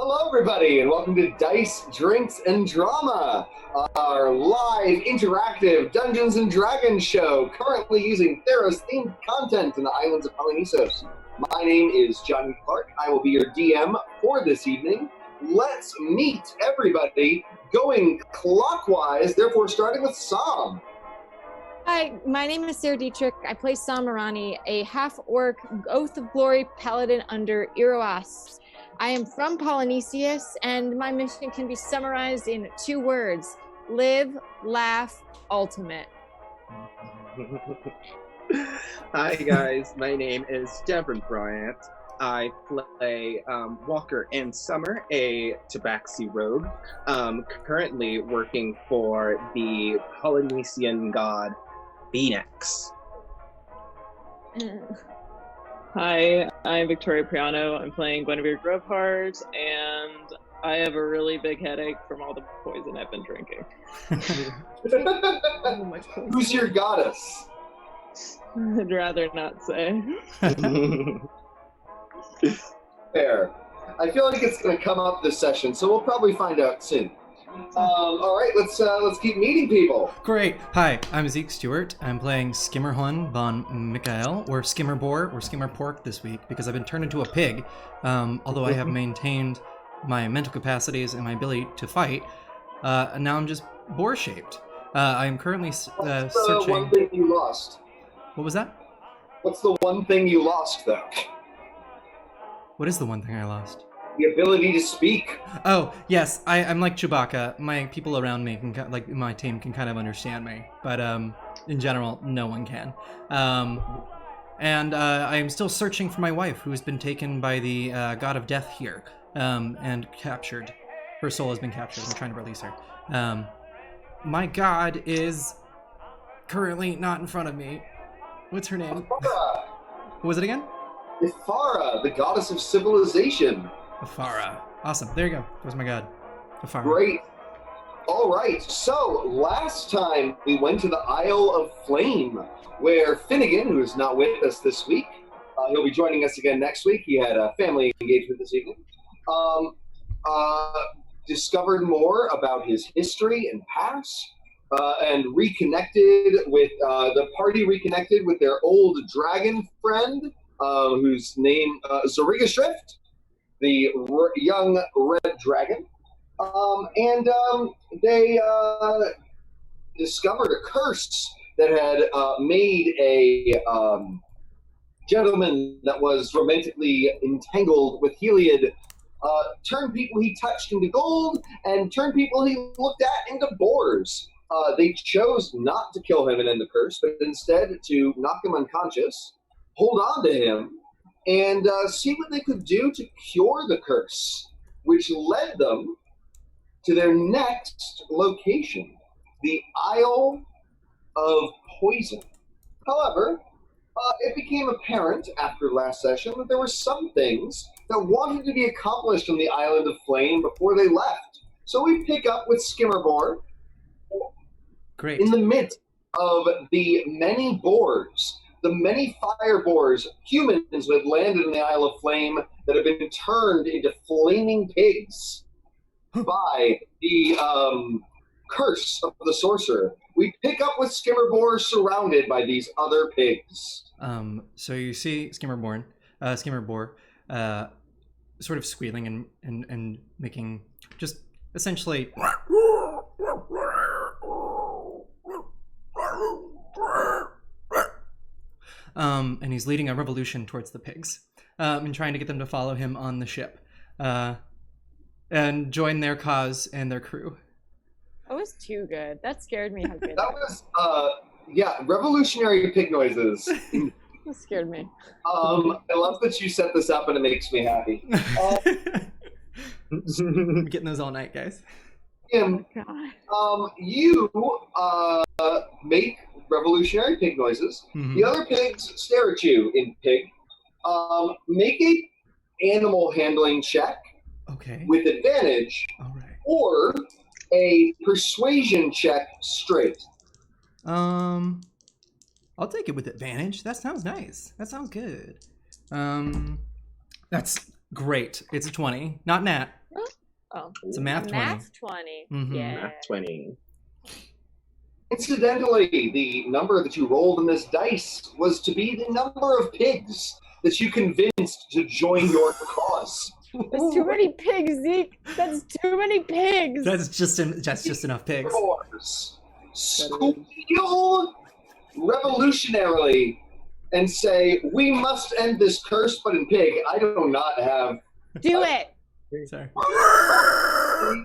Hello, everybody, and welcome to Dice, Drinks, and Drama, our live, interactive Dungeons & Dragons show, currently using Theros-themed content in the islands of Polynesos. My name is Johnny Clark. I will be your DM for this evening. Let's meet everybody, going clockwise, therefore starting with Sam. Hi, my name is Sara Detrik. I play Samarani, a half-orc Oath of Glory paladin under Iroas. I am from Polynesia, and my mission can be summarized in 2 words: live, laugh, ultimate. Hi guys, my name is Devren Bryant. I play Walker and Summer, a Tabaxi rogue, currently working for the Polynesian god Phoenix. Hi, I'm Victoria Priano. I'm playing Guinevere Groveheart, and I have a really big headache from all the poison I've been drinking. Who's your goddess? I'd rather not say. Fair. I feel like it's going to come up this session, so we'll probably find out soon. All right, let's keep meeting people. Great. Hi, I'm Zëk Stewart. I'm playing Skimmerhorn von Mikael, or Skimmerboar, or Skimmerpork this week because I've been turned into a pig. Although I have maintained my mental capacities and my ability to fight, and now I'm just boar-shaped. I am currently What's searching. the one thing you lost? What was that? What's the one thing you lost, though? What is the one thing I lost? The ability to speak. Oh, yes, I'm like Chewbacca. My people around me can, like my team, can kind of understand me, but in general, no one can. And I am still searching for my wife, who has been taken by the god of death here, and captured. Her soul has been captured. I'm trying to release her. My god is currently not in front of me. What's her name? Farah. What was it again? Farah, the goddess of civilization. Afara. Awesome. There you go. There's my god. Afara. Great. All right. So last time we went to the Isle of Flame, where Finnegan, who is not with us this week, he'll be joining us again next week. He had a family engagement this evening. Discovered more about his history and past, and reconnected with the party. Reconnected with their old dragon friend, whose name Zorigastrift, the young red dragon, and they discovered a curse that had made a gentleman that was romantically entangled with Heliod turn people he touched into gold and turn people he looked at into boars. They chose not to kill him and end the curse, but instead to knock him unconscious, hold on to him, and see what they could do to cure the curse, which led them to their next location, the Isle of Poison. However, it became apparent after last session that there were some things that wanted to be accomplished on the Island of Flame before they left. So we pick up with Skimmerboar. Great. In the midst of the many boars, the many fire boars, humans who had landed in the Isle of Flame that have been turned into flaming pigs by the curse of the sorcerer. We pick up with Skimmerboar surrounded by these other pigs. So you see Skimmerboar, sort of squealing and making just essentially. And he's leading a revolution towards the pigs, and trying to get them to follow him on the ship, and join their cause and their crew. That was too good. That scared me. How good That was, revolutionary pig noises. that scared me. I love that you set this up and it makes me happy. I'm getting those all night, guys. Jim, you make revolutionary pig noises. Mm-hmm. The other pigs stare at you in pig. Make a animal handling check Okay. with advantage, All right. or a persuasion check straight. I'll take it with advantage. That sounds nice. That sounds good. That's great. It's a 20. Not nat. Oh, It's a math 20. math 20. Mhm. Yeah. Math 20. Incidentally, the number that you rolled in this dice was to be the number of pigs that you convinced to join your cause. That's too many pigs, Zeke. That's too many pigs. That's just enough pigs. Force. Squeal revolutionarily and say, we must end this curse, but in pig. I do not have... Do it. Sorry.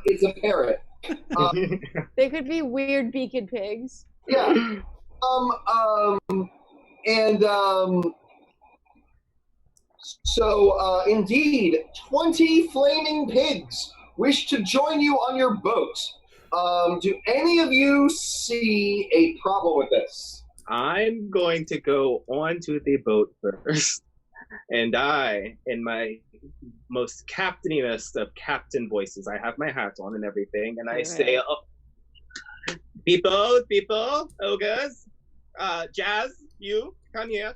It's a parrot. They could be weird beaked pigs. Yeah. So, indeed, 20 flaming pigs wish to join you on your boat. Do any of you see a problem with this? I'm going to go onto the boat first. And I, in my most captaininess of captain voices, I have my hat on and everything, and I say, oh, people, ogres, Jazz, you, come here.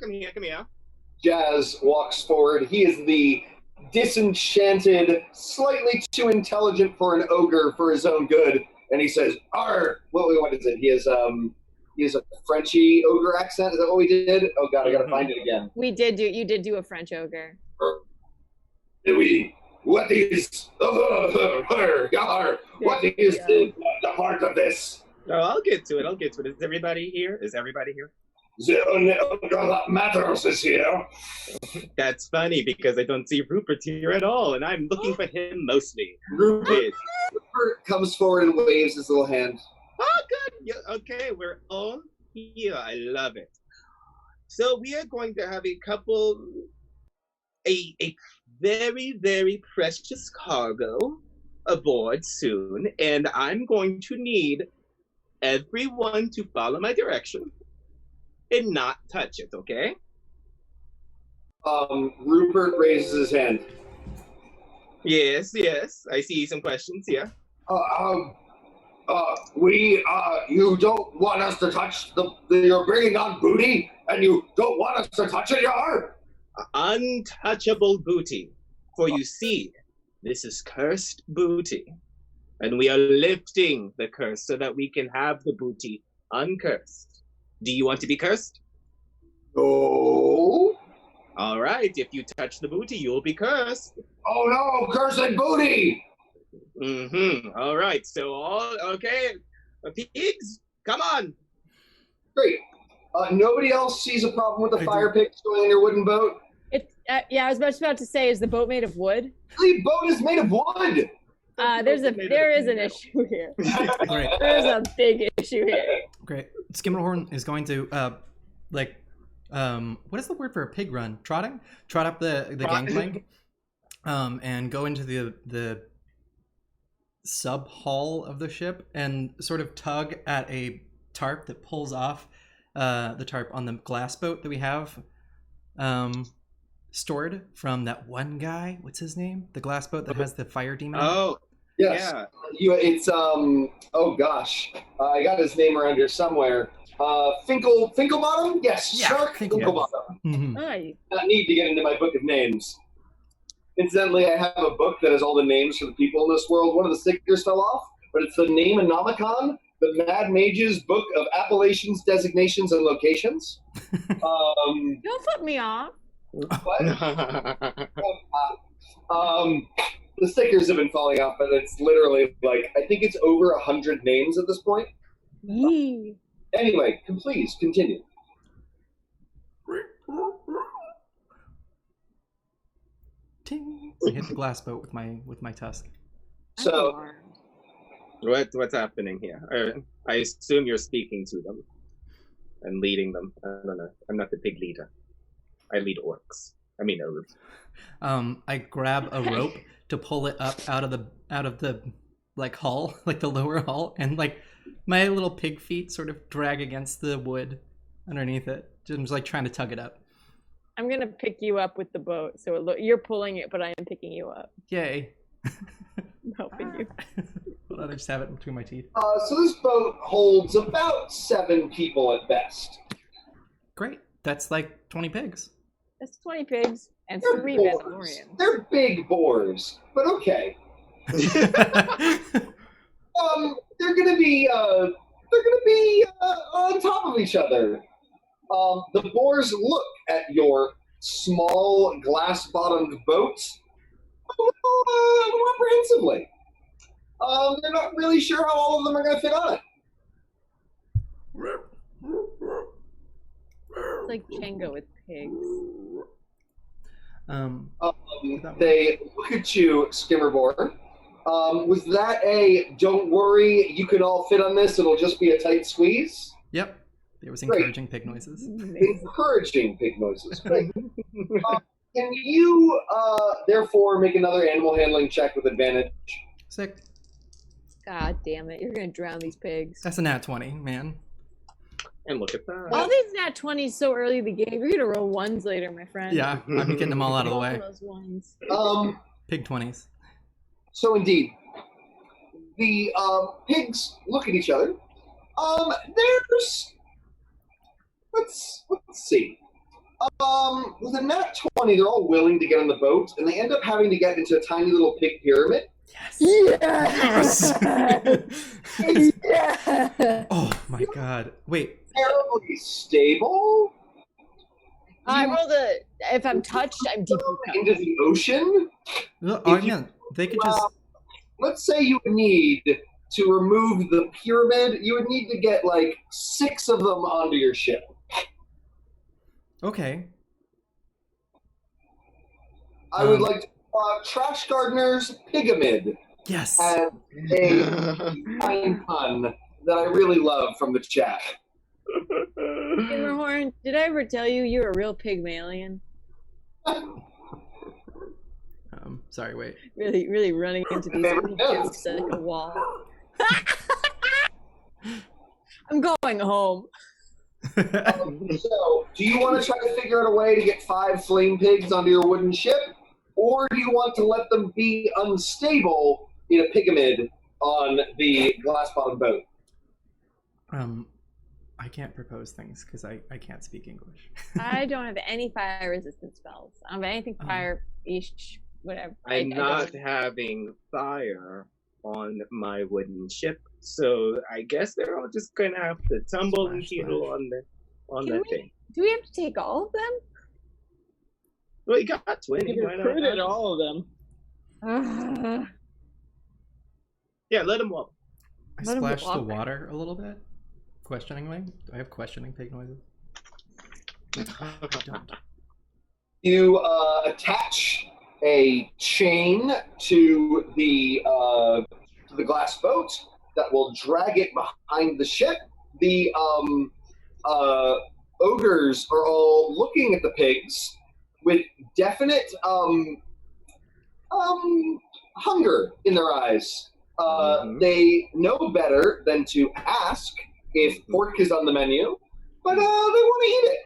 Jazz walks forward. He is the disenchanted, slightly too intelligent for an ogre for his own good, and he says, "Arr, what is it? He has a Frenchy ogre accent. Is that what we did? Oh God, I gotta find it again. You did do a French ogre. What is the part of this? No, I'll get to it. Is everybody here? The only ogre that matters is here. That's funny because I don't see Rupert here at all, and I'm looking for him mostly. Rupert comes forward and waves his little hand. Oh, good. Yeah, okay, we're all here. I love it. So we are going to have a very, very precious cargo aboard soon, and I'm going to need everyone to follow my direction and not touch it, okay? Rupert raises his hand. Yes, I see some questions here. You don't want us to touch you're bringing on booty, and you don't want us to touch it, Yar? Untouchable booty. For you see, this is cursed booty. And we are lifting the curse so that we can have the booty uncursed. Do you want to be cursed? No. All right, if you touch the booty, you'll be cursed. Oh no, cursed booty! All right, so okay. Pigs, come on. Great. Nobody else sees a problem with the fire pits going in your wooden boat? Yeah, I was about to say, is the boat made of wood? The boat is made of wood! There is an issue here. Great. There's a big issue here. Great. Skimmerhorn is going to what is the word for a pig run? Trot up the gangplank, and go into the sub hull of the ship and sort of tug at a tarp that pulls off the tarp on the glass boat that we have stored from that one guy. What's his name? The glass boat that has the fire demon. Oh, yes. Yeah. It's oh gosh, I got his name around here somewhere. Finkelbottom? Yes, Yeah, Shark Finkelbottom. Mm-hmm. Hi. I need to get into my book of names. Incidentally, I have a book that has all the names for the people in this world. One of the stickers fell off, but it's the Name-onomicon, the Mad Mage's Book of Appellations, Designations, and Locations. Don't put me off. What? The stickers have been falling off, but it's literally I think it's over 100 names at this point. Yee. Anyway, please continue. Ting. I hit the glass boat with my tusk. So, what's happening here? I assume you're speaking to them and leading them. I don't know. I'm not the pig leader. I lead orcs. I mean ogres. I grab a rope to pull it up out of the hull, the lower hull, and my little pig feet sort of drag against the wood underneath it. Just trying to tug it up. I'm gonna pick you up with the boat, so you're pulling it, but I am picking you up. Yay! I'm helping you. Hold on, I just have it between my teeth. So this boat holds about 7 people at best. Great. That's 20 pigs. That's 20 pigs and They're 3 boars. Mandalorians. They're big boars, but okay. They're gonna be on top of each other. The boars look at your small glass-bottomed boat a little apprehensively. They're not really sure how all of them are going to fit on it. It's like Jenga with pigs. They look at you, Skimmerborn. Was that a "don't worry, you can all fit on this, it'll just be a tight squeeze"? Yep. There was encouraging pig noises. Encouraging pig noises. Great. Can you, therefore, make another animal handling check with advantage? Sick. God damn it! You're gonna drown these pigs. That's a nat 20, man. And look at that. All these nat 20s so early in the game. You're gonna roll ones later, my friend. Yeah, I'm getting them all out of the way. Those ones. Pig 20s. So indeed, the pigs look at each other. Let's see. With a nat 20, they're all willing to get on the boat, and they end up having to get into a tiny little pig pyramid. Yes! Yes! Yeah! Oh my god. Wait. Terribly stable. I rolled a. If I'm touched, I'm deeply cut. Into the ocean. Oh, yeah. They could just. Let's say you would need to remove the pyramid. You would need to get like 6 of them onto your ship. Okay. I would like to Trash Gardener's Pigamid. Yes. And a fine pun that I really love from the chat. Horton, did I ever tell you you're a real Pygmalion? Sorry, wait. Really running into these jokes like a wall. I'm going home. So, do you want to try to figure out a way to get 5 flame pigs onto your wooden ship? Or do you want to let them be unstable in a pyramid on the glass-bottom boat? I can't propose things because I can't speak English. I don't have any fire resistant spells. I don't have anything fire-ish, whatever. I'm not having fire on my wooden ship, so I guess they're all just gonna have to tumble and heal on the thing. Do we have to take all of them? Well, you got 20. You recruited all of them. Yeah, let them walk. I splashed the water a little bit. Questioningly. Do I have questioning pig noises? I don't. You attach a chain to the glass boat that will drag it behind the ship. The ogres are all looking at the pigs with definite hunger in their eyes. They know better than to ask if pork is on the menu, but they want to eat it.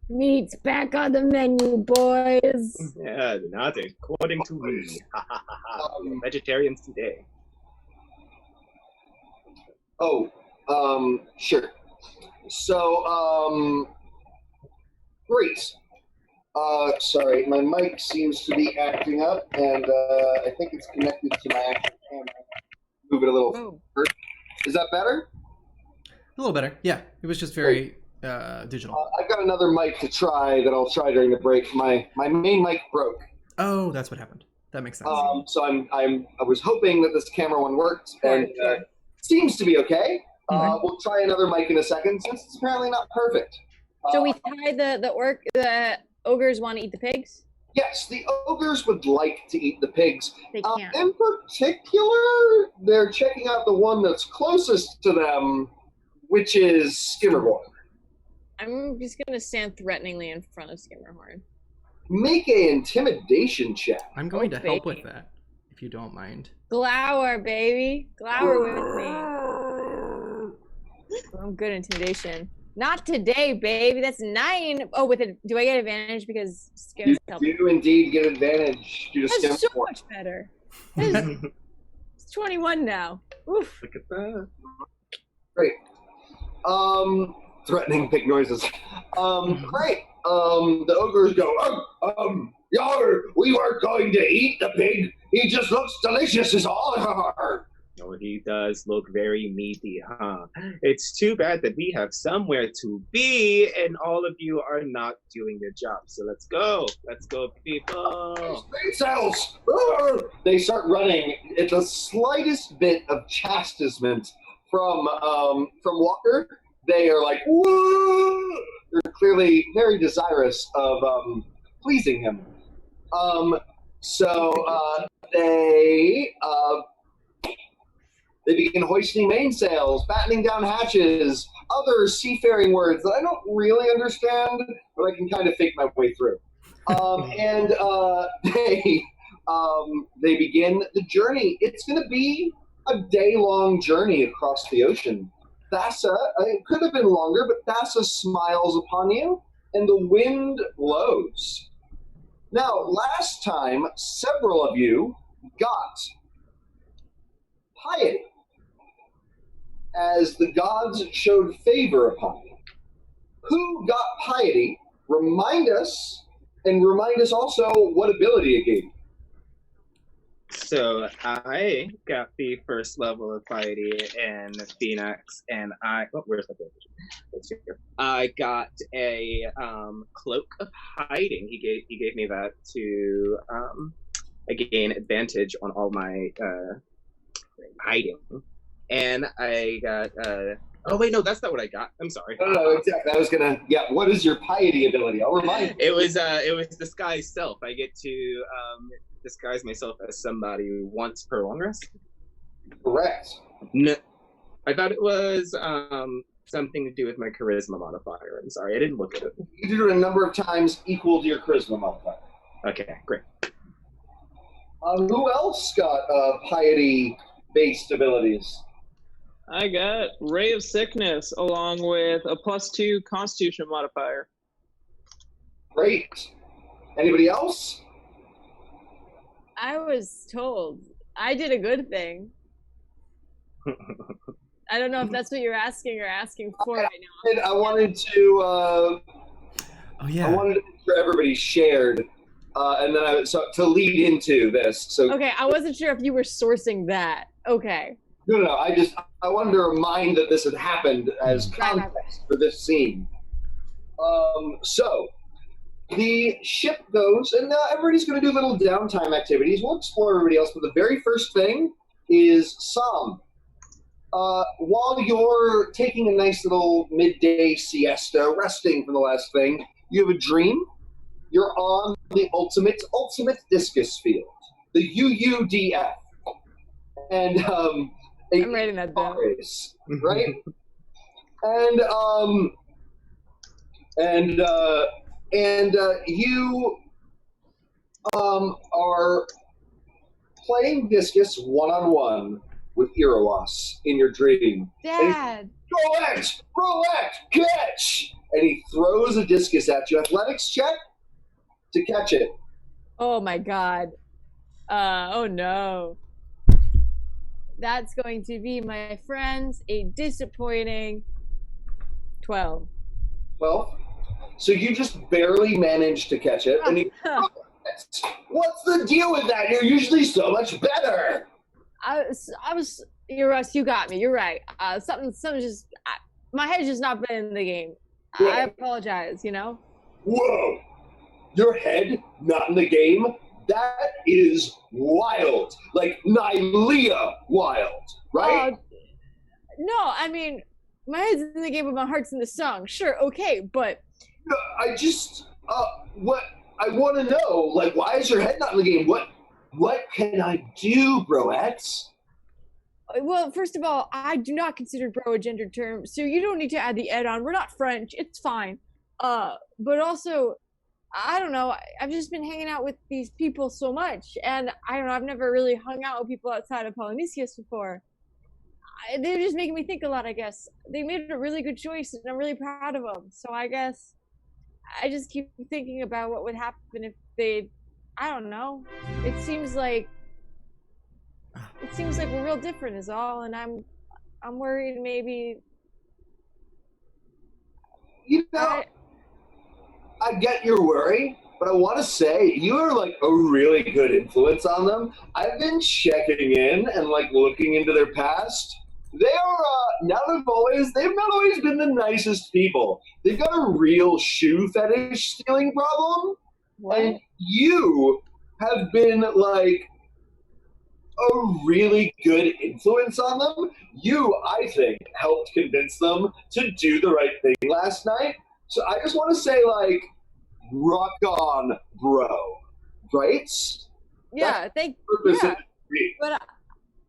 Meat's back on the menu, boys. Yeah, not according to me. Vegetarians today. Sure. So, great. Sorry, my mic seems to be acting up, and I think it's connected to my actual camera. Move it a little further. Is that better? A little better. Yeah, it was just very digital. I've got another mic to try that I'll try during the break. My main mic broke. Oh, that's what happened. That makes sense. So I was hoping that this camera one worked, and seems to be okay. We'll try another mic in a second, since it's apparently not perfect. So we tie the ogres want to eat the pigs? Yes, the ogres would like to eat the pigs. They can't. In particular, they're checking out the one that's closest to them, which is Skimmerborn. I'm just going to stand threateningly in front of Skimmerhorn. Make an intimidation check. I'm going to help with that, if you don't mind. Glower, baby. Glower with me. I'm good at intimidation. Not today, baby. That's 9. Oh, with it. Do I get advantage because Skim's helping? You do indeed get advantage due to Skimmerborn. That's so much better. It's 21 now. Oof. Look at that. Great. Threatening pig noises. Great. The ogres go, Yar, we weren't going to eat the pig. He just looks delicious is all. Oh, he does look very meaty, huh? It's too bad that we have somewhere to be and all of you are not doing your job. So let's go. Let's go, people. Cells! They start running. It's the slightest bit of chastisement from Walker. They are like, woo! They're clearly very desirous of pleasing him. So they begin hoisting mainsails, battening down hatches, other seafaring words that I don't really understand, but I can kind of fake my way through. And they begin the journey. It's going to be a day-long journey across the ocean. Thassa, it could have been longer, but Thassa smiles upon you, and the wind blows. Now, last time, several of you got piety, as the gods showed favor upon you. Who got piety? Remind us, and remind us also what ability it gave you. So I got the first level of piety in Phoenix, and where's my page? Let's see here. I got a cloak of hiding. He gave me that to gain advantage on all my hiding, and I got oh wait, no, that's not what I got. I'm sorry. No, exactly. I was gonna. Yeah, what is your piety ability? I'll remind you. It was disguise self. I get to disguise myself as somebody once per long rest. Correct. No, I thought it was something to do with my charisma modifier. I'm sorry, I didn't look at it. You did it a number of times equal to your charisma modifier. Okay, great. Who else got piety-based abilities? I got Ray of Sickness along with a +2 Constitution modifier. Great. Anybody else? I was told I did a good thing. I don't know if that's what you're asking or asking for right now. And I wanted to. Oh yeah. I wanted to make sure everybody shared, and then to lead into this. So Okay, I wasn't sure if you were sourcing that. Okay. No. I wanted to remind that this had happened as context for this scene. So the ship goes, and everybody's going to do little downtime activities. We'll explore everybody else, but the very first thing is Sam. While you're taking a nice little midday siesta, resting from the last thing, you have a dream. You're on the ultimate discus field, the UUDF. And I'm writing that down. Race, right? and you are playing discus one-on-one with Iroas in your dream. Dad! Roulette, catch! And he throws a discus at you. Athletics check to catch it. Oh my god. Oh no. That's going to be, my friends, a disappointing 12. Well, so you just barely managed to catch it. And he, what's the deal with that? You're usually so much better. You're Russ, you got me. You're right. Something just, my head's just not been in the game. Yeah. I apologize, you know? Whoa! Your head not in the game? That is wild. Like Nylea wild, right? No, I mean, my head's in the game, but my heart's in the song. Sure, okay, but... I just, what, I want to know, like, why is your head not in the game? What can I do, broettes? Well, first of all, I do not consider bro a gendered term, so you don't need to add the ed on. We're not French. It's fine. But also, I don't know. I've just been hanging out with these people so much, and I don't know. I've never really hung out with people outside of Polynesius before. They're just making me think a lot, I guess. They made a really good choice, and I'm really proud of them. So I guess I just keep thinking about what would happen if they, I don't know. It seems like we're real different is all, and I'm worried maybe. You know, I get your worry, but I want to say you are like a really good influence on them. I've been checking in and like looking into their past. They are they've not always been the nicest people. They've got a real shoe fetish stealing problem. What? And you have been like a really good influence on them. You, I think, helped convince them to do the right thing last night. So I just want to say, like, rock on, bro. Right? Yeah, Yeah. but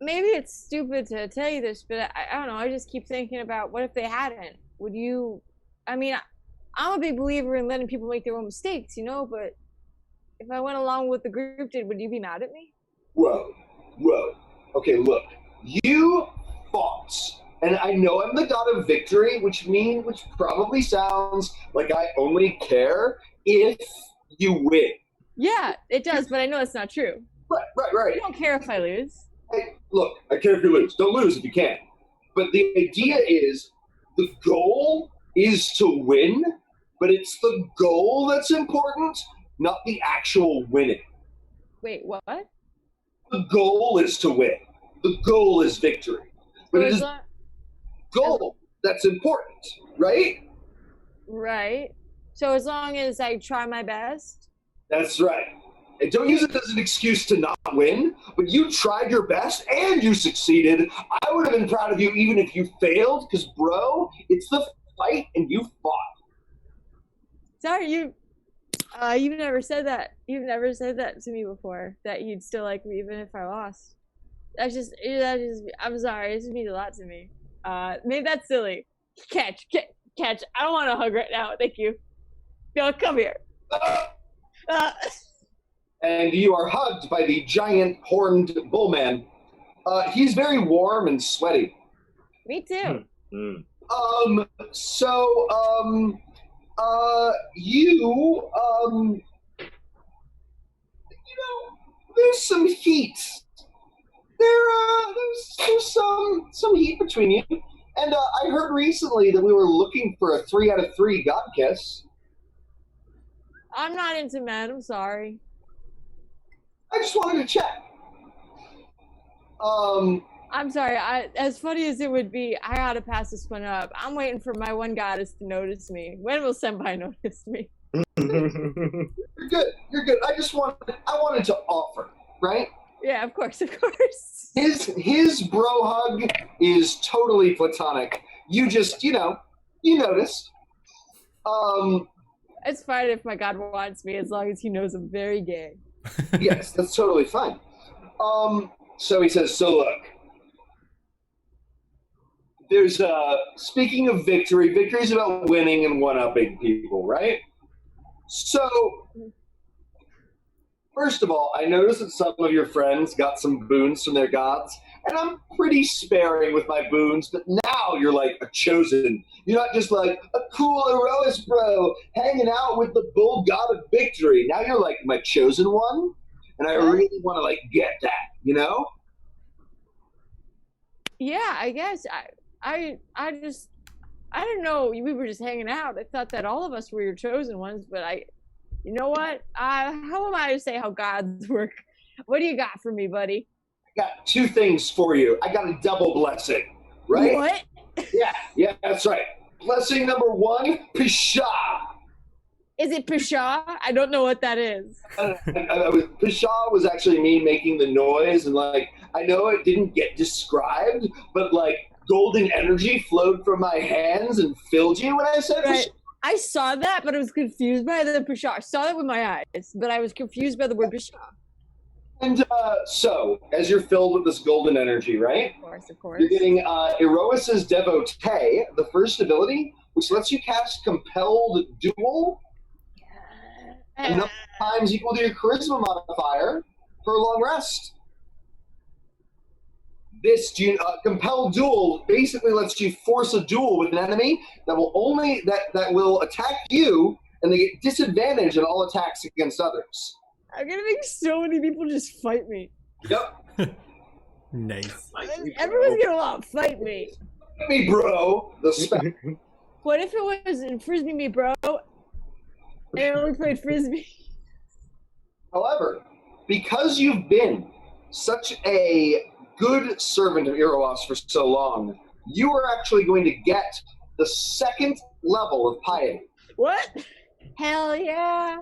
maybe it's stupid to tell you this, but I don't know. I just keep thinking about what if they hadn't? Would you? I mean, I'm a big believer in letting people make their own mistakes, you know. But if I went along with the group did, would you be mad at me? Whoa. Okay, look. You fought. And I know I'm the god of victory, which probably sounds like I only care if you win. Yeah, it does, but I know it's not true. Right. I don't care if I lose. Hey, look, I care if you lose. Don't lose if you can. But the idea is the goal is to win, but it's the goal that's important, not the actual winning. Wait, what? The goal is to win. The goal is victory. But it is the goal that's important, right? Right. So as long as I try my best? That's right. And don't use it as an excuse to not win, but you tried your best and you succeeded. I would have been proud of you even if you failed, because, bro, it's the fight and you fought. Sorry, you've never said that. You've never said that to me before, that you'd still like me even if I lost. That's just I'm sorry, it just means a lot to me. Maybe that's silly. Catch. I don't want a hug right now, thank you. No, come here. And you are hugged by the giant horned bullman. He's very warm and sweaty. Me too. There's some heat. There's some heat between you. And I heard recently that we were looking for a 3 out of 3 god kiss. I'm not into men, I'm sorry. I just wanted to check. I'm sorry, as funny as it would be, I gotta pass this one up. I'm waiting for my one goddess to notice me. When will Senpai notice me? You're good. I wanted to offer, right? Yeah, of course. His bro hug is totally platonic. You just, you noticed. It's fine if my god wants me, as long as he knows I'm very gay. Yes, that's totally fine. So he says, so look, there's, speaking of victory's about winning and one-upping people, right? So, first of all, I noticed that some of your friends got some boons from their gods, and I'm pretty sparing with my boons, but now you're like a chosen. You're not just like a cool Eros bro hanging out with the bull god of victory. Now you're like my chosen one, and I really want to like get that, you know? Yeah, I guess. I didn't know we were just hanging out. I thought that all of us were your chosen ones, but you know what? How am I to say how gods work? What do you got for me, buddy? I got 2 things for you. I got a double blessing, right? What? Yeah, that's right. Blessing number 1, Pisha. Is it Pisha? I don't know what that is. Pisha was actually me making the noise, and like I know it didn't get described, but like golden energy flowed from my hands and filled you when I said right. Pisha. I saw that, but I was confused by the Pisha. I saw that with my eyes, but I was confused by the word Pisha. And so, as you're filled with this golden energy, right? Of course. You're getting Erois's Devotee, the first ability, which lets you cast Compelled Duel. Enough times equal to your charisma modifier for a long rest. This Compelled Duel basically lets you force a duel with an enemy that will attack you, and they get disadvantage on all attacks against others. I'm gonna make so many people just fight me. Yep. Nice. Everyone's gonna want to fight me. Fight me, bro. The spec. What if it was in Frisbee me, bro? And I only played Frisbee. However, because you've been such a good servant of Iroas for so long, you are actually going to get the second level of piety. What? Hell yeah.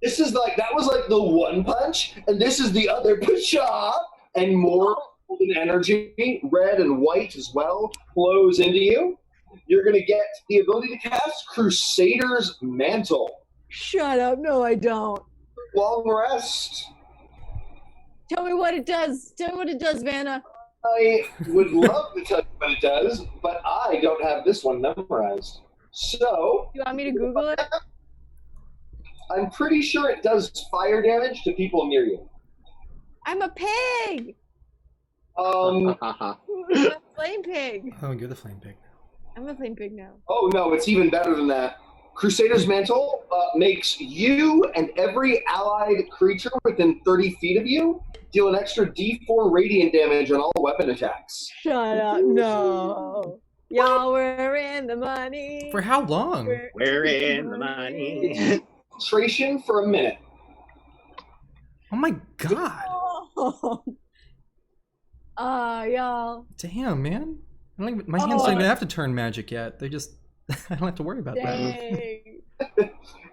This is like, that was like the one punch, and this is the other pasha, and more golden energy, red and white as well, flows into you. You're going to get the ability to cast Crusader's Mantle. Shut up. No, I don't. Long rest. Tell me what it does. Tell me what it does, Vanna. I would love to tell you what it does, but I don't have this one memorized. So, You want me to Google it? I'm pretty sure it does fire damage to people near you. I'm a pig. Um, I'm a flame pig. Oh, you're the flame pig. I'm a flame pig now. oh no, it's even better than that. Crusader's Mantle makes you and every allied creature within 30 feet of you deal an extra D4 radiant damage on all weapon attacks. Shut up. No. Y'all were in the money. For how long? We're in the money. Concentration for a minute. Oh my god. Oh. Y'all. Damn, man. I don't even, my hands don't even have to turn magic yet. They just, I don't have to worry about that. Dang.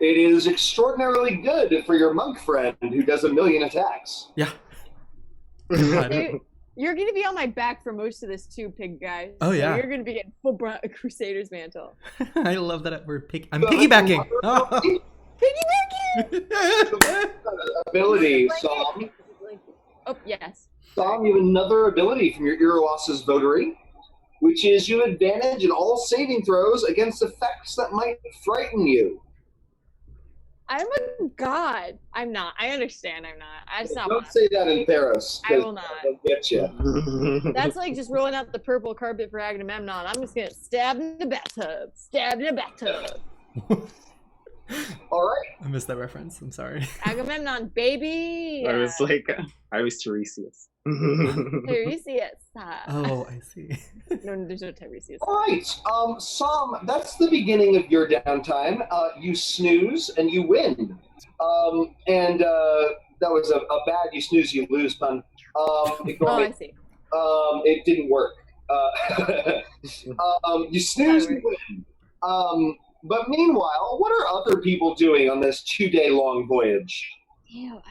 It is extraordinarily good for your monk friend who does 1,000,000 attacks. Yeah. God. Dude, you're gonna be on my back for most of this too, pig guy. Oh, yeah. So you're gonna be getting full brunt of Crusader's Mantle. I love that word. I'm piggybacking. Oh. Piggyback! Ability, Psalm. Oh, yes. Psalm, you have another ability from your Iroas's Votary, which is you have advantage in all saving throws against effects that might frighten you. I'm a god. I'm not. I understand I'm not. That's not Don't what say that in Theros. I will not. They'll get you. That's like just rolling out the purple carpet for Agamemnon. I'm just gonna stab in the bathtub. Stab in the bathtub. All right. I missed that reference. I'm sorry. Agamemnon, baby. I was Tiresias. Tiresias. Oh, I see. No, there's no Tiresias. All right. Psalm, that's the beginning of your downtime. You snooze and you win. That was a bad you snooze, you lose pun. Ignore me. I see. It didn't work. You snooze and win. But meanwhile, what are other people doing on this 2-day-long voyage? Ew,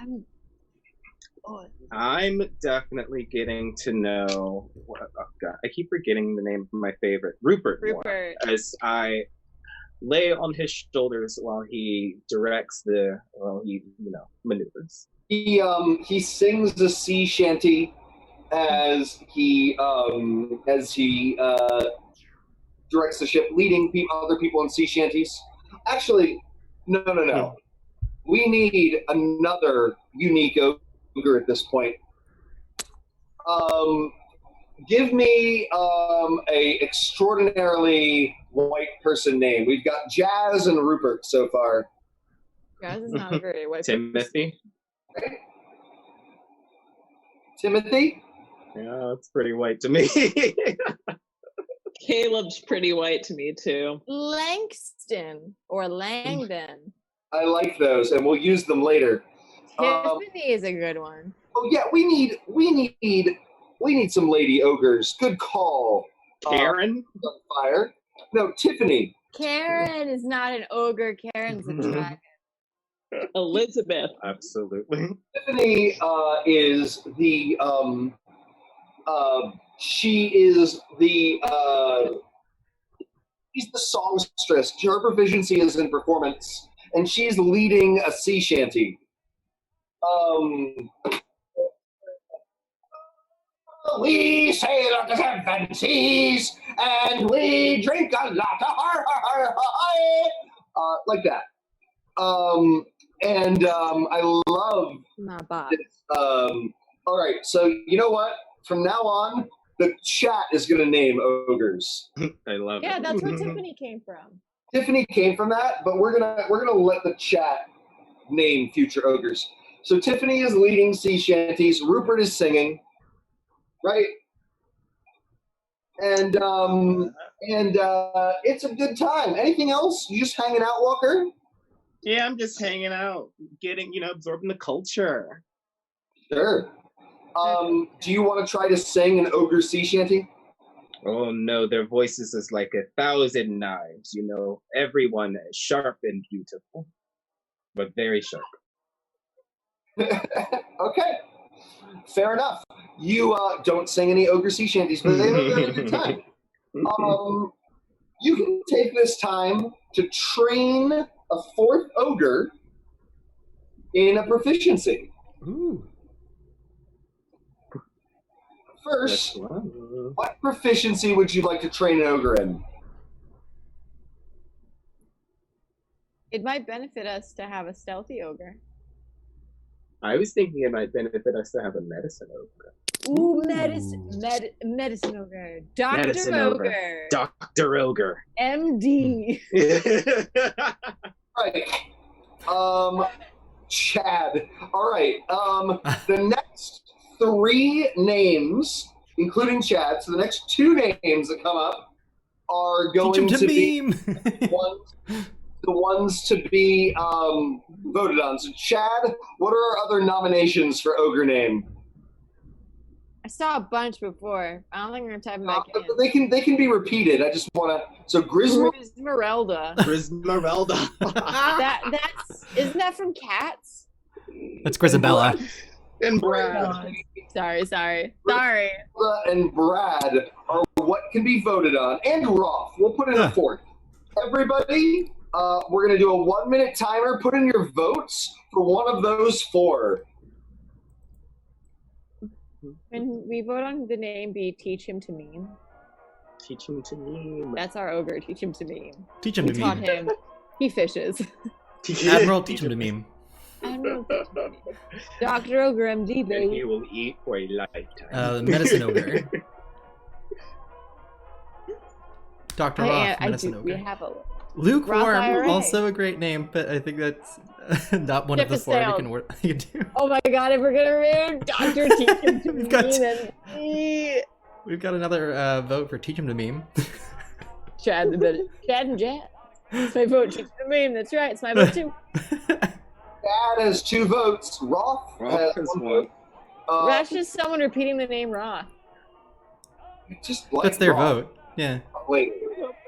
I'm definitely getting to know. Oh God, I keep forgetting the name of my favorite, Rupert. More, as I lay on his shoulders while he directs maneuvers. He sings a sea shanty as he directs the ship, leading other people in sea shanties. Actually, no. We need another unique ogre at this point. Give me a extraordinarily white person name. We've got Jazz and Rupert so far. Jazz is not a very white. Timothy. Okay. Timothy? Yeah, that's pretty white to me. Caleb's pretty white to me too. Langston or Langdon. I like those, and we'll use them later. Tiffany is a good one. Oh yeah, we need some lady ogres. Good call. Karen? On fire. No, Tiffany. Karen is not an ogre. Karen's a dragon. Elizabeth. Absolutely. Tiffany is the she's the songstress. Her proficiency is in performance, and she's leading a sea shanty. We sail on the 7 seas, and we drink a lot of like that. I love Not Bob. this. All right, so you know what? From now on, the chat is going to name ogres. I love it. Yeah, that's where Tiffany came from. Tiffany came from that, but we're gonna let the chat name future ogres. So Tiffany is leading sea shanties. Rupert is singing, right? And it's a good time. Anything else? You just hanging out, Walker? Yeah, I'm just hanging out, getting, absorbing the culture. Sure. Do you want to try to sing an ogre sea shanty? Oh no, their voices is like 1,000 knives, everyone is sharp and beautiful, but very sharp. Okay. Fair enough. You don't sing any ogre sea shanties, but they have a very good time. You can take this time to train a fourth ogre in a proficiency. Ooh. First, what proficiency would you like to train an ogre in? It might benefit us to have a stealthy ogre. I was thinking it might benefit us to have a medicine ogre. Ooh, medicine ogre. Dr. Ogre. Dr. Ogre. MD. Right. Chad. All right. The next 3 names, including Chad, so the next 2 names that come up are going to be the ones to be voted on. So, Chad, what are our other nominations for ogre name? I saw a bunch before. I don't think we're gonna type them back in. They can be repeated. I just want to. So Grismerelda. Grismerelda. Isn't that from Cats? That's Grisabella. And Brad. Sorry. And Brad are what can be voted on. And Roth. We'll put in a 4th. Everybody, we're going to do a 1-minute timer. Put in your votes for one of those 4. When we vote on the name, teach him to meme. Teach him to meme. That's our ogre. Teach him to meme. Teach him to meme. Taught him. He fishes. Admiral, teach him to meme. Dr. Ogre MD, baby. And he will eat for a lifetime. Medicine ogre. Dr. Roth, medicine ogre. We have a Luke Roth Worm, IRA. also a great name, but I think that's not one of the 4 you can do. Oh my god, if we're gonna remove Dr. Teach him to meme and We've got another vote for teach him to meme. Chad and Jet. It's my vote. Teach him to meme. That's right. It's my vote too. Chad has 2 votes. Roth has 1 vote. That's just someone repeating the name Roth. That's their vote. Yeah. Wait.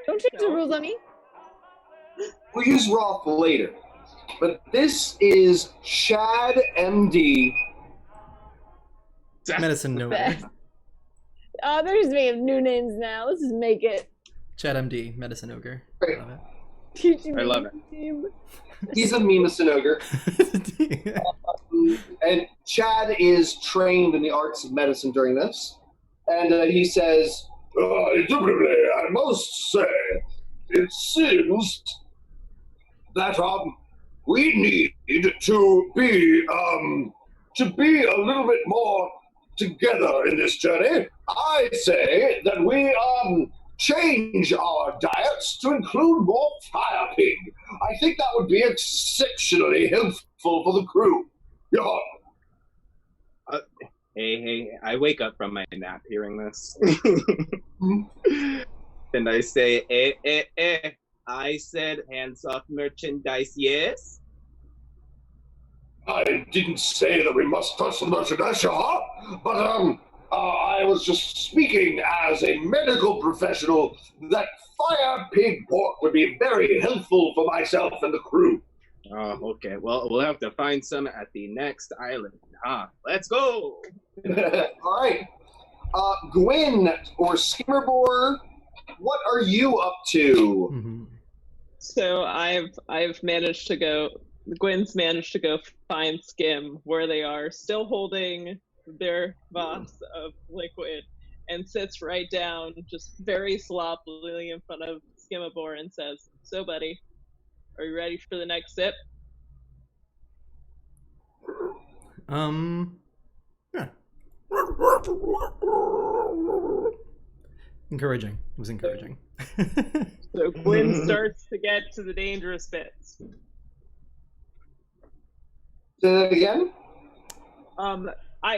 Don't change the rules on me. We'll use Roth later. But this is Chad MD. Medicine ogre. Oh, there's new names now. Let's just make it. Chad MD, medicine ogre. Great. Love I love it. He's a memicine ogre. And Chad is trained in the arts of medicine during this. And he says, indubitably, I must say, it seems that we need to be a little bit more together in this journey. I say that we change our diets to include more fire pig. I think that would be exceptionally helpful for the crew. Hey, I wake up from my nap hearing this. And I say, I said hands off merchandise, yes? I didn't say that we must touch the merchandise, but I was just speaking as a medical professional that fire pig pork would be very helpful for myself and the crew. Oh, okay. Well, we'll have to find some at the next island. Let's go! All right. Guin or Skimmerbore, what are you up to? Mm-hmm. So I've managed to go. Gwyn's managed to go find Skim where they are, still holding their vase of liquid, and sits right down, just very sloppily in front of Skimmerbore and says, "So, buddy, are you ready for the next sip?" Yeah. Encouraging. It was encouraging. So Gwyn starts to get to the dangerous bits. Say that again?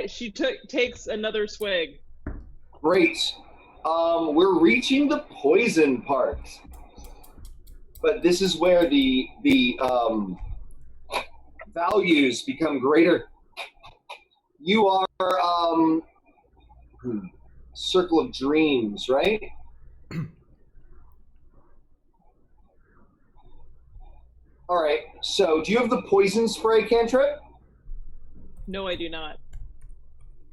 She takes another swig. Great. We're reaching the poison part. but this is where the values become greater. You are Circle of Dreams, right? All right. So, do you have the poison spray cantrip? No, I do not.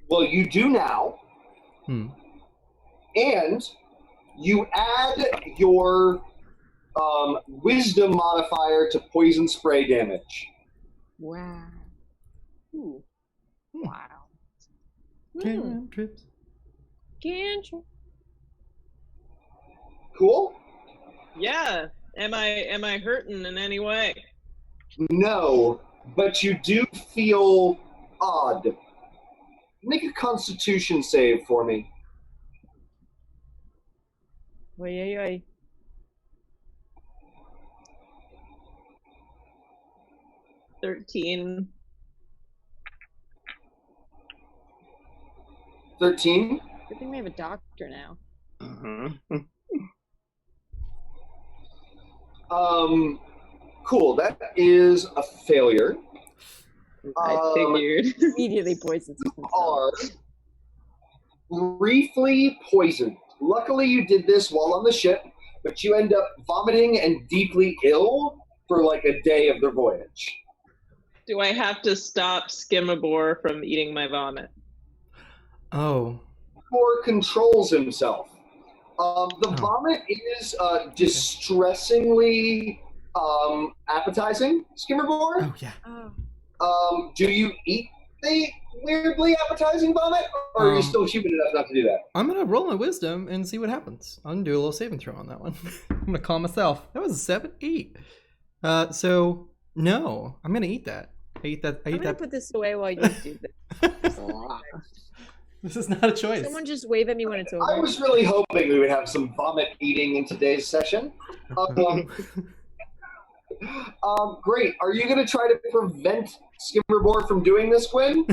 Well, you do now. And you add your wisdom modifier to poison spray damage. Wow. Ooh. Wow. Cantrips. Cantrip. Cool? Yeah. Am I hurting in any way? No, but you do feel odd. Make a Constitution save for me. Oy, oy, oy. $13. 13. Good thing we have a doctor now. Cool. That is a failure. I figured. Immediately poisons Are briefly poisoned. Luckily, you did this while on the ship, but you end up vomiting and deeply ill for like a day of the voyage. Do I have to stop Skimabore from eating my vomit? Oh. Or controls himself. The vomit is distressingly appetizing, Skimmerbore. Oh, yeah. Do you eat the weirdly appetizing vomit, or are you still human enough not to do that? I'm going to roll my wisdom and see what happens. I'm going to do a little saving throw on that one. I'm going to calm myself. That was a 7, 8. So, no. I'm going to eat that. I'm going to put this away while you do this. This is not a choice. Someone just wave at me when it's over. I was really hoping we would have some vomit eating in today's session. Great. Are you going to try to prevent Skimmerbore from doing this, Guin?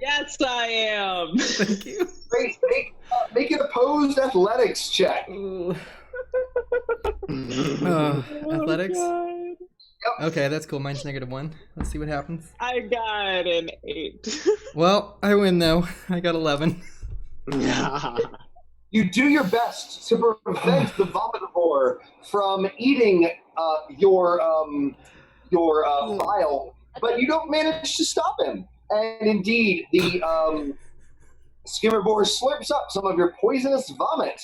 Yes, I am. Thank you. Great. Make an opposed athletics check. Athletics? Yep. Okay, that's cool. Mine's -1. Let's see what happens. I got an 8. Well, I win though. I got 11. You do your best to prevent the vomitivore from eating your vial, but you don't manage to stop him. And indeed, the Skimmerbore slurps up some of your poisonous vomit.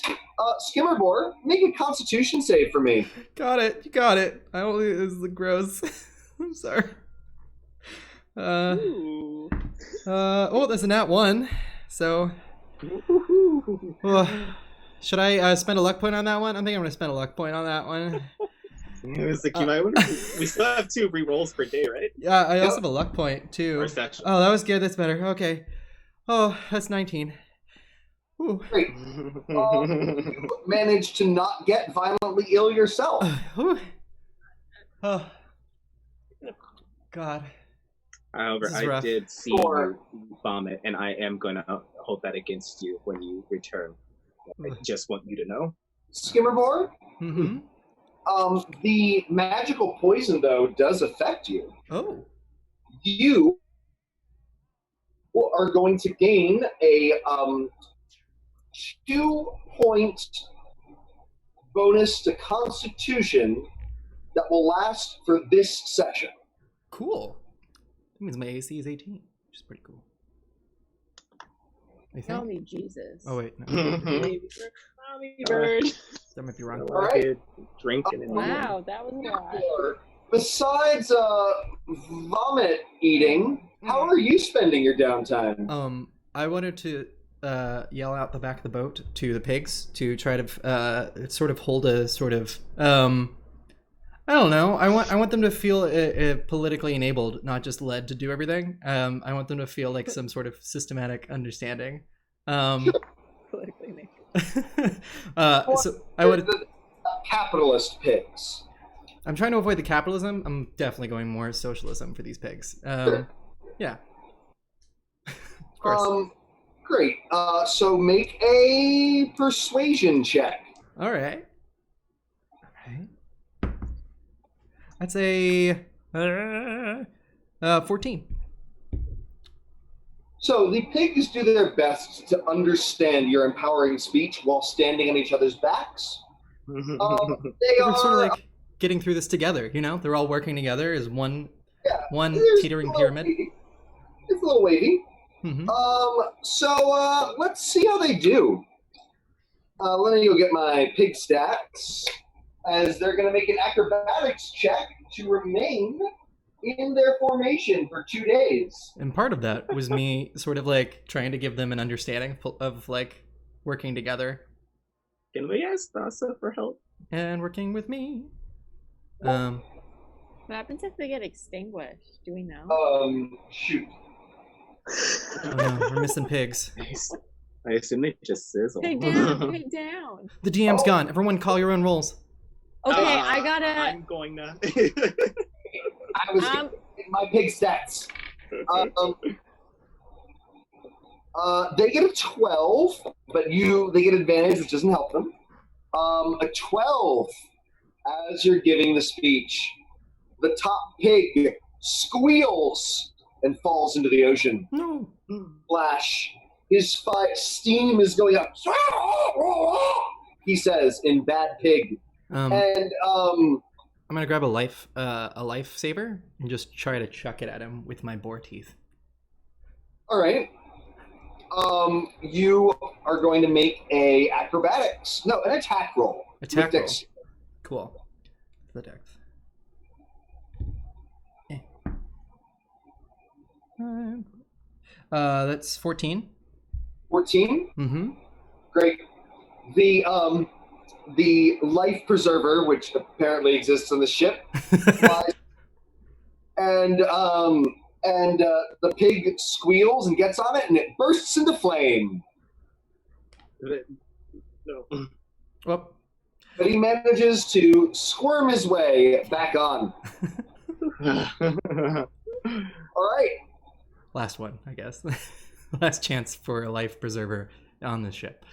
Skimmerbore, make a Constitution save for me. Got it. You got it. I don't. This is gross. I'm sorry. Oh, there's a nat 1. So. Should I spend a luck point on that one? I think I'm gonna spend a luck point on that one. We still have 2 rerolls per day, right? Yeah, I also have a luck point too. Oh, that was good. That's better. Okay. Oh, that's 19. Ooh. Great. You managed to not get violently ill yourself. Oh. God. However, I did see you vomit, and I am going to hold that against you when you return. I just want you to know. Skimmerbore? Mm-hmm. The magical poison, though, does affect you. Oh. You are going to gain a 2-point bonus to Constitution that will last for this session. Cool. That means my AC is 18, which is pretty cool. Tell me, Jesus. Oh, wait. No. Mommy bird. That might be wrong. All right. Drinking and Wow, that was a lot. Besides vomit eating, how are you spending your downtime? I wanted to yell out the back of the boat to the pigs to try to sort of hold a sort of I don't know. I want them to feel politically enabled, not just led to do everything. I want them to feel like some sort of systematic understanding. Politically enabled. So I would capitalist pigs. I'm trying to avoid the capitalism. I'm definitely going more socialism for these pigs. Yeah. Of course. Great. So make a persuasion check. All right. I'd say 14. So the pigs do their best to understand your empowering speech while standing on each other's backs. They We're are sort of like getting through this together, you know? They're all working together as one there's teetering a little pyramid. wavy. It's a little wavy. Mhm. So let's see how they do. Let me go get my pig stats, as they're going to make an acrobatics check to remain in their formation for 2 days. And part of that was me sort of like trying to give them an understanding of like working together Can we ask Thassa for help? and working with me. What happens if they get extinguished? Do we know? Shoot. Oh no, we're missing pigs. I assume they just sizzle. Pig down, pig down. The DM's gone. Everyone call your own rolls. Okay, I gotta. I'm going to. I was getting my pig stats. They get a 12, but they get advantage, which doesn't help them. A 12 as you're giving the speech. The top pig squeals and falls into the ocean. No. Flash. His steam is going up. He says in bad pig. And I'm gonna grab a life saver and just try to chuck it at him with my boar teeth. all right. You are going to make an attack roll. Attack With roll. dex- Cool. The dex. That's 14. 14. Mm-hmm. Great. The life preserver, which apparently exists on the ship, flies, and the pig squeals and gets on it, and it bursts into flame. No. Well, But he manages to squirm his way back on. All right. last one, I guess. Last chance for a life preserver on this ship.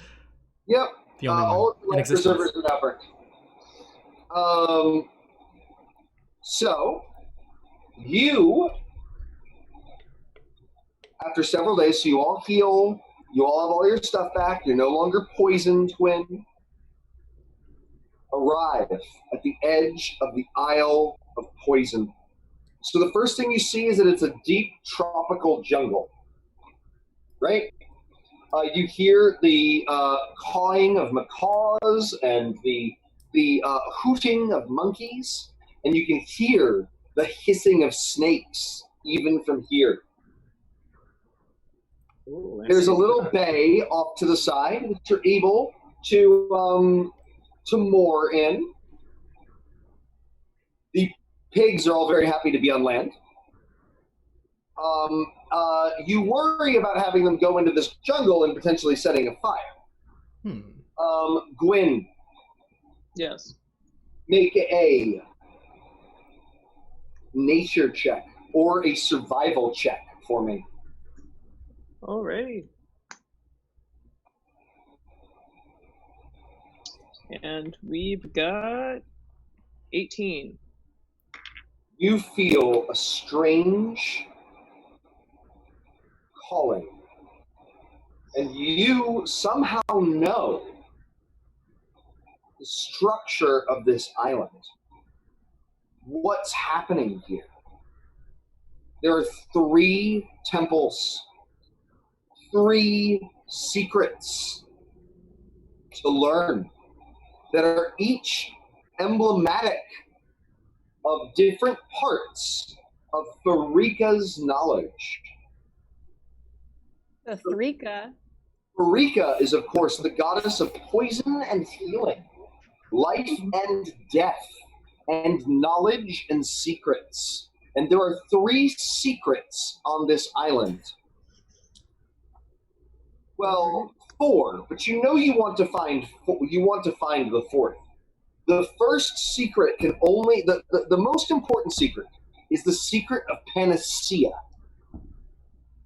Yep. The only All one of the in life existence. preservers are now burnt. So, you, after several days, so you all heal, you all have all your stuff back, you're no longer poisoned, twin, arrive at the edge of the Isle of Poison. So the first thing you see is that it's a deep tropical jungle, right? You hear the cawing of macaws and the hooting of monkeys, and you can hear the hissing of snakes even from here. Ooh, There's a little bay off to the side that you're able to moor in. The pigs are all very happy to be on land. You worry about having them go into this jungle and potentially setting a fire. Guin, Yes. make a nature check or a survival check for me. Alrighty. And we've got 18. You feel a strange calling, and you somehow know the structure of this island. What's happening here? There are 3 temples, 3 secrets to learn that are each emblematic of different parts of Pharika's knowledge. The Pharika. Pharika is, of course, the goddess of poison and healing, life and death, and knowledge and secrets. And there are 3 secrets on this island. Well, 4, but you know you want to find the 4th. The first secret can only the most important secret is the secret of Panacea,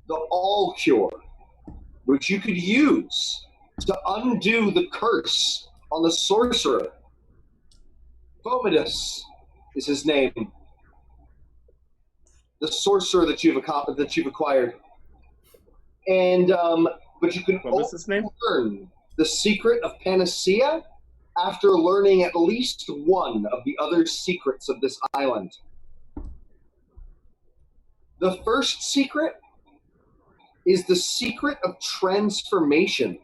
the all cure, which you could use to undo the curse on the sorcerer, Fomidas, is his name. The sorcerer that you've acquired. And but you can What was his name? learn the secret of Panacea after learning at least one of the other secrets of this island. The first secret is the secret of transformation.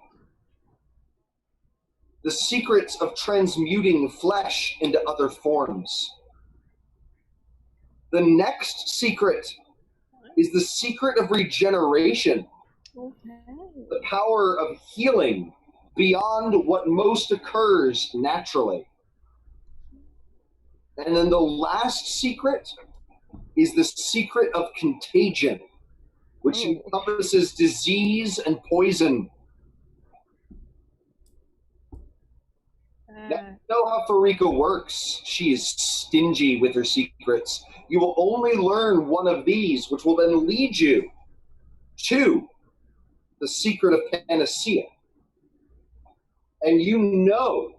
The secrets of transmuting flesh into other forms. The next secret is the secret of regeneration. Okay. The power of healing beyond what most occurs naturally. And then the last secret is the secret of contagion, which encompasses disease and poison. Now, you know how Pharika works. She is stingy with her secrets. You will only learn one of these, which will then lead you to the secret of Panacea. And you know,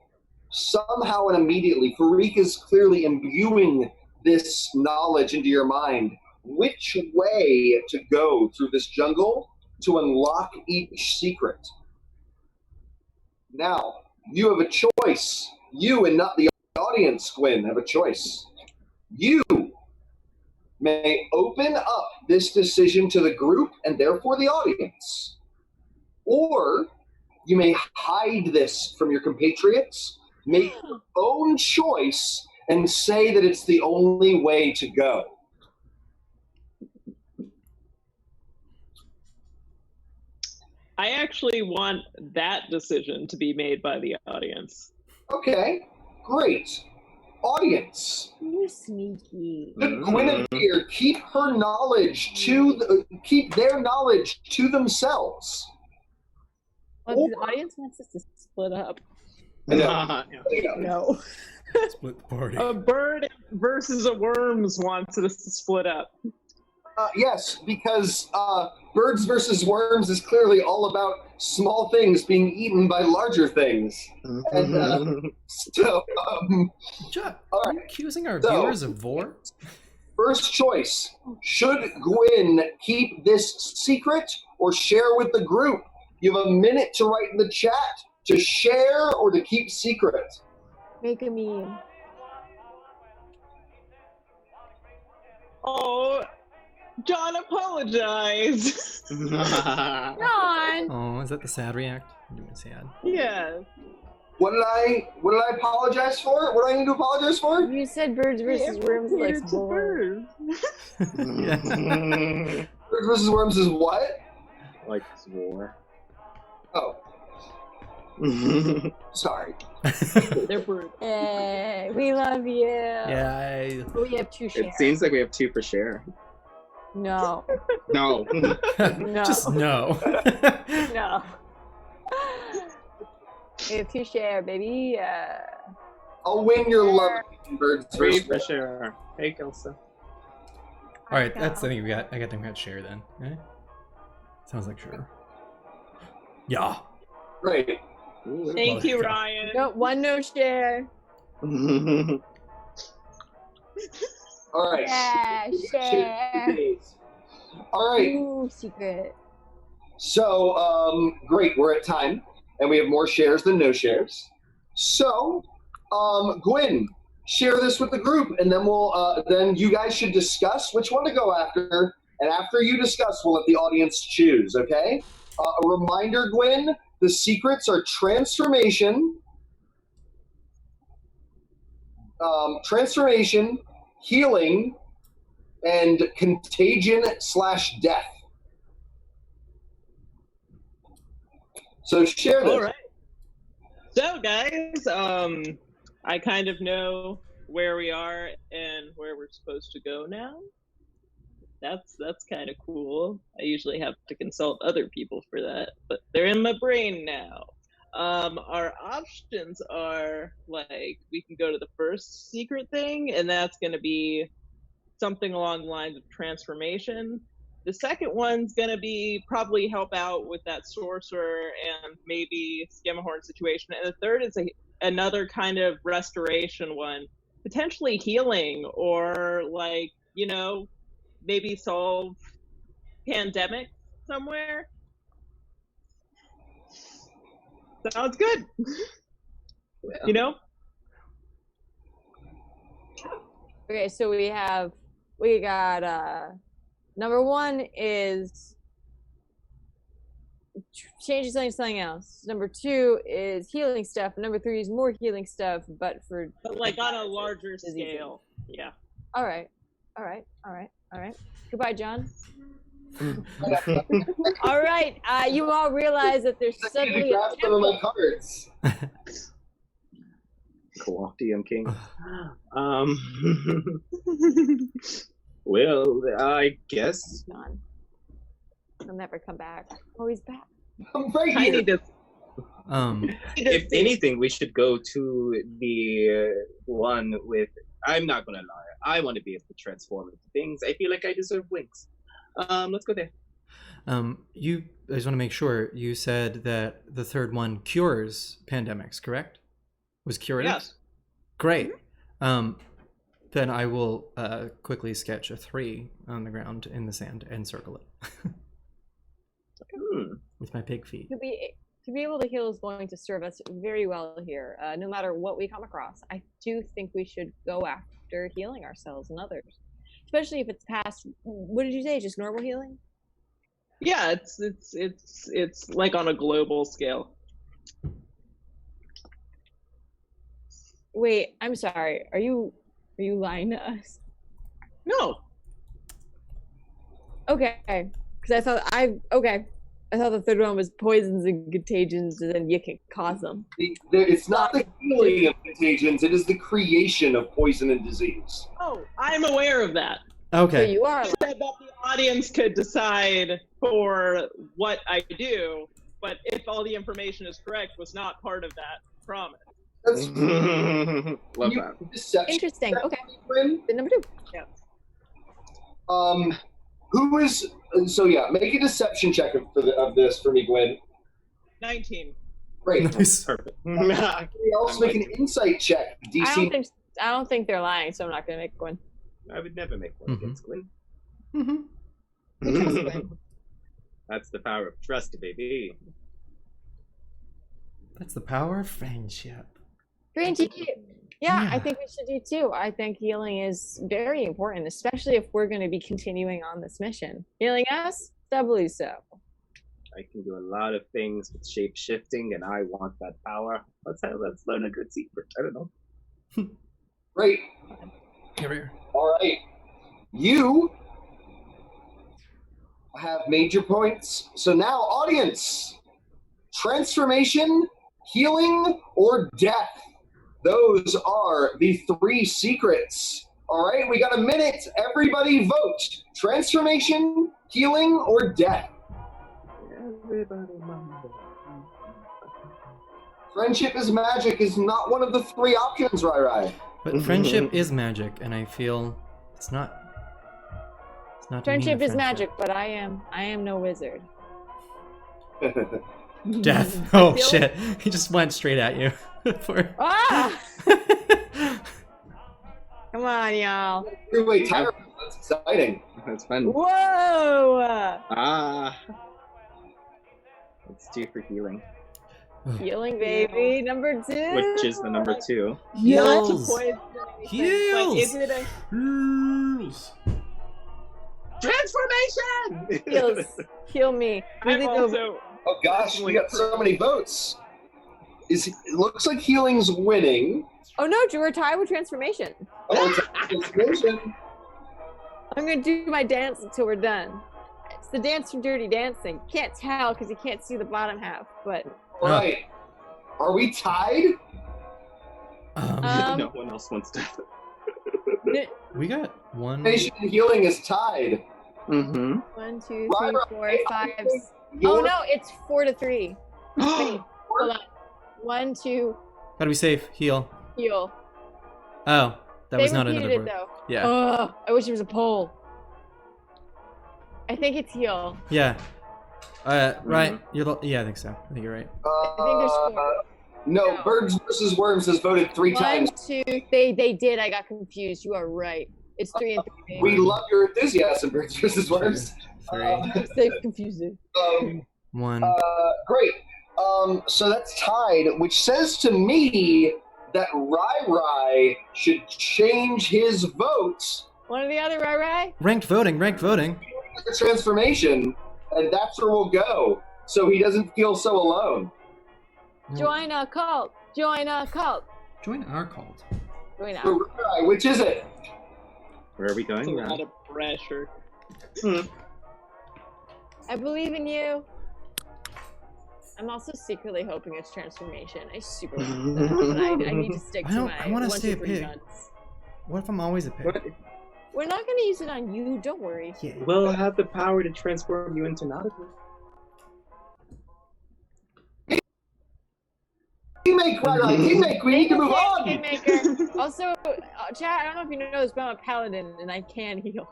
somehow and immediately, Pharika is clearly imbuing this knowledge into your mind, which way to go through this jungle to unlock each secret. Now, you have a choice. You and not the audience, Guin, have a choice. You may open up this decision to the group and therefore the audience. Or you may hide this from your compatriots, make your own choice, and say that it's the only way to go. I actually want that decision to be made by the audience. Okay, great. Audience, You're sneaky. could Guinevere keep her knowledge keep their knowledge to themselves? Well, the audience wants us to split up. No. Split the party. A bird versus a worms wants us to split up. Yes, because birds versus worms is clearly all about small things being eaten by larger things. And so, Chuck, all are right. you accusing our So- viewers of vor? First choice, should Guin keep this secret or share with the group? You have a minute to write in the chat to share or to keep secret. Make a meme. Oh, John apologized. John! Oh, is that the sad react? I'm doing sad. Yeah. What did I apologize for? What do I need to apologize for? You said birds versus worms like It's a bird. Yeah. Birds versus worms is what? Like war. Oh, sorry. They're birds. Hey, we love you. Yeah. We have two shares. It seems like we have two for share. No. No. No. Just no. No. We have two share, baby. I'll win your love, birds Three versus for share. Hey, Kelsa. All right, that's the thing we got. I think we got share then. Eh? Sounds like sure. Yeah. Great. Thank you, Ryan. No, one no share. All right. Yeah, share. All right. Ooh, secret. So, great. We're at time, and we have more shares than no shares. So, Guin, share this with the group, and then then you guys should discuss which one to go after. And after you discuss, we'll let the audience choose. Okay? A reminder, Guin: the secrets are transformation, healing, and contagion/death. So share this. All right. So, guys, I kind of know where we are and where we're supposed to go now. That's kind of cool. I usually have to consult other people for that, but they're in my brain now. Our options are like we can go to the first secret thing, and that's going to be something along the lines of transformation. The second one's going to be probably help out with that sorcerer and maybe Skimahorn situation. And the third is another kind of restoration one potentially healing or like, maybe solve pandemic somewhere. Sounds good. Okay, so we got number one is changing something else. Number two is healing stuff. Number three is more healing stuff, but like on a larger scale. Yeah. All right. Goodbye, John. All right. You all realize that there's suddenly a some of my cards. Cool, DM King. Well, I guess. John. He'll never come back. Oh, he's back. I'm right I here. need to. If anything, we should go to the one with. I'm not gonna lie. I want to be able to transform into things. I feel like I deserve wings. Let's go there. I just want to make sure you said that the third one cures pandemics, correct? Was curative? Yes. Great. Then I will quickly sketch a 3 on the ground in the sand and circle it with my pig feet. To be able to heal is going to serve us very well here, no matter what we come across. I do think we should go after healing ourselves and others, especially if it's past. What did you say? Just normal healing? Yeah, it's like on a global scale. Wait, I'm sorry. Are you lying to us? No. Okay, because I thought the third one was poisons and contagions, and then you can cause them. It's not the healing of contagions; it is the creation of poison and disease. Oh, I'm aware of that. Okay. So you are. I said that the audience could decide for what I do, but if all the information is correct, was not part of that promise. That's Love that. deception. Interesting. check, Okay. Quinn. Then number 2. Yeah. Who is so? Yeah, make a deception check of this for me, Gwen. 19. Great. Nice. Perfect. Somebody else make an insight check. DC. I don't think they're lying, so I'm not gonna make one. I would never make one against Gwen. That's the power of trust, baby. That's the power of friendship. Friendship. Yeah, Yeah. I think we should do too. I think healing is very important, especially if we're going to be continuing on this mission. Healing us, doubly so. I can do a lot of things with shape shifting, and I want that power. Let's learn a good secret. I don't know. Great. Here. All right. You have made your points. So now, audience, transformation, healing, or death. Those are the 3 secrets. All right, we got a minute. Everybody vote. Transformation, healing, or death. Friendship is magic is not one of the 3 options, Rai. But friendship is magic, and I feel it's not. It's not. Friendship is magic, but I am no wizard. Death. Oh shit! He just went straight at you. Ah! Come on, y'all. Wait, Tyra, that's exciting. That's fun. Whoa! Let's do for healing, Healing, baby. Number 2. which is the number 2. Heals. But Heals. is it a Heals. Transformation. Heals. Heal me. I'm also Oh gosh, we got so many votes. It looks like healing's winning. Oh no, we're tied with transformation. Oh, it's a transformation. I'm gonna do my dance until we're done. It's the dance from Dirty Dancing. Can't tell because you can't see the bottom half, but All right. Are we tied? No one else wants to. We got one. Transformation and healing is tied. Mm-hmm. 1, 2, 3, Right, 4, right. 5. Your- Oh no, it's 4 to 3. Wait, hold on. 1, 2, Gotta be safe. Heal. heal. Oh, that They was not repeated another it word. though. Yeah. Oh, I wish it was a poll. I think it's heal. Yeah. Right. You're. Yeah, I think so. I think you're right. I think there's 4. No, Birds versus Worms has voted 3 times. 1, 2, they did. I got confused. You are right. It's 3 and 3. We love your enthusiasm, Birds versus Worms. 3. I'm so confusing. 1. Great. So that's tied, which says to me that Rai should change his votes. One or the other, right? Ranked voting. The transformation, and that's where we'll go. So he doesn't feel so alone. Join a cult. Join our cult. Join our. So Rai, which is it? Where are we It's a going? lot of pressure. I believe in you. I'm also secretly hoping it's transformation. I super want that, but I need to stick to my. I want to 1, stay 2, a 3 pig. nuts. What if I'm always a pig? What? We're not going to use it on you. Don't worry. Yeah. We'll have the power to transform you into not a pig. Teammate, we need to move on. Kingmaker. Also, chat, I don't know if you know this, but I'm a paladin and I can heal.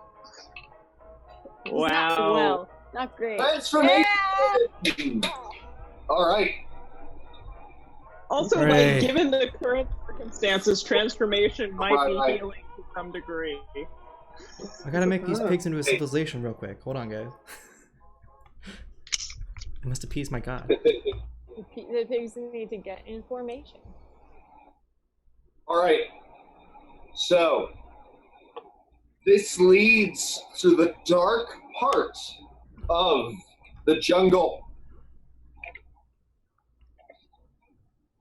It's not Wow. well, not great. Transformation. Yeah! All right. Also, Hooray. like, given the current circumstances, transformation might Right. be healing to some degree. I gotta make these pigs into a civilization real quick. Hold on, guys. I must appease my god. The pigs need to get information. All right. So this leads to the dark part of the jungle.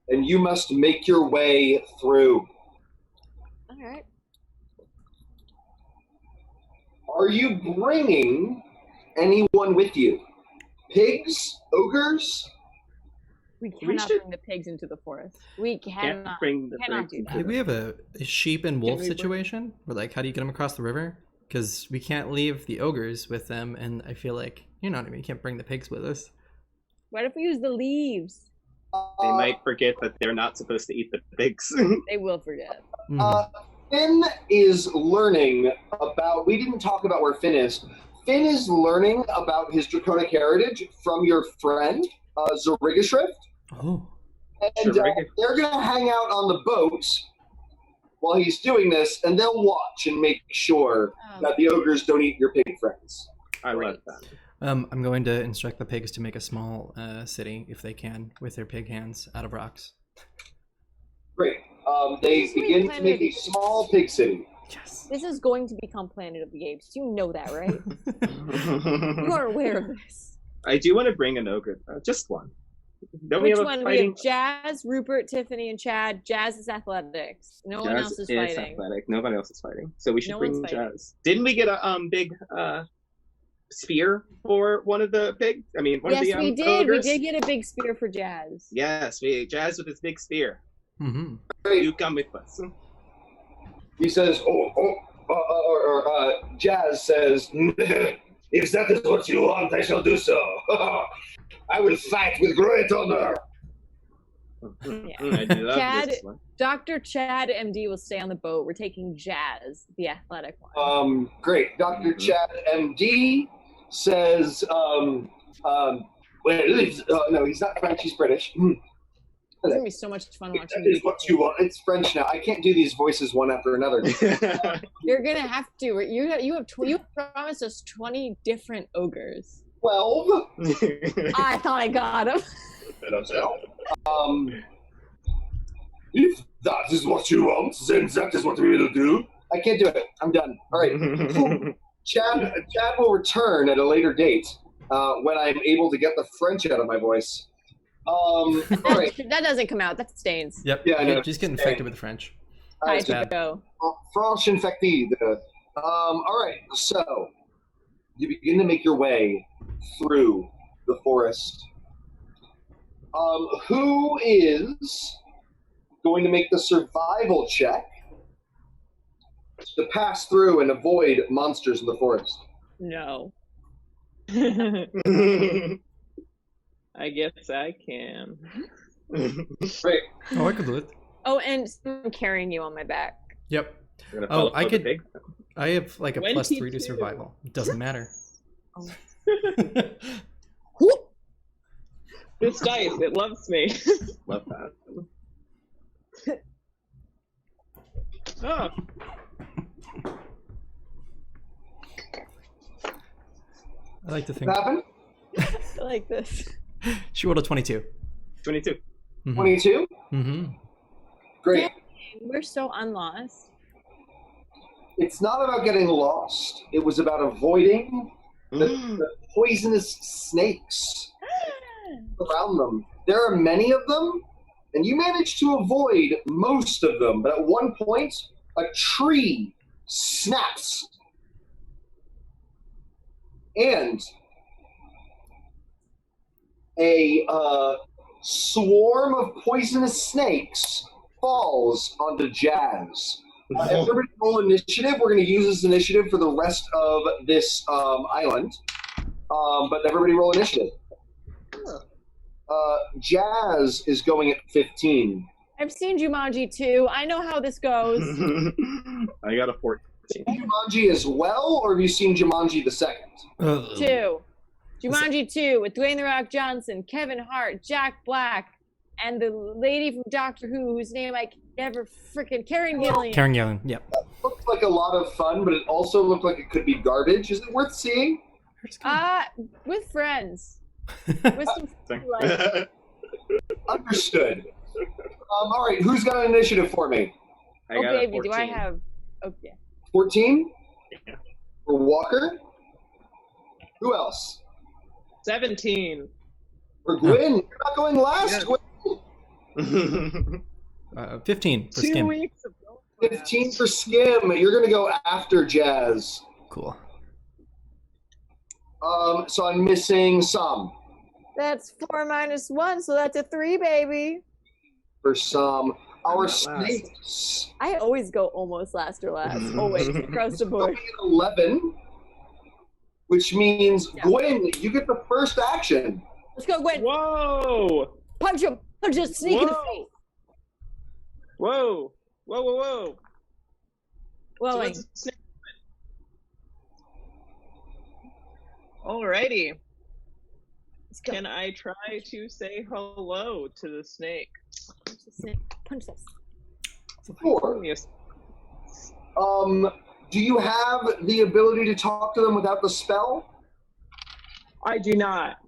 And you must make your way through. All right. Are you bringing anyone with you? Pigs? Ogres? We cannot should- bring the pigs into the forest. We Can't cannot. bring the cannot pigs do into I think that. we have a sheep and wolf Can we bring- situation where, like, how do you get them across the river? Because we can't leave the ogres with them, and I feel like, you know what I mean, you can't bring the pigs with us. What if we use the leaves? They might forget that they're not supposed to eat the pigs. They will forget. Finn is learning about, we didn't talk about where Finn is. Finn is learning about his draconic heritage from your friend, Zoriga. Oh. And they're going to hang out on the boat while he's doing this, and they'll watch and make sure that the ogres don't eat your pig friends. I love that. I'm going to instruct the pigs to make a small city, if they can, with their pig hands out of rocks. Great. They begin to make a small pig city. Yes. This is going to become Planet of the Apes. You know that, right? You are aware of this. I do want to bring an ogre. Just one. Don't Which we have one? a We fighting? have Jazz, Rupert, Tiffany, and Chad. Jazz is athletics. No one else is fighting. athletic. Nobody else is fighting. So we should No bring one's fighting. Jazz. Didn't we get a big spear for one of the pigs? I mean, one of Yes, the we did. ogres? We did get a big spear for Jazz. Yes, Jazz with his big spear. Mm-hmm. You come with us. He says, Jazz says, if that is what you want, I shall do so. I will fight with great honor. I love Chad- this one. Dr. Chad MD will stay on the boat. We're taking Jazz, the athletic one. Great. Dr. Chad MD says, no, he's not French, he's British. It's going to be so much fun watching That you. is what you want. It's French now. I can't do these voices one after another. You're going to have to. You have promised us 20 different ogres. 12. I thought I got them. If that is what you want, then that is what we will do. I can't do it. I'm done. All right. Chad will return at a later date when I'm able to get the French out of my voice. All right. That doesn't come out. That stains. Yep. Yeah, I know. Just get infected with French. How'd you bad. go? French infected. All right. So you begin to make your way through the forest. Who is going to make the survival check to pass through and avoid monsters in the forest? No. I guess I can. Great. Oh, I could do it. Oh, and I'm carrying you on my back. Yep. You're gonna Oh, follow I the could. pig? I have like a 22. +3 to survival. It doesn't matter. Oh. This dice, it loves me. Love that. Oh, I like to think. What happened? I like this. She rolled a 22. 22. 22? Mm-hmm. Great. We're so unlost. It's not about getting lost. It was about avoiding the poisonous snakes around them. There are many of them, and you managed to avoid most of them. But at one point, a tree snaps. And a swarm of poisonous snakes falls onto Jazz. Everybody roll initiative. We're going to use this initiative for the rest of this island. But everybody roll initiative. Jazz is going at 15. I've seen Jumanji 2. I know how this goes. I got a 14. Jumanji as well, or have you seen Jumanji the second? 2. Jumanji 2 with Dwayne The Rock Johnson, Kevin Hart, Jack Black, and the lady from Doctor Who, whose name I can never freaking... Karen Gillan. Karen Gillan, yep. Looked like a lot of fun, but it also looked like it could be garbage. Is it worth seeing? With friends. With some like, Understood. All right, who's got an initiative for me? I got a baby, 14. do I have... Okay. 14? Yeah. For Walker? Who else? 17. For Guin? You're not going last, Yeah. Guin. 15 for 2 Skim. weeks of going 15 for Skim. You're going to go after Jazz. Cool. So I'm missing some. That's 4 minus 1, so that's a 3, baby. For some. Our not last. snakes. I always go almost last or last. Always, across the board. Going at 11, which means, Gwen, you get the first action. Let's go, Gwen. Whoa! Punch him. Punch this snake in the face. Whoa! Whoa, whoa, whoa. So Blowing. it's a snake. Alrighty. Let's go. Can I try to say hello to the snake? Punch the snake. Punch this. Sure. Yes. Do you have the ability to talk to them without the spell? I do not.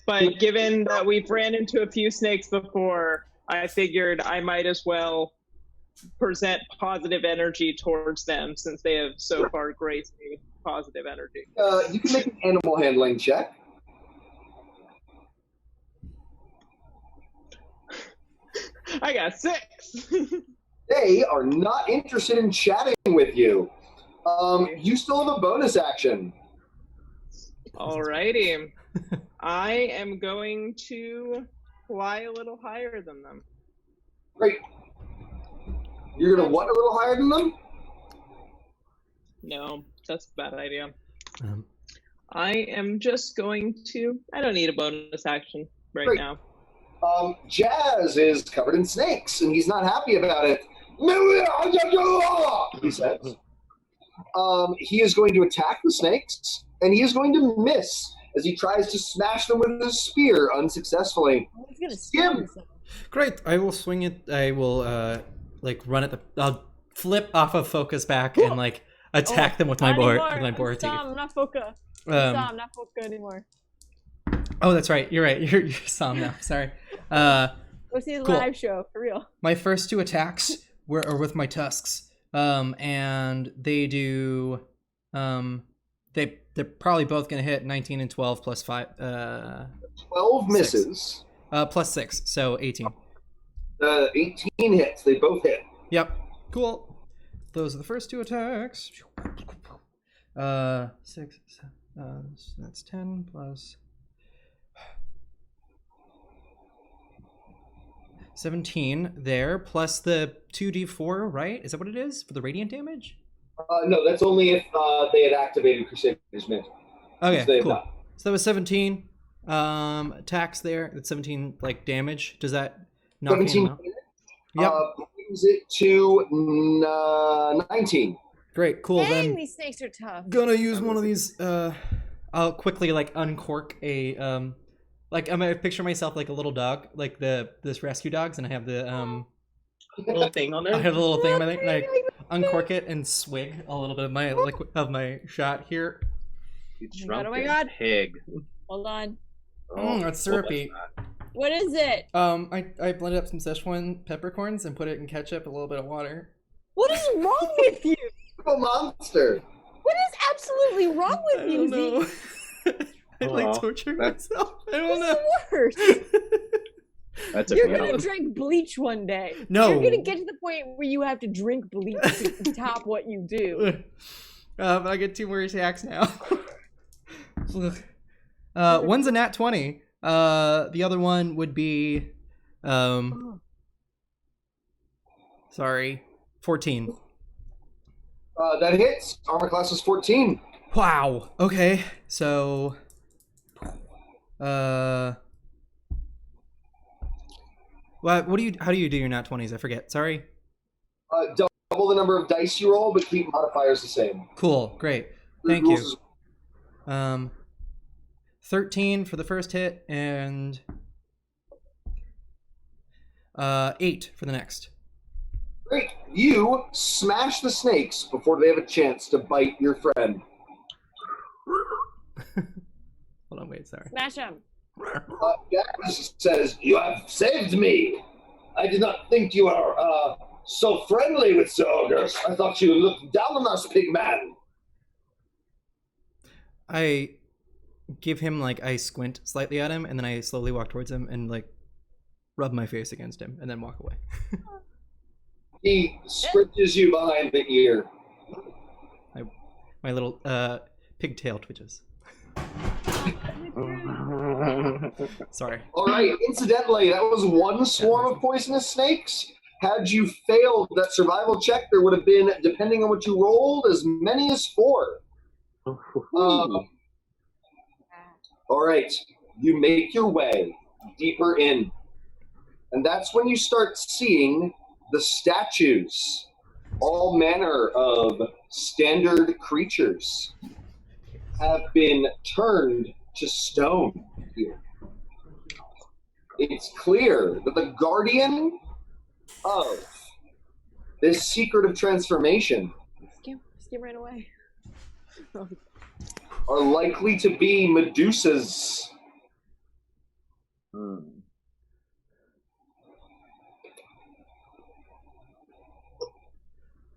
But given that we've ran into a few snakes before, I figured I might as well present positive energy towards them since they have so far graced me with positive energy. You can make an animal handling check. I got 6. They are not interested in chatting with you. You still have a bonus action. Alrighty. I am going to fly a little higher than them. Great. You're going to what a little higher than them? No, that's a bad idea. Um, I am just going to... I don't need a bonus action right Great. now. Jazz is covered in snakes, and he's not happy about it. He says. He is going to attack the snakes, and he is going to miss as he tries to smash them with his spear unsuccessfully. He's gonna Skim. stab himself. Great. I will swing it. I will run at the. I'll flip off of focus back and attack them with my Not board. anymore. With my board teeth. Sam, not Foka. Um, Sam, not Foka anymore. Oh, that's right. You're right. You're Sam now. Sorry. Go see the cool. live show, for real. My first 2 attacks are with my tusks, and they do. They're probably both gonna hit 19 and 12 plus 5. 12 misses. Plus 6, so 18. 18 hits. They both hit. Yep. Cool. Those are the first 2 attacks. 6. That's 10 plus 17 there, plus the 2d4, right? Is that what it is for the radiant damage? No, that's only if they had activated Crusader's Mint. Okay, They have cool. not. So that was 17 attacks there. That's 17 damage. Does that knock 17 him out? Yep. Brings it to 19. Great, cool. Dang, Then these snakes are tough. gonna use one of these. I'll quickly uncork a Like I'm gonna picture myself like a little dog, like this rescue dogs, and I have the little thing on there. I have a little thing on my thing, and I uncork it and swig a little bit of my liquid of my shot here. Oh my god! Pig. Hold on. It's syrupy. What is it? I blended up some Szechuan peppercorns and put it in ketchup, a little bit of water. What is wrong with you? A monster. What is absolutely wrong with you, Zeke? I like torturing myself. I don't know. This is the worst. That's You're gonna drink bleach one day. No. You're gonna get to the point where you have to drink bleach to top what you do. But I get 2 more attacks now. One's a nat 20. The other one would be, sorry, 14. That hits. Armor class is 14. Wow. Okay. So, how do you do your nat 20s? I forget. Sorry. Double the number of dice you roll, but keep modifiers the same. Cool. Great. Thank you. 13 for the first hit and 8 for the next. Great. You smash the snakes before they have a chance to bite your friend. Hold on, wait, sorry. Smash him. Jack says, "You have saved me. I did not think you were so friendly with the ogres. I thought you looked down on us, pig man." I give him, like, I squint slightly at him, and then I slowly walk towards him and, like, rub my face against him, and then walk away. He scratches you behind the ear. My little pigtail twitches. Sorry. All right. Incidentally, that was one swarm of poisonous snakes. Had you failed that survival check, there would have been, depending on what you rolled, as many as 4. All right. You make your way deeper in. And that's when you start seeing the statues. All manner of standard creatures have been turned to stone here. It's clear that the guardian of this secret of transformation Skim ran away. are likely to be Medusas.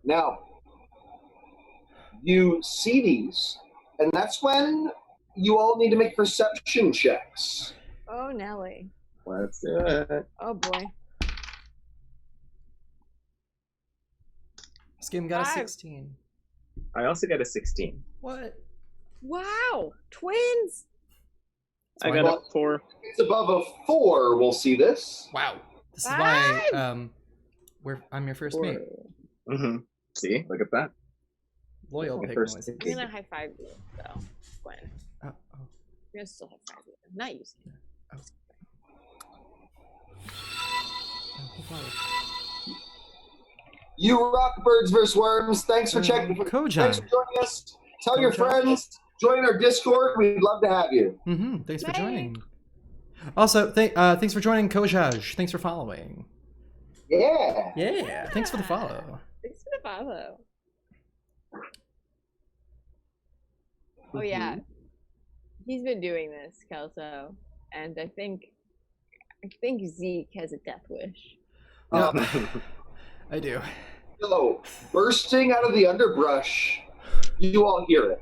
Now, you see these, and that's when you all need to make perception checks. Oh, Nelly. Let's do it. Oh, boy. Skim got a 5. 16. I also got a 16. What? Wow. Twins. I got a 4. It's above a 4, we'll see this. Wow. This is 5. why I'm your first mate. Mm-hmm. See? Look at that. Loyal My pig first noise. mate. I'm gonna high five you, though. Gwen. Oh. I'm gonna still high five you. Not you. You rock birds vs. worms. Thanks for checking. Kojan. Thanks for joining us. Tell your Kojan. friends. Join our Discord. We'd love to have you. Mm-hmm. Thanks for Bye. joining. Also, thanks for joining Kojaj. Thanks for following. Yeah. Yeah. Thanks for the follow. Thanks for the follow. Oh, yeah. He's been doing this, Kelso. And I think Zeke has a death wish. I do. So, bursting out of the underbrush, you all hear it.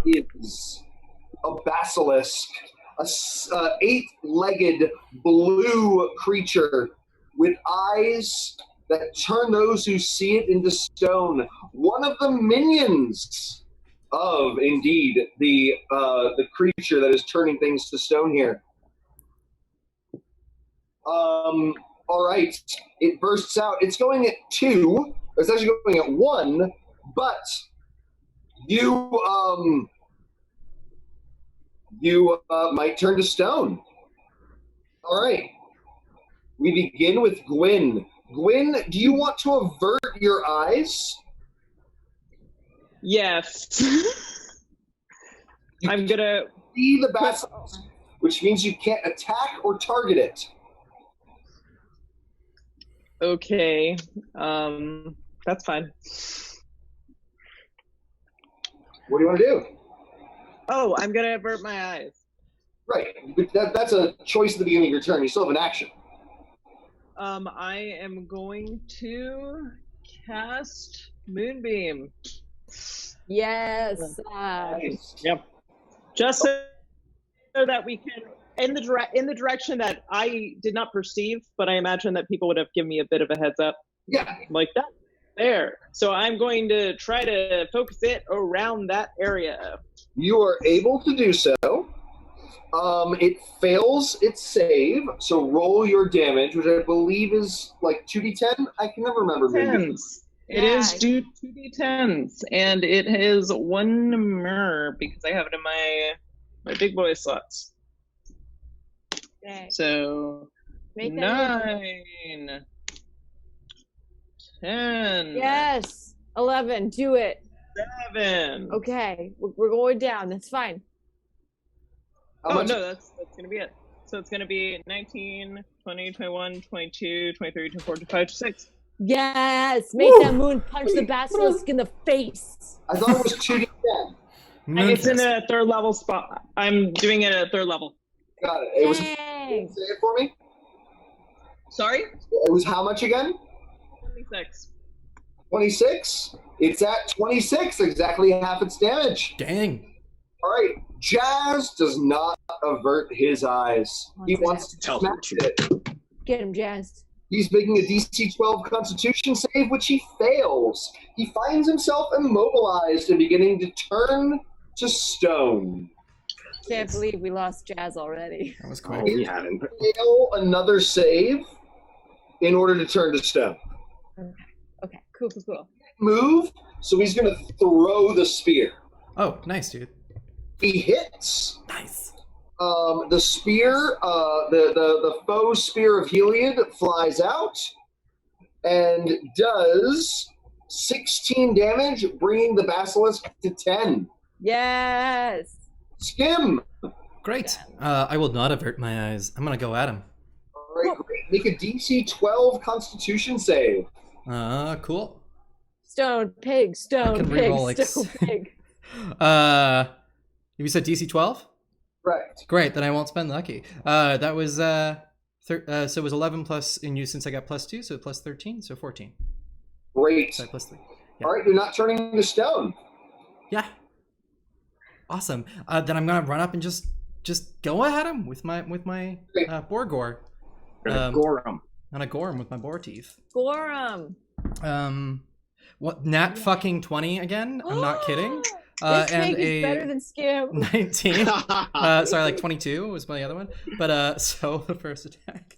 It's a basilisk, a 8-legged blue creature with eyes that turn those who see it into stone. One of the minions of, indeed, the creature that is turning things to stone here. All right, it bursts out. It's going at 2. It's actually going at 1, but you might turn to stone. All right. We begin with Guin. Guin, do you want to avert your eyes? Yes. I'm gonna See the basilisk which means you can't attack or target it. Okay. That's fine. What do you want to do? Oh, I'm gonna avert my eyes. Right. That's a choice at the beginning of your turn. You still have an action. I am going to cast Moonbeam. Yes. Nice. Yep. Just so that we can, in the direction that I did not perceive, but I imagine that people would have given me a bit of a heads up. Yeah. Like that. There. So I'm going to try to focus it around that area. You are able to do so. It fails its save, so roll your damage, which I believe is like 2d10. I can never remember. Tens. It is 2d10s, and it has one mer because I have it in my big boy slots. Okay. So Make that 9, 10, Yes. 11. Do it. 7. Okay. We're going down. That's fine. How much? No, that's going to be it. So it's going to be 19, 20, 21, 22, 23, 24, 25, 26. Yes. Make that moon punch the basilisk in the face. I thought it was 2d10. It's in a third level spot. I'm doing it at a third level. Got it. It was. Say Dang. it for me. Sorry? It was how much again? 26. 26. It's at 26. Exactly half its damage. Dang. All right. Jazz does not avert his eyes. He wants to smash it. Get him, Jazz. He's making a DC 12 Constitution save, which he fails. He finds himself immobilized and beginning to turn to stone. Can't believe we lost Jazz already. That was Oh, quick. we hadn't. Fail another save in order to turn to stone. Okay. Cool. Move, so he's going to throw the spear. Oh, nice, dude. He hits. Nice. The spear, the faux spear of Heliod flies out and does 16 damage, bringing the basilisk to 10. Yes. Skim. Great. I will not avert my eyes. I'm gonna go at him. All right, great. Make a DC 12 Constitution save. Cool. Stone pig. I Stone can pig. reroll, like, Stone pig. You said DC 12? Correct. Great, then I won't spend lucky. That was so it was 11 plus in use since I got plus 2, so plus 13, so 14. Great. Sorry, plus 3. Yeah. All right, you're not turning to stone. Yeah. Awesome. Then I'm gonna run up and just go at him with my boar gore. Gorham. And I gore him with my boar teeth. Gorum. What nat fucking 20 again? I'm not kidding. This And pig is better than Skim. 19. Sorry, like 22 was my other one. But so the first attack.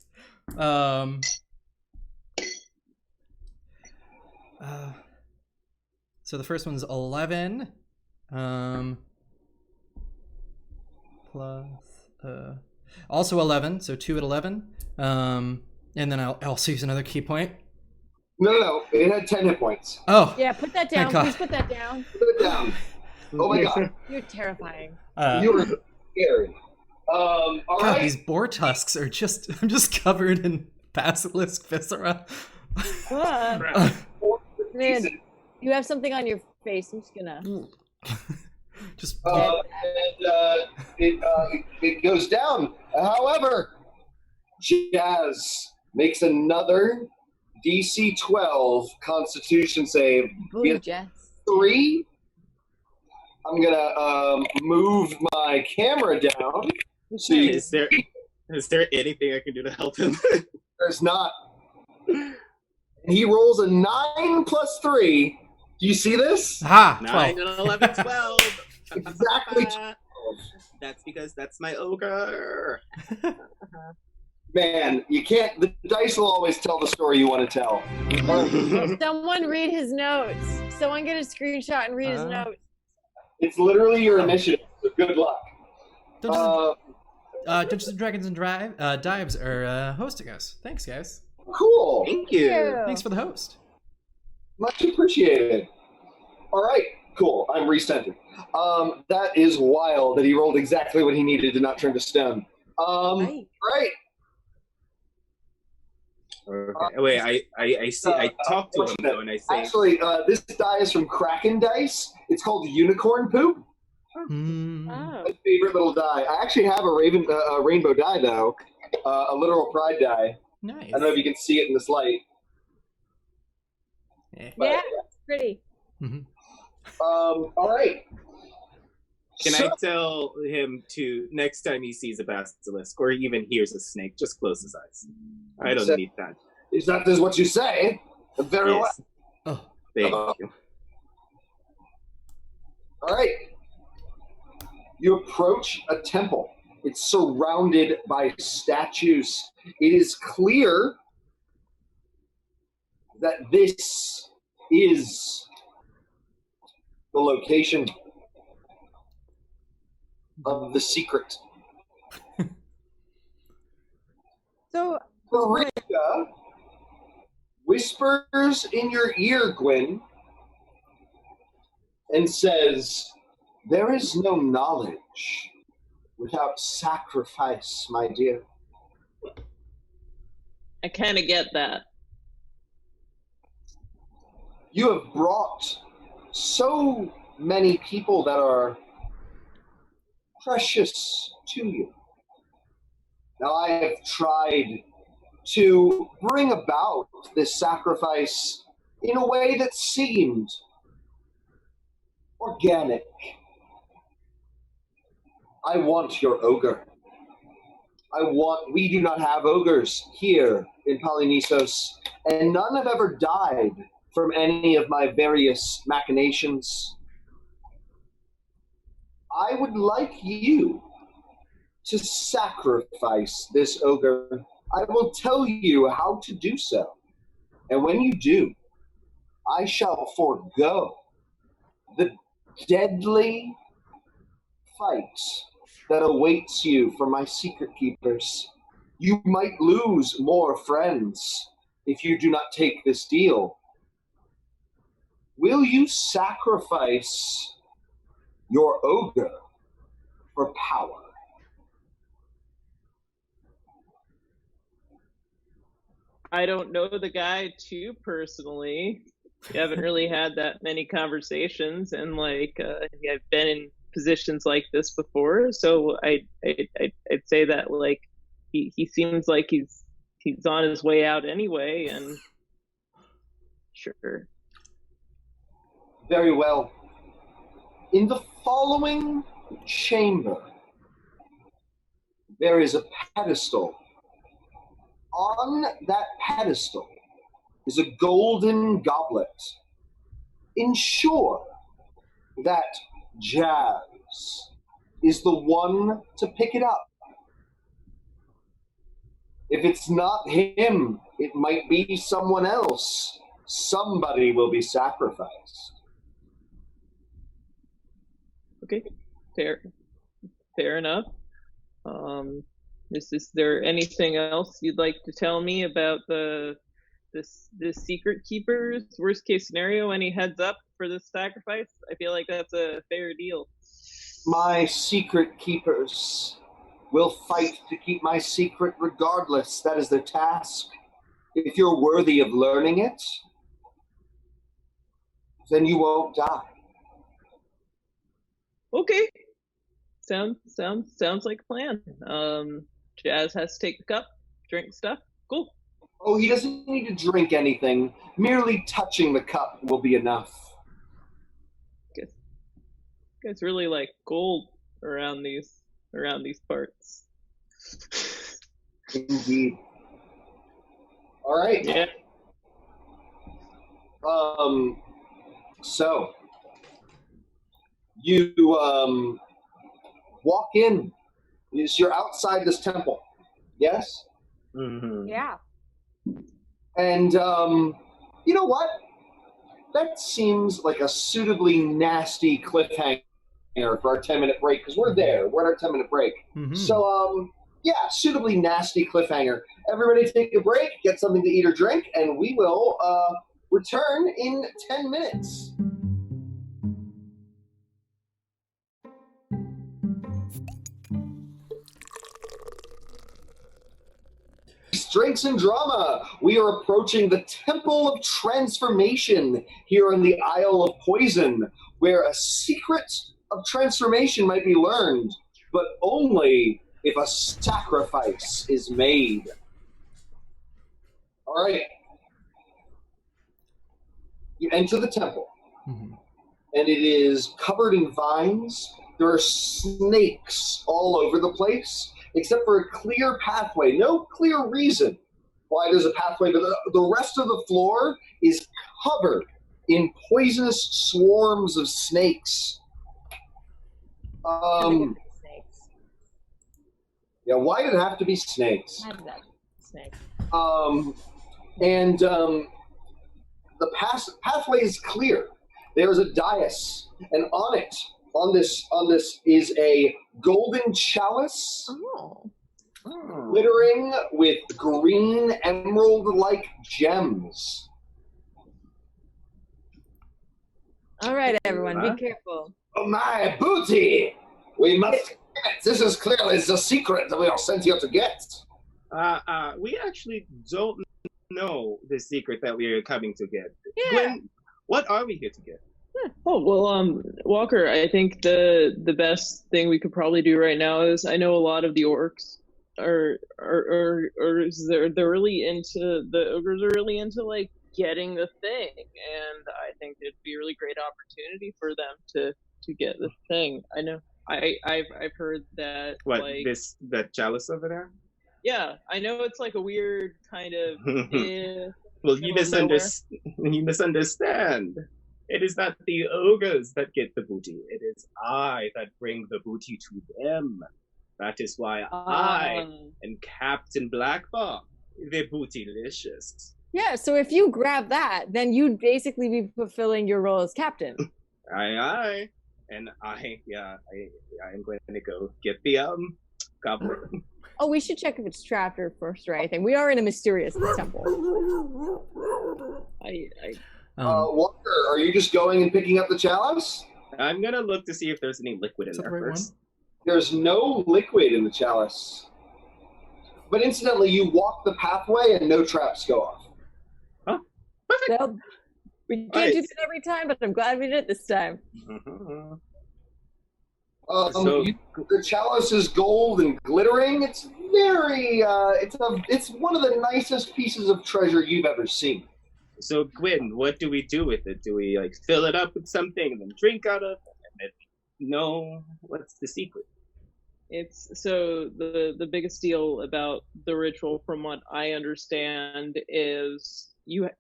So the first one's 11. Plus also 11, so 2 at 11. And then I'll also use another key point. No. It had 10 hit points. Oh. Yeah, put that down. Thank God. Please put that down. Put it down. Oh my God. You're terrifying. You were scary. All God, right. these boar tusks are I'm just covered in basilisk viscera. What? Man, you have something on your face. I'm just gonna. Just It goes down. However, Jazz makes another DC 12 Constitution save. Blue Jess. 3. I'm gonna move my camera down. So Is there anything I can do to help him? there's not. And he rolls a 9 plus 3. Do you see this? ha 9 12. and 11, 12. Exactly. That's because that's my ogre. Man, you can't. The dice will always tell the story you want to tell. Someone read his notes. Someone get a screenshot and read his notes. It's literally your initiative. So good luck. Dungeons and Dragons and Dives are hosting us. Thanks, guys. Cool. Thank you. Thanks for the host. Much appreciated. All right. Cool. I'm recentered. That is wild that he rolled exactly what he needed to not turn to stone. Right. Right. Okay. Wait, I see. I talk to him though, and I say, actually, this die is from Kraken Dice. It's called Unicorn Poop. Hmm. Oh. My favorite little die. I actually have a rainbow die though, a literal pride die. Nice. I don't know if you can see it in this light. Yeah. Yeah, it's pretty. All right. can I tell him to next time he sees a basilisk or even hears a snake, just close his eyes. I don't need that. Is that is what you say? Very Yes. Oh. Thank Uh, you. All right. You approach a temple. It's surrounded by statues. It is clear that this is the location of the secret. So, Pharika whispers in your ear, Guin, and says, "There is no knowledge without sacrifice, my dear." I kind of get that. You have brought so many people that are precious to you. Now, I have tried to bring about this sacrifice in a way that seemed organic. I want your ogre. We do not have ogres here in Polynisos, and none have ever died from any of my various machinations. I would like you to sacrifice this ogre. I will tell you how to do so. And when you do, I shall forego the deadly fight that awaits you from my secret keepers. You might lose more friends if you do not take this deal. Will you sacrifice your ogre for power? I don't know the guy too personally. We haven't really had that many conversations, and I've been in positions like this before. So I'd say that he seems like he's on his way out anyway, and sure. Very well. In the following chamber, there is a pedestal. On that pedestal is a golden goblet. Ensure that Jazz is the one to pick it up. If it's not him, it might be someone else. Somebody will be sacrificed. Okay, fair enough. Is there anything else you'd like to tell me about the secret keepers? Worst case scenario, any heads up for this sacrifice? I feel like that's a fair deal. My secret keepers will fight to keep my secret regardless. That is their task. If you're worthy of learning it, then you won't die. Okay. Sounds like a plan. Jazz has to take the cup, drink stuff. Cool. Oh, he doesn't need to drink anything. Merely touching the cup will be enough. Guys really like gold around these parts. Indeed. All right. Yeah. So you walk in. You're outside this temple. Yes? Mm-hmm. Yeah. And you know what? That seems like a suitably nasty cliffhanger for our 10-minute break, because we're there. We're at our 10-minute break. Mm-hmm. So, yeah, suitably nasty cliffhanger. Everybody take a break, get something to eat or drink, and we will return in 10 minutes. Drinks and Drama. We are approaching the Temple of Transformation here in the Isle of Poison, where a secret of transformation might be learned, but only if a sacrifice is made. All right. You enter the temple, and it is covered in vines. There are snakes all over the place, except for a clear pathway. No clear reason why there's a pathway, but the rest of the floor is covered in poisonous swarms of snakes. Yeah, why did it have to be snakes? Snakes. The pathway is clear. There is a dais, and on it, on this is a golden chalice, glittering with green emerald-like gems. All right, everyone, be careful. Oh, my booty! We must get it. This is clearly the secret that we are sent here to get. We actually don't know the secret that we are coming to get. Yeah. Gwen, what are we here to get? Oh, well, Walker, I think the best thing we could probably do right now is, I know a lot of the orcs they're really into, the ogres are really into, like, getting the thing, and I think it'd be a really great opportunity for them to get the thing. I know, I've heard that, What, like, that chalice over there? Yeah, I know it's like a weird kind of. Well, you misunderstand. It is not the ogres that get the booty. It is I that bring the booty to them. That is why I and Captain Blackball, the bootylicious. Yeah, so if you grab that, then you'd basically be fulfilling your role as captain. Aye. And I am going to go get the goblin. Oh, we should check if it's trapped or first or anything. We are in a mysterious temple. Walker, are you just going and picking up the chalice? I'm going to look to see if there's any liquid in there first. There's no liquid in the chalice. But incidentally, you walk the pathway and no traps go off. Huh? Perfect. Well, we can't do that every time, but I'm glad we did it this time. The chalice is gold and glittering. It's very, it's one of the nicest pieces of treasure you've ever seen. So, Guin, what do we do with it? Do we, like, fill it up with something and then drink out of it? And then, no, what's the secret? It's so the biggest deal about the ritual, from what I understand, is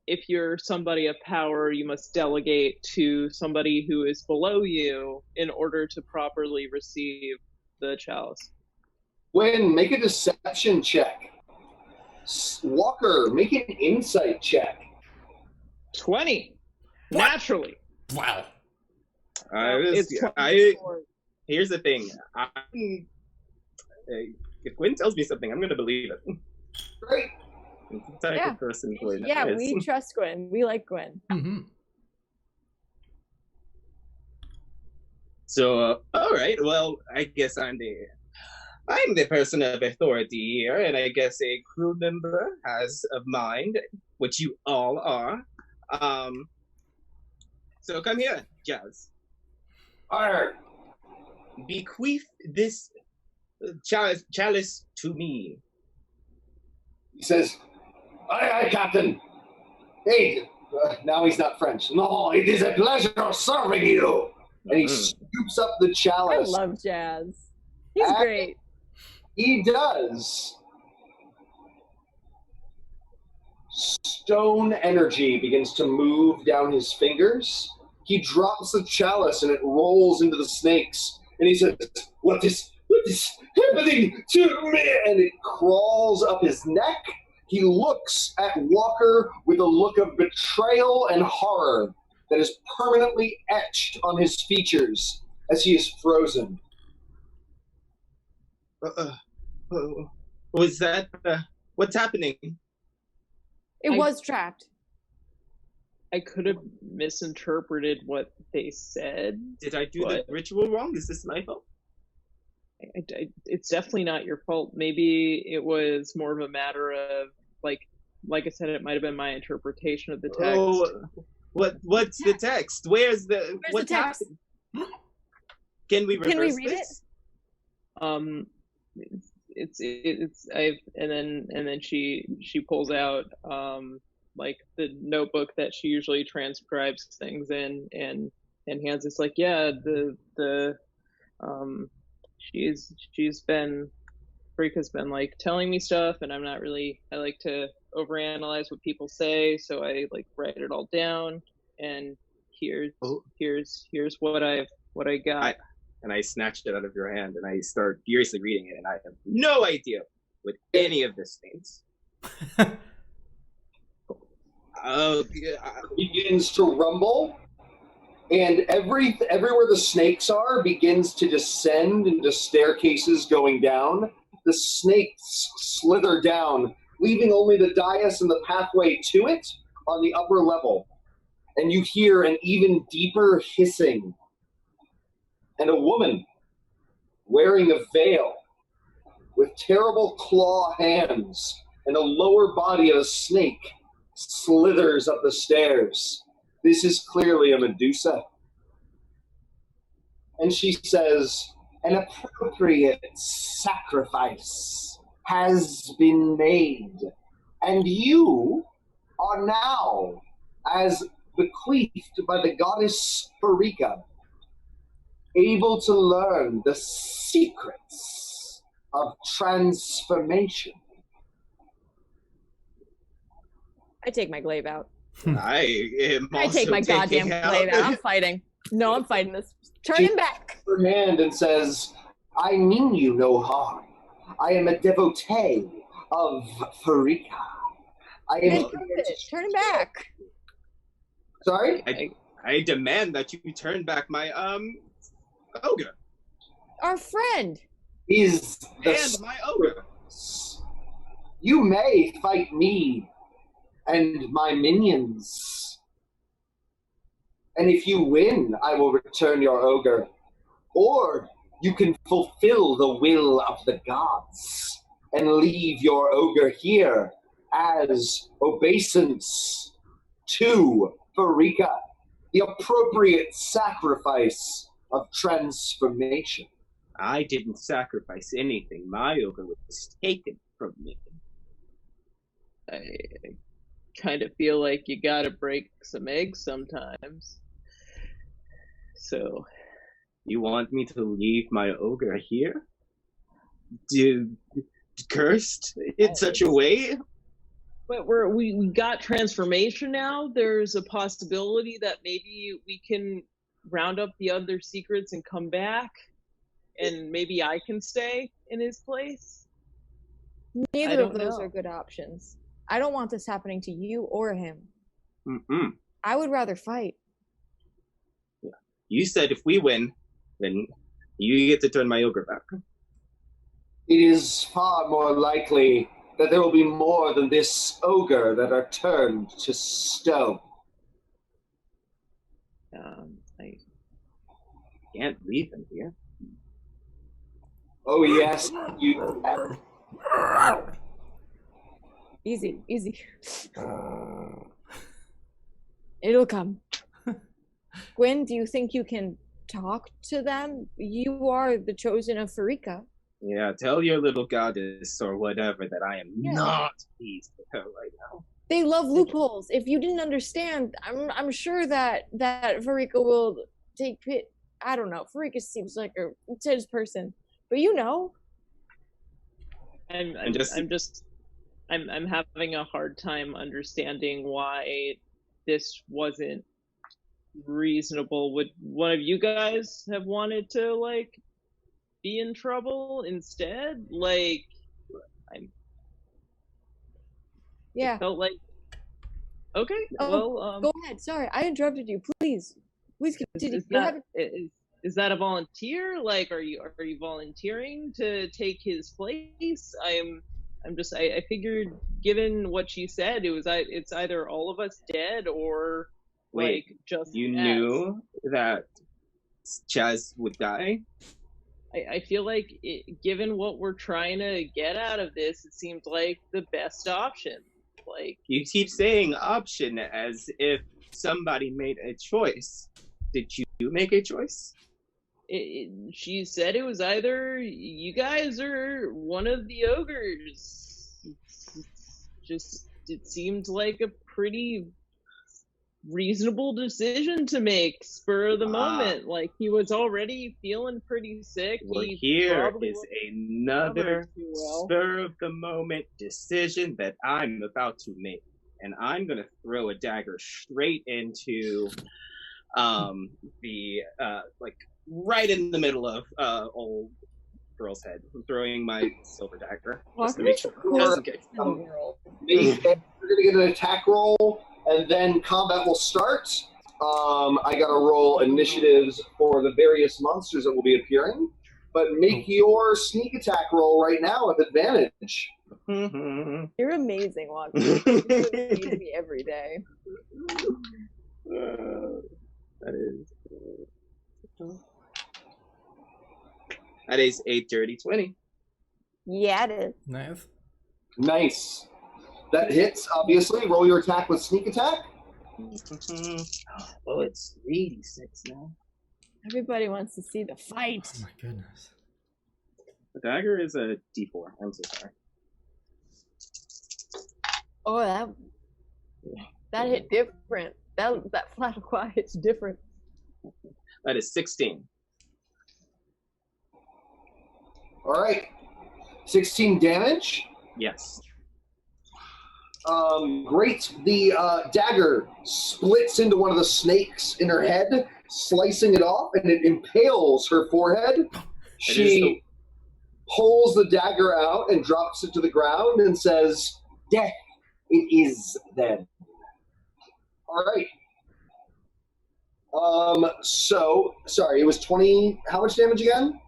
if you're somebody of power, you must delegate to somebody who is below you in order to properly receive the chalice. Gwen, make a deception check. Walker, make an insight check. 20. Naturally. Wow. Here's the thing. If Gwen tells me something, I'm going to believe it. Great. It's the type of person Gwen is. Yeah, we trust Gwen. We like Gwen. Mm-hmm. So, all right. Well, I guess I'm the person of authority here, and I guess a crew member has of mind, which you all are. So come here, Jazz. Arr. Bequeath this chalice to me. He says, aye, Captain. Hey, now he's not French. No, it is a pleasure serving you. And he scoops up the I chalice. love Jazz. He's great. He does. Stone energy begins to move down his fingers. He drops the chalice and it rolls into the snakes. And he says, what is happening to me? And it crawls up his neck. He looks at Walker with a look of betrayal and horror that is permanently etched on his features as he is frozen. Was that what's happening? It was trapped. I could have misinterpreted what they said. Did I do the ritual wrong? Is this my fault? It's definitely not your fault. Maybe it was more of a matter of like I said, it might have been my interpretation of the text. Oh, what's the text? Where's what's the text? happening? Can we reverse read this? And then she pulls out like the notebook that she usually transcribes things in, and hands us like, yeah, Pharika's been like telling me stuff, and I like to overanalyze what people say, so I like write it all down, and here's what I got. And I snatched it out of your hand, and I start furiously reading it, and I have no idea what any of this means. Begins to rumble, and everywhere the snakes are begins to descend into staircases going down. The snakes slither down, leaving only the dais and the pathway to it on the upper level. And you hear an even deeper hissing. And a woman wearing a veil with terrible claw hands and a lower body of a snake slithers up the stairs. This is clearly a Medusa. And she says, an appropriate sacrifice has been made, and you are now, as bequeathed by the goddess Pharika, able to learn the secrets of transformation. I take my glaive out. I take my goddamn glaive out. I'm fighting. No, I'm fighting this. Turn him back. Her hand and says, I mean you no harm. I am a devotee of Pharika. I am. Turn him back. Sorry? I demand that you turn back my ogre. Our friend is and my ogre. You may fight me and my minions, and if you win, I will return your ogre, or you can fulfill the will of the gods and leave your ogre here as obeisance to Pharika, the appropriate sacrifice of transformation. I didn't sacrifice anything. My ogre was taken from me. I kind of feel like you gotta break some eggs sometimes. So, you want me to leave my ogre here? Cursed in such a way? But we got transformation now. There's a possibility that maybe we can round up the other secrets and come back, and maybe I can stay in his place. Neither of those are good options. I don't want this happening to you or him. Mm-mm. I would rather fight. Yeah. You said if we win, then you get to turn my ogre back. It is far more likely that there will be more than this ogre that are turned to stone. I can't leave him here. Oh yes, you. Easy. It'll come. Guin, do you think you can talk to them? You are the chosen of Pharika. Yeah, tell your little goddess or whatever that I am not pleased with her right now. They love loopholes. If you didn't understand, I'm sure that Pharika will take pit. I don't know. Pharika seems like a intense person, but you know. I'm having a hard time understanding why this wasn't reasonable. Would one of you guys have wanted to like be in trouble instead? Like, yeah. It felt like okay. Go ahead. Sorry, I interrupted you. Please continue. Is that a volunteer? Like, are you volunteering to take his place? I figured, given what she said, it's either all of us dead or wait, like just you knew that Chaz would die? I feel like given what we're trying to get out of this, it seemed like the best option. Like, you keep saying option as if somebody made a choice. Did you make a choice? She said it was either you guys or one of the ogres. It seemed like a pretty reasonable decision to make, spur of the moment. Like, he was already feeling pretty sick. Well, here is another spur of the moment decision that I'm about to make, and I'm gonna throw a dagger straight into the like right in the middle of old girl's head. I'm throwing my silver dagger just to make sure it doesn't get You're gonna get an attack roll, and then combat will start. I gotta roll initiatives for the various monsters that will be appearing, but make your sneak attack roll right now with advantage. You're amazing, Walker. You would feed me every day. That is a dirty 20. Yeah, it is. Nice. Nice. That hits, obviously. Roll your attack with sneak attack. Oh, it's 3d6 now. Everybody wants to see the fight. Oh my goodness. The dagger is a d4. I'm so sorry. Oh, that hit different. That flat quiet hits different. That is 16. All right. 16 damage. Yes. Great. The dagger splits into one of the snakes in her head, slicing it off, and it impales her forehead. She pulls the dagger out and drops it to the ground and says, "Death, it is then." All right. So, sorry, it was 20. How much damage again?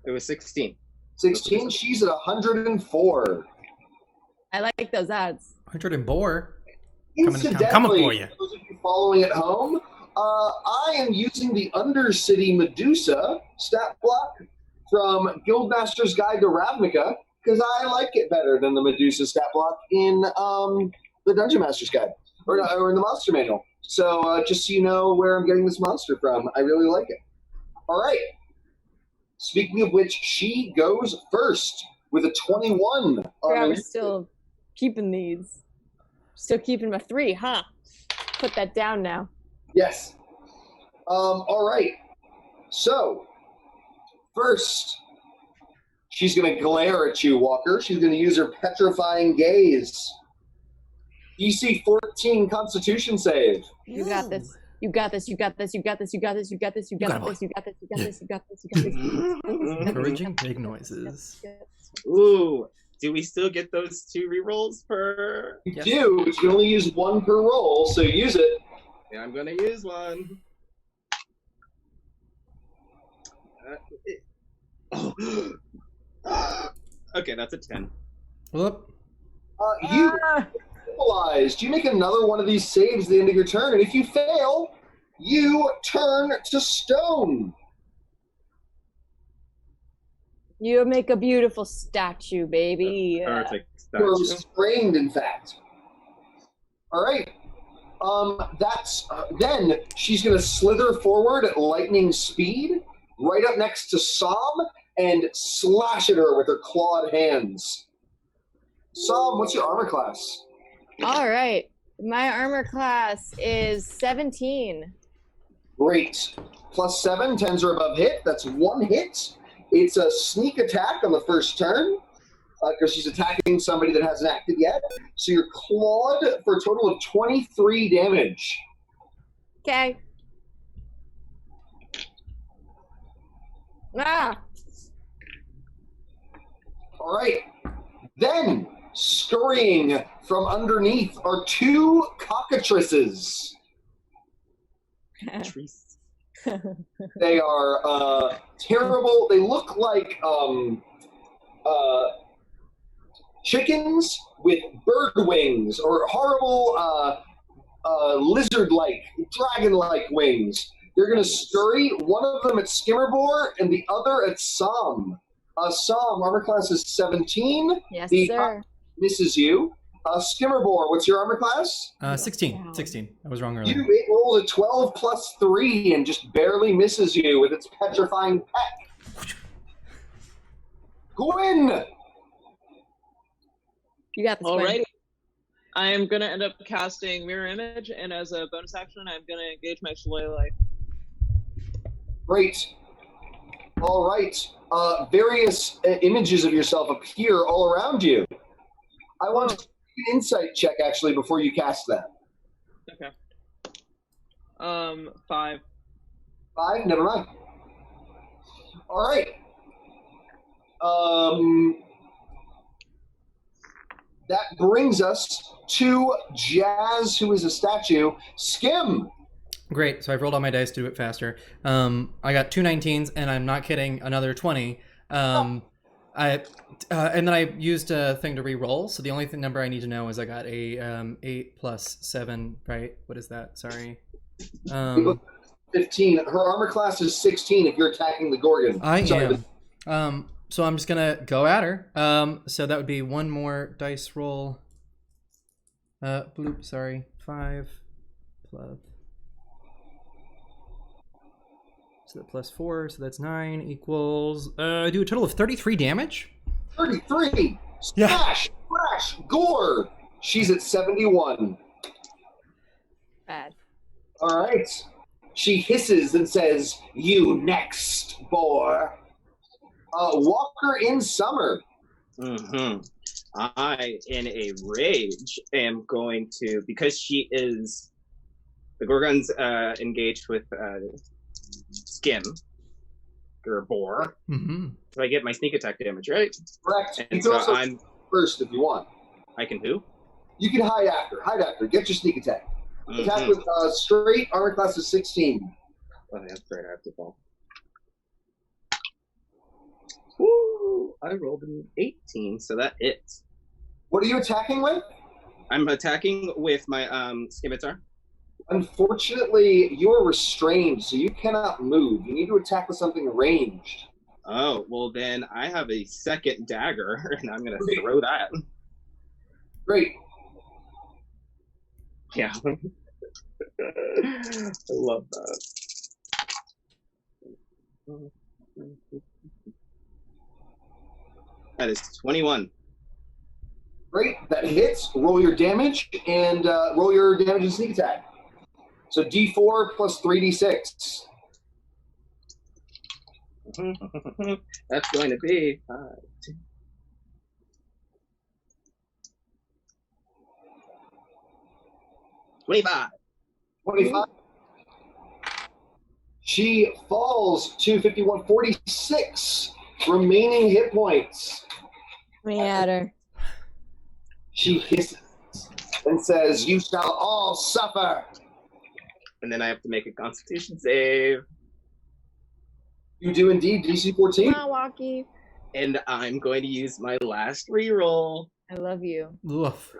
It was 16. 16. She's at 104. I like those odds. 104. Incidentally, coming for you. those of you following at home, I am using the Undercity Medusa stat block from Guildmaster's Guide to Ravnica because I like it better than the Medusa stat block in the Dungeon Master's Guide or in the Monster Manual. So just so you know where I'm getting this monster from, I really like it. All right. Speaking of which, she goes first with a 21. I was still keeping these. Still keeping my 3, huh? Put that down now. Yes. All right. So, first, she's going to glare at you, Walker. She's going to use her petrifying gaze. DC 14 Constitution save. You got this. You got this. You got this. You got this. You got this. You got this. You got this. You got this. You got this. You got this. You got this. Encouraging big noises. Ooh. Do we still get those 2 rerolls per? You do, but you can only use 1 per roll, so use it. Yeah, I'm going to use one. Okay, that's a 10. Whoop. You stabilized. You make another one of these saves at the end of your turn, and if you fail, you turn to stone. You make a beautiful statue, baby. Perfect You're statue. restrained, in fact. All right. That's then she's going to slither forward at lightning speed, right up next to Psalm, and slash at her with her clawed hands. Psalm, what's your armor class? All right. My armor class is 17. Great. +7, 10s are above hit. That's 1 hit. It's a sneak attack on the first turn because she's attacking somebody that hasn't acted yet. So you're clawed for a total of 23 damage. Okay. Ah. All right. Then, scurrying from underneath are 2 cockatrices. They are terrible. They look like chickens with bird wings or horrible lizard-like, dragon-like wings. They're going to scurry, one of them at Skimmerbore and the other at Psalm. Psalm, armor class is 17. Yes, the sir. Misses you. Skimmerbore, what's your armor class? 16. Wow. 16. I was wrong earlier. It rolls a 12 plus 3 and just barely misses you with its petrifying peck. Guin! You got this. Gwen. Alrighty. I am gonna end up casting Mirror Image, and as a bonus action, I'm gonna engage my Shillelagh. Great. All right. Various images of yourself appear all around you. I want to do an insight check, actually, before you cast that. Okay. 5. 5? Never mind. All right. That brings us to Jazz, who is a statue. Skim. Great. So I've rolled all my dice to do it faster. I got 2 19s, and I'm not kidding, another 20. And then I used a thing to re-roll. So the only number I need to know is I got a 8 plus 7. Right? What is that? Sorry. 15. Her armor class is 16 if you're attacking the Gorgon. I am. So I'm just gonna go at her. So that would be one more dice roll. Bloop. Sorry. 5 plus. So that plus 4. So that's 9 equals. I do a total of 33 damage. 33. Yeah. Smash. Crash. Gore. She's at 71. Bad. All right. She hisses and says, "You next, boar." Walker in Summer. Mm-hmm. I, in a rage, am going to, because she is, the Gorgon's engaged with Skim, or Boar. Mm-hmm. So I get my sneak attack damage, right? Correct. You And can so also I'm, first if you want. I can who? You can hide after. Hide after. Get your sneak attack. Attack Mhm. with straight armor class is 16. Oh, that's right, I have to fall. Woo! I rolled an 18, so that hits. What are you attacking with? I'm attacking with my scimitar. Unfortunately, you are restrained, so you cannot move. You need to attack with something ranged. Oh, well then I have a second dagger, and I'm gonna throw that. Great. Yeah. I love that. That is 21. Great. That hits. Roll your damage and roll your damage and sneak attack. So D4 plus 3D6. That's going to be 5, 2. $25. 25. She falls to 51, 46 remaining hit points. Me at her. She hisses and says, "You shall all suffer." And then I have to make a Constitution save. You do indeed, DC 14. Come on, Walkie. And I'm going to use my last reroll. I love you. Oof.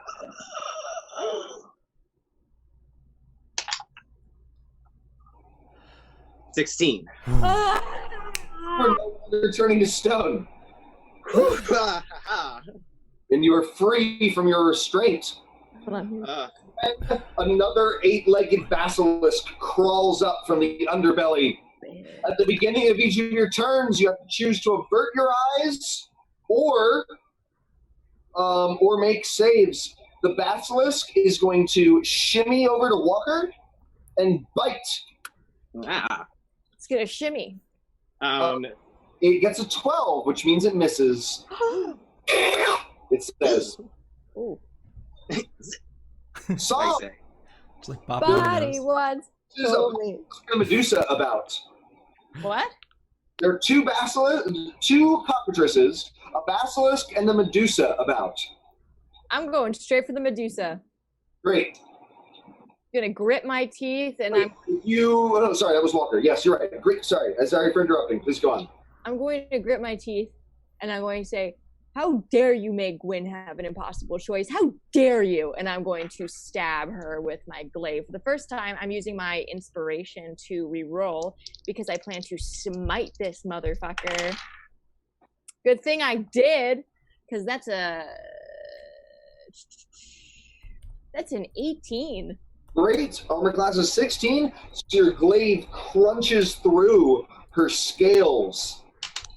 $16. You're turning to stone, and you are free from your restraint. Hold on. And another 8-legged basilisk crawls up from the underbelly. At the beginning of each of your turns, you have to choose to avert your eyes or make saves. The basilisk is going to shimmy over to Walker and bite. Let's get a shimmy. It gets a 12, which means it misses. It says, Ooh. I "Saw say. It's like Bob Dylan Body knows. once is told me. a Medusa about." What? There are two cockatrices, a basilisk, and the Medusa about. I'm going straight for the Medusa. Great. Gonna grit my teeth and Wait, sorry, that was Walker. Yes, you're right. Great. Sorry for interrupting. Please go on. I'm going to grit my teeth and I'm going to say, "How dare you make Guin have an impossible choice? How dare you?" And I'm going to stab her with my glaive. For the first time, I'm using my inspiration to re-roll because I plan to smite this motherfucker. Good thing I did, because that's a That's an 18. Great. Armor class is 16, so your glaive crunches through her scales.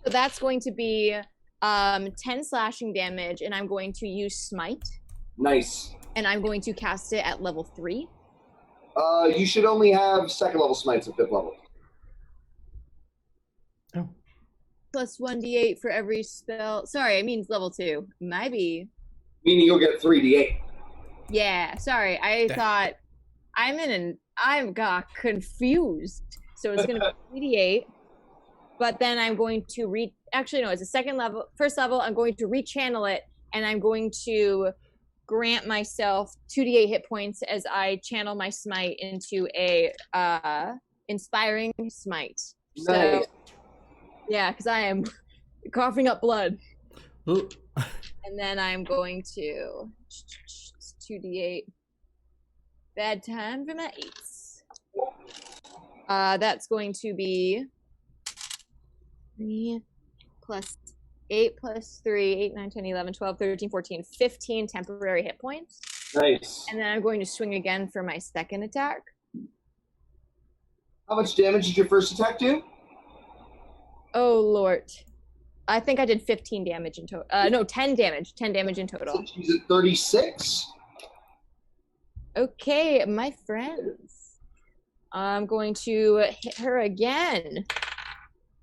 So that's going to be 10 slashing damage, and I'm going to use Smite. Nice. And I'm going to cast it at level 3. You should only have second level smites at 5th level. Oh. Plus 1d8 for every spell. Sorry, I mean level 2. Maybe. Meaning you'll get 3d8. Yeah, sorry. I thought I got confused. So it's going to be 3d8. But then I'm going to actually no, it's a first level. I'm going to rechannel it, and I'm going to grant myself 2d8 hit points as I channel my smite into a inspiring smite. Nice. So, yeah, because I am coughing up blood. Ooh. And then I'm going to 2d8. Bad time for my 8s. That's going to be 3 plus 8 plus 3, 8, 9, 10, 11, 12, 13, 14, 15 temporary hit points. Nice. And then I'm going to swing again for my second attack. How much damage did your first attack do? Oh, Lord. I think I did 15 damage in total. No, 10 damage. 10 damage in total. So she's at 36. Okay, my friends. I'm going to hit her again.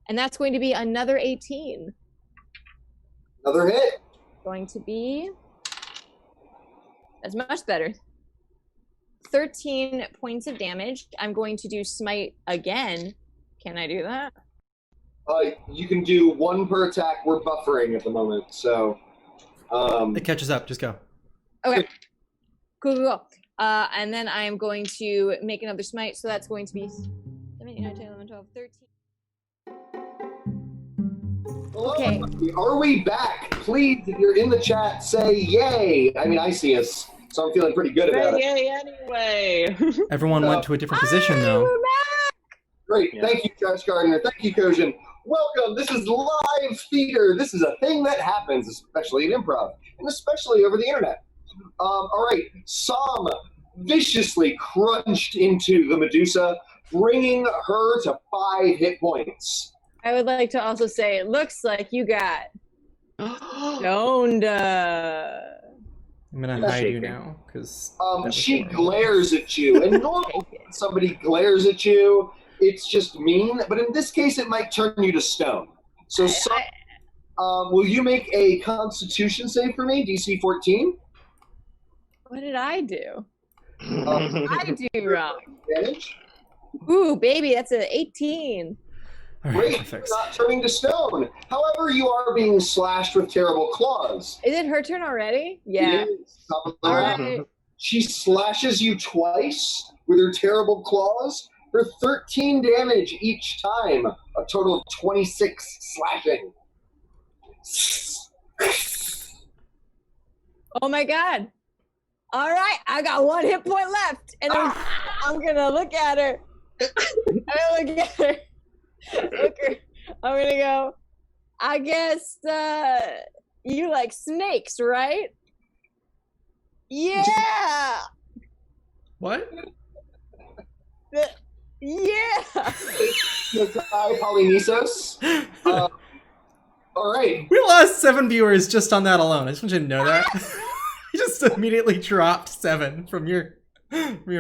And that's going to be another 18. Another hit. Going to be... That's much better. 13 points of damage. I'm going to do smite again. Can I do that? You can do 1 per attack. We're buffering at the moment, so... It catches up. Just go. Okay. Cool. And then I'm going to make another smite, so that's going to be 7, 8, 9, 10, 11, 12, 13. Okay. Are we back? Please, if you're in the chat, say yay. I mean, I see us, so I'm feeling pretty good about it. Yay, anyway. Everyone went to a different position, though. Great. Yeah. Thank you, Josh Gardner. Thank you, Kojin. Welcome. This is live theater. This is a thing that happens, especially in improv, and especially over the internet. All right. Sam viciously crunched into the Medusa, bringing her to 5 hit points. I would like to also say, it looks like you got stoned. I'm gonna hide you now, because she glares at you, and normally when somebody glares at you, it's just mean, but in this case, it might turn you to stone. So, will you make a Constitution save for me, DC 14? What did I do? I do wrong. Advantage? Ooh, baby, that's an 18. Great, you're not turning to stone. However, you are being slashed with terrible claws. Is it her turn already? Yeah. All right. She slashes you twice with her terrible claws for 13 damage each time. A total of 26 slashing. Oh my god. All right, I got 1 hit point left, and I'm gonna look at her. I'm gonna go, I guess you like snakes, right? Yeah. What? Yeah. Hi, Polynisos. All right. We lost 7 viewers just on that alone. I just want you to know that. You just immediately dropped 7 from your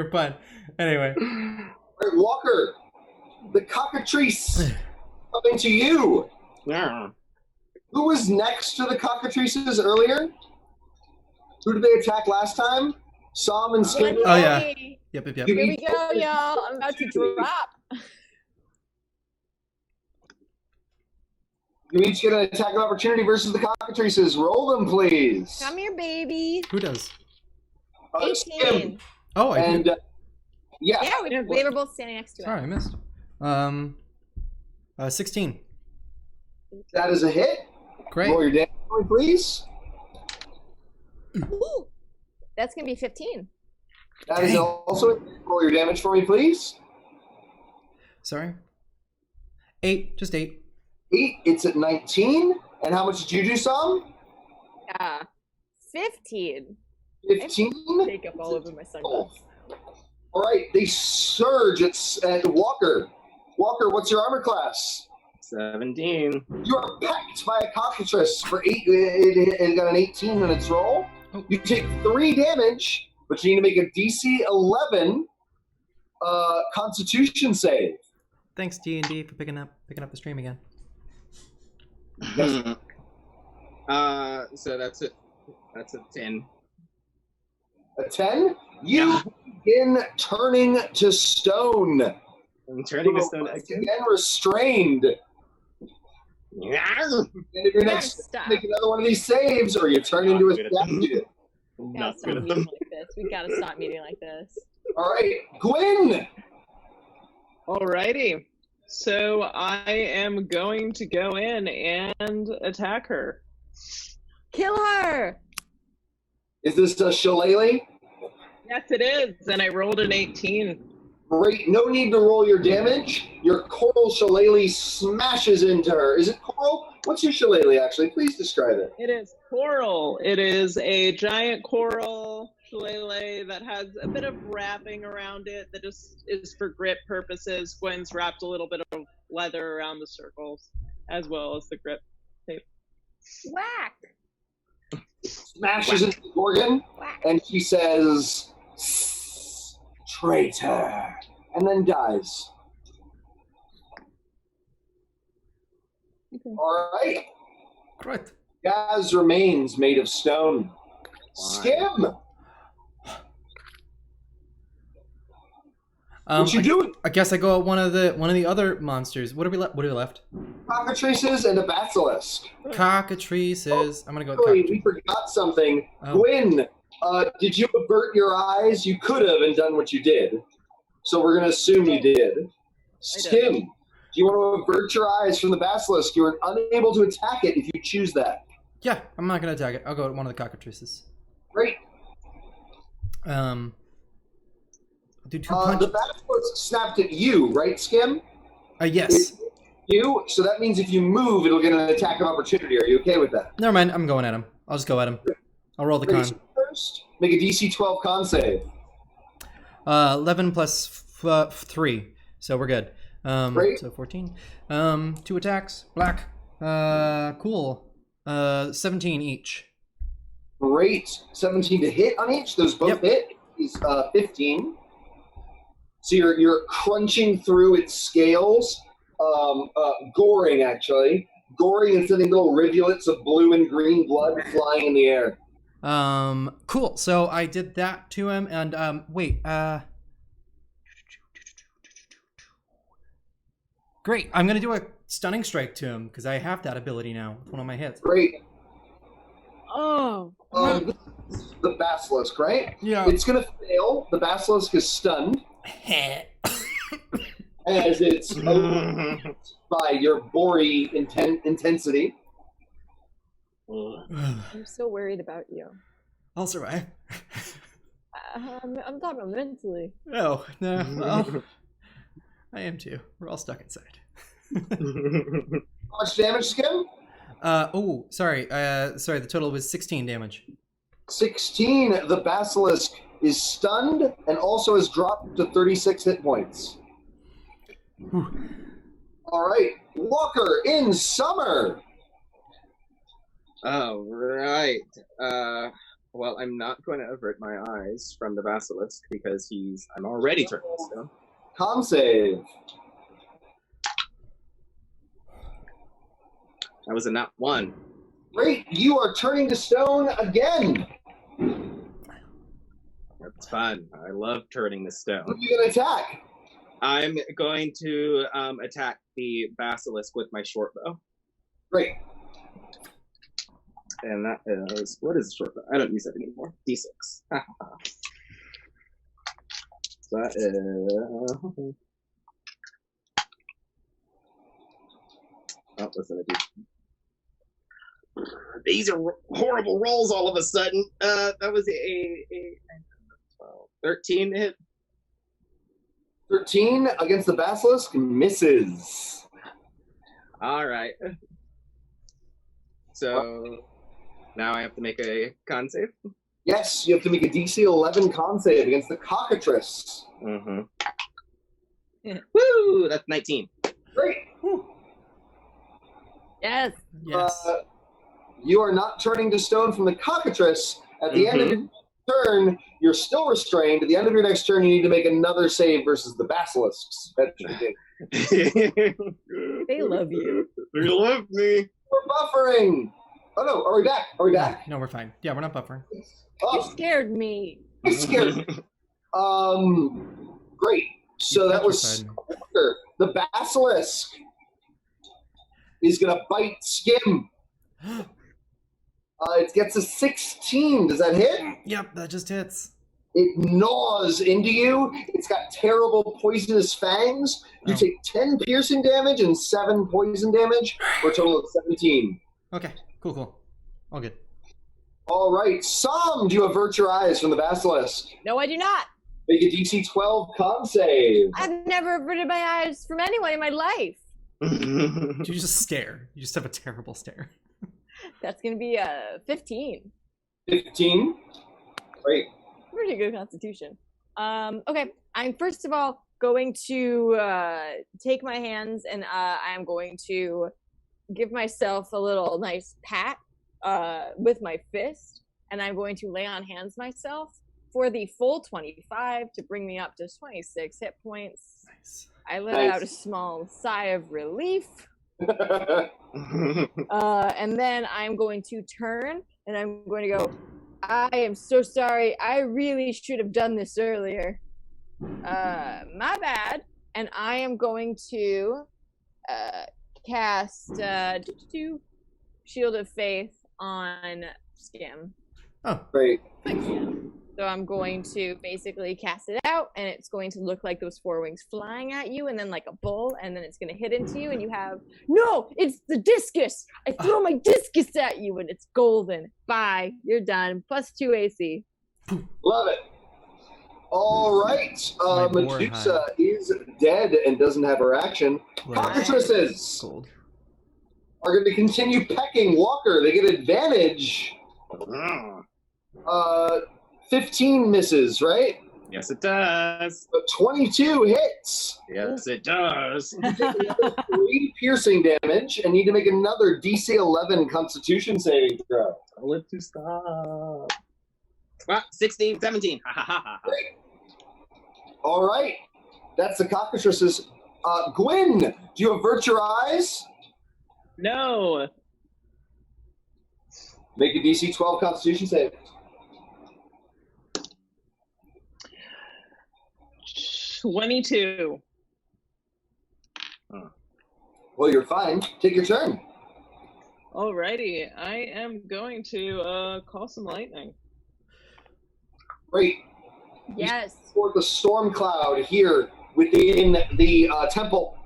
pun. Anyway. All right, Walker, the cockatrice coming to you. Yeah. Who was next to the cockatrices earlier? Who did they attack last time? Sam and Skinner? Oh, yeah. Yep. Here we go, y'all. I'm about to drop. You each get an attack of opportunity versus the cockatrices. Roll them, please. Come here, baby. Who does? 18. Oh, I do. Yeah. Yeah, we were both standing next to it. Sorry, I missed. 16. That is a hit. Great. Roll your damage for me, please. Ooh, that's going to be 15. That is also a hit. Roll your damage for me, please. Sorry. 8. Just 8. 8. It's at 19. And how much did you do, Sam? 15. 15. Take up all over my sunglasses. All right, they surge at Walker. Walker, what's your armor class? 17. You are pecked by a cockatrice for 8. It got an 18 on its roll. You take 3 damage, but you need to make a DC 11 Constitution save. Thanks DDnD for picking up the stream again. Yes. So that's a 10. A 10? You begin turning to stone. I'm turning to stone Once again. again restrained. And if you're next, Stop. make another one of these saves, or you turn into a good at that. statue. We gotta Not stop good at meeting them. like this. We gotta stop meeting like this. All right, Guin. Alrighty. So I am going to go in and attack her. Kill her! Is this a shillelagh? Yes, it is. And I rolled an 18. Great. No need to roll your damage. Your coral shillelagh smashes into her. Is it coral? What's your shillelagh, actually? Please describe it. It is coral. It is a giant coral shillelagh that has a bit of wrapping around it that just is for grip purposes. Gwen's wrapped a little bit of leather around the circles as well as the grip tape. Whack! Smashes into the Gorgon, and she says, "Traitor," and then dies. Okay. All right. Great. Gaz remains made of stone. Skim, what you doing? I guess I go at one of the other monsters. What are we left? Cockatrices and a basilisk. Cockatrices. I'm gonna go with Wait, cockatrices. we forgot something. Oh. Gwyn, did you avert your eyes? You could have and done what you did. So we're going to assume you did. Skim, do you want to avert your eyes from the basilisk? You're unable to attack it if you choose that. Yeah, I'm not gonna attack it. I'll go with one of the cockatrices. Great. I'll do 2 The punches. basilisk snapped at you, right, Skim? Yes. You. So that means if you move, it'll get an attack of opportunity. Are you okay with that? Never mind. I'm going at him. I'll just go at him. I'll roll the con. First, make a DC 12 con save. 11 plus 3, so we're good. Great. So 14. 2 attacks. Black. Cool. 17 each. Great. 17 to hit on each. Those both hit. He's 15. So you're crunching through its scales, goring actually, and sending little rivulets of blue and green blood flying in the air. Cool. So I did that to him, and wait. Great. I'm gonna do a stunning strike to him because I have that ability now with one of my hits. Great. Oh. The basilisk, right? Yeah. It's gonna fail. The basilisk is stunned as it's overwhelmed by your bory intensity. I'm so worried about you. I'll survive. I'm talking mentally. No. Well, I am too. We're all stuck inside. How much damage, Skim? Sorry. Sorry. The total was 16 damage. 16. The basilisk is stunned and also has dropped to 36 hit points. All right, Walker in summer. All right. Well, I'm not going to avert my eyes from the basilisk because I'm already turned to stone. Con save. That was a nat 1. Great, you are turning to stone again. That's fun. I love turning to Who stone. are you going to attack? I'm going to attack the basilisk with my short bow. Great. And that is, what is a short bow? I don't use that anymore. D6. So that is... Oh, listen, I do. These are horrible rolls all of a sudden. That was a 13 to hit. 13 against the basilisk misses. All right. So now I have to make a con save. Yes, you have to make a DC 11 con save against the cockatrice. Mm-hmm. Woo! That's 19. Great. Yes. Yes. You are not turning to stone from the cockatrice. At the end of your turn, you're still restrained. At the end of your next turn, you need to make another save versus the basilisks. They love you. They love me. We're buffering. Oh no, are we back? Are we back? No, we're fine. Yeah, we're not buffering. You Oh, scared me. I scared. Great. So that was Squawker. The basilisk is gonna bite Skim. It gets a 16. Does that hit? Yep, that just hits. It gnaws into you. It's got terrible poisonous fangs. You take 10 piercing damage and 7 poison damage for a total of 17. Okay, cool. All good. All right, Sam, do you avert your eyes from the basilisk? No, I do not. Make a DC 12 con save. I've never averted my eyes from anyone in my life. You just stare. You just have a terrible stare. That's going to be a 15. 15. Great. Pretty good constitution. Okay, I'm first of all going to take my hands and I'm going to give myself a little nice pat with my fist, and I'm going to lay on hands myself for the full 25 to bring me up to 26 hit points. Nice. I let out a small sigh of relief. And then I'm going to turn and I'm going to go, I am so sorry. I really should have done this earlier. My bad. And I am going to cast Shield of Faith on Skim. Oh, Great. So I'm going to basically cast it out, and it's going to look like those 4 wings flying at you, and then like a bull, and then it's going to hit into you, and you have, no, it's the discus. I throw my discus at you, and it's golden. Bye. You're done. +2 AC. Love it. All right. My boar Medusa is dead and doesn't have her action. Cockatrices Gold. are going to continue pecking Walker. They get advantage. 15 misses, right? Yes, it does. But 22 hits. Yes, it does. You take another 3 piercing damage and need to make another DC 11 Constitution saving throw. I'll live to stop. 16, 17. Great. All right. That's the cockatrices. Guin, do you avert your eyes? No. Make a DC 12 Constitution save. 22. Well, you're fine. Take your turn. Alrighty, I am going to call some lightning. Great. Yes. For the storm cloud here within the temple.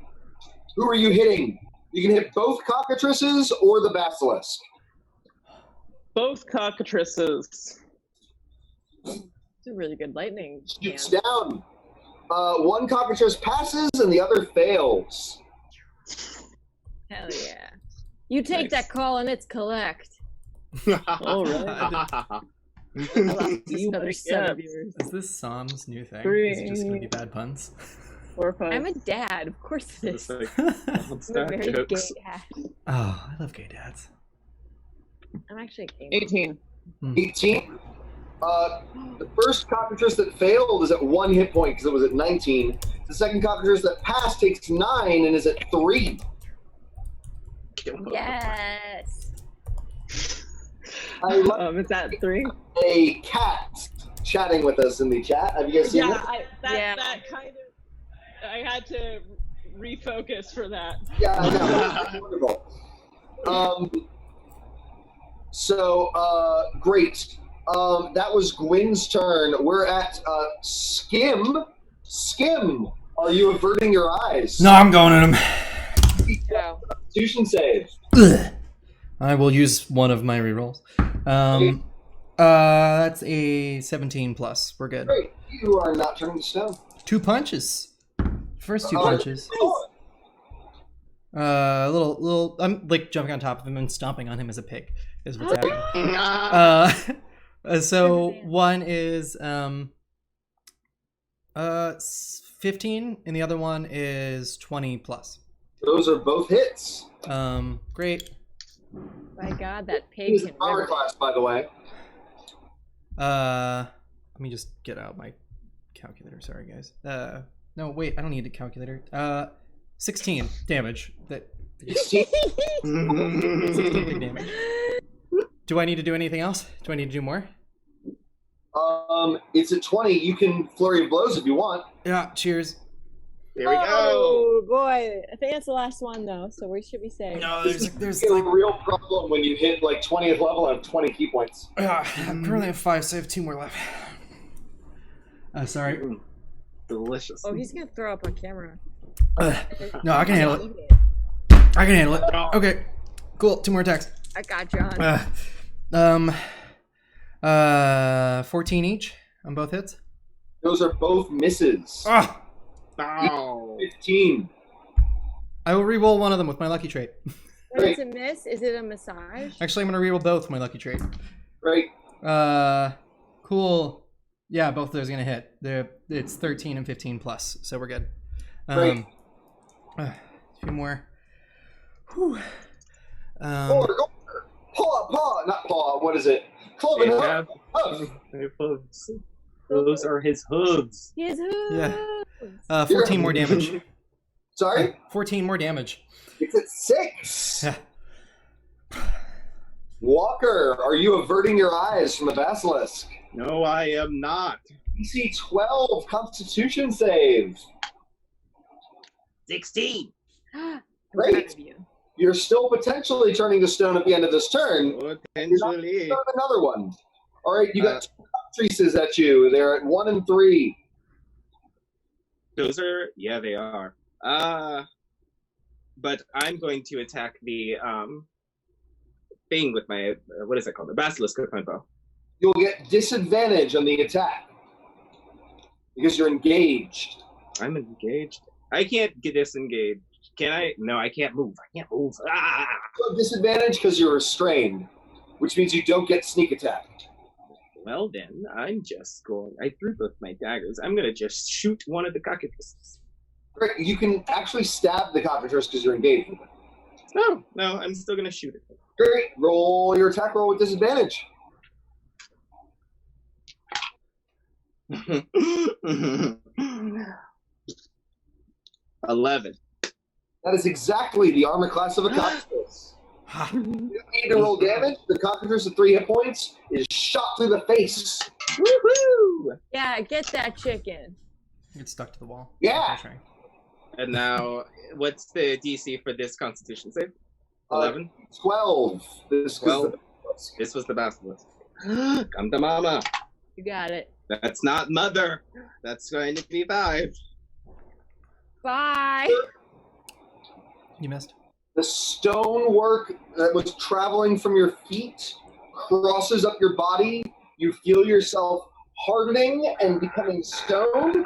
Who are you hitting? You can hit both cockatrices or the basilisk. Both cockatrices. It's a really good lightning. Shoots Man. down. One cockatrice passes and the other fails. Hell yeah. You take Nice. that call and it's collect. All right. I lost another son of yours. Is this Sam's new thing? Three. Is it just gonna be bad puns? 4, 5. I'm a dad, of course it is. It's like, I'm a very gay jokes. dad. Oh, I love gay dads. I'm actually a gay. 18. 18. The first cockatrice that failed is at 1 hit point because it was at 19. The second cockatrice that passed takes 9 and is at 3. Yes. I love Is that 3? a cat chatting with us in the chat. Have you guys seen Yeah, it? that kind of. I had to refocus for that. Yeah, I know. It's wonderful. Great. That was Gwyn's turn. We're at Skim. Skim, are you averting your eyes? No, I'm going at him. Go. Constitution save. Ugh. I will use one of my rerolls. That's a 17 plus. We're good. Great. You are not turning to stone. 2 punches. First 2 punches. Little. I'm like jumping on top of him and stomping on him as a pig. Is what's happening. So one is 15, and the other one is 20 plus. Those are both hits. Great. My God, that pig He's can a power rip. class, by the way. Let me just get out my calculator. Sorry, guys. No, wait, I don't need a calculator. 16 damage. That 16 big damage. Do I need to do anything else? Do I need to do more? It's at 20. You can flurry of blows if you want. Yeah. Cheers. There we go. Oh boy, I think that's the last one though, so we should be safe. No, there's It's a like real problem when you hit like 20th level and have 20 key points. I'm currently at 5, so I have 2 more left. Sorry. Delicious. Oh, he's gonna throw up on camera. No, I can handle it. I can handle it. Okay. Cool. 2 more attacks. I got you on. 14 each on both hits. Those are both misses. Ah! Oh. 15. I will re-roll one of them with my lucky trait. When it's a miss, is it a massage? Actually, I'm gonna re-roll both with my lucky trait. Great. Cool. Yeah, both of those are gonna hit. It's 13 and 15 plus, so we're good. Great. A few more. Whew. Paw, not paw. What is it? Club and Hooves. Those are his hooves. His hooves. Yeah. 14 more damage. Sorry? 14 more damage. It's at 6. Yeah. Walker, are you averting your eyes from the basilisk? No, I am not. DC 12 Constitution save. 16. Great. You're still potentially turning to stone at the end of this turn. Potentially. You're not another one. All right, you got 2 creases at you. They're at 1 and 3. Those are, yeah, they are. But I'm going to attack the thing with my, what is that called? The basilisk with my bow. You'll get disadvantage on the attack because you're engaged. I'm engaged. I can't get disengaged. Can I? No, I can't move. I can't move. Ah! You have disadvantage because you're restrained, which means you don't get sneak attack. Well then, I'm just going. I threw both my daggers. I'm gonna just shoot one of the cockatrices. Great. You can actually stab the cockatrice because you're engaged. No, I'm still gonna shoot it. Great. Roll your attack roll with disadvantage. 11. That is exactly the armor class of a cockatrice. You need to roll damage. The cockatrice at 3 hit points is shot through the face. Woohoo! Yeah, get that chicken. Get stuck to the wall. Yeah. And now, what's the DC for this Constitution save? 11? 12. This was the basilisk. Come to mama. You got it. That's not mother. That's going to be 5. Bye. You missed. The stonework that was traveling from your feet crosses up your body. You feel yourself hardening and becoming stone.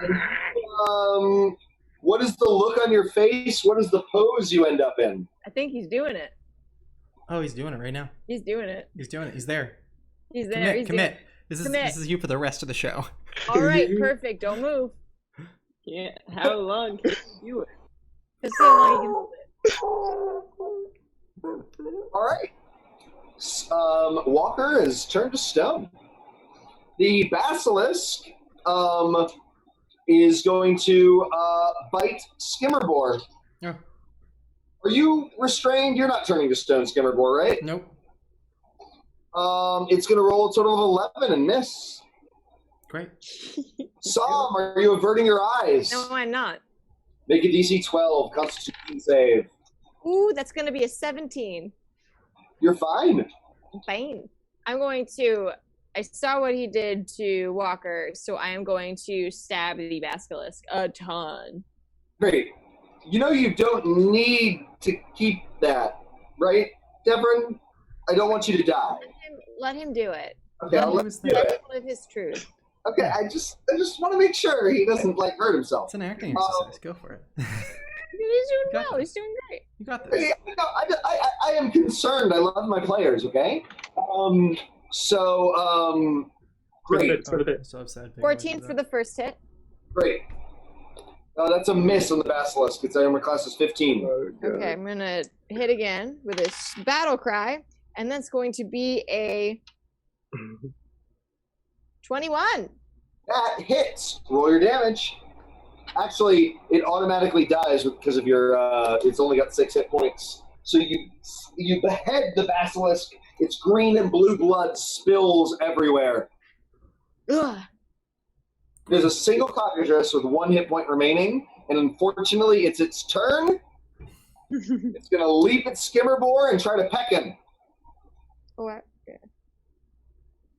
And, what is the look on your face? What is the pose you end up in? I think he's doing it. Oh, he's doing it right now. He's doing it. He's doing it. He's there. He's there. Commit. He's This is you for the rest of the show. All right, perfect. Don't move. Yeah. How long can you do it? Let's see how long you can hold it. All right. Walker is turned to stone. The basilisk is going to bite Skimmerbore. Yeah. Are you restrained? You're not turning to stone, Skimmerbore, right? Nope. It's going to roll a total of 11 and miss. Great. Sam, are you averting your eyes? No, I'm not. Make a DC 12 Constitution save. Ooh, that's going to be a 17. You're fine. Fine. I'm going to. I saw what he did to Walker, so I am going to stab the basilisk a ton. Great. You know you don't need to keep that, right, Devren? I don't want you to die. Let him do it. Okay, I'll let him do Let it. him live his truth. Okay, I just want to make sure he doesn't hurt himself. It's an acting exercise. Go for it. He's doing got well. this. He's doing great. You got this. I am concerned. I love my players. Okay. So, great. So upset. 14 for the first hit. Great. That's a miss on the Basilisk. Its armor class is 15. Okay, I'm gonna hit again with this battle cry, and that's going to be a 21. That hits. Roll your damage. Actually, it automatically dies because of your. It's only got 6 hit points. So you behead the Basilisk. Its green and blue blood spills everywhere. Ugh. There's a single cockatrice with 1 hit point remaining, and unfortunately, it's its turn. It's going to leap at Skimmerbore and try to peck him. What?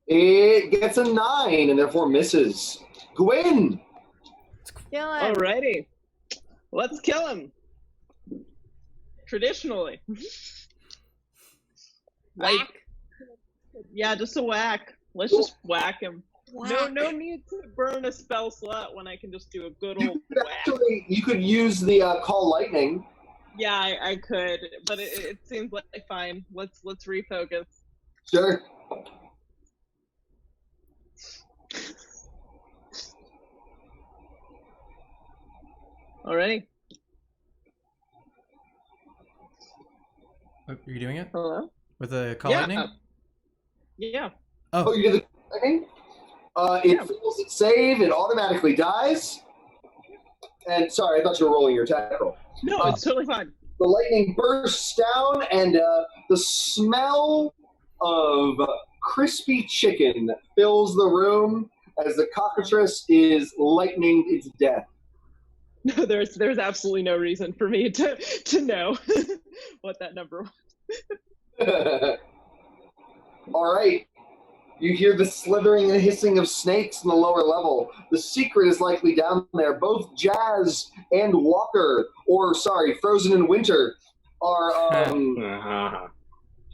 It gets a 9 and therefore misses. Guin! Kill him. Alrighty. Let's kill him. Traditionally. Whack. Yeah, just a whack. Let's just whack him. Whack. No need to burn a spell slot when I can just do a good old whack. You could use the Call Lightning. Yeah, I could, but it seems like fine. Let's refocus. Sure. Alrighty. Are you doing it? Hello? With a call lightning? Yeah. Oh, you did the lightning? It fails its save, it automatically dies. And sorry, I thought you were rolling your attack roll. No, it's totally fine. The lightning bursts down, and the smell of crispy chicken fills the room as the cockatrice is lightninged its death. No, there's absolutely no reason for me to know what that number was. All right. You hear the slithering and hissing of snakes in the lower level. The secret is likely down there. Both Jazz and Walker, Frozen in Winter, are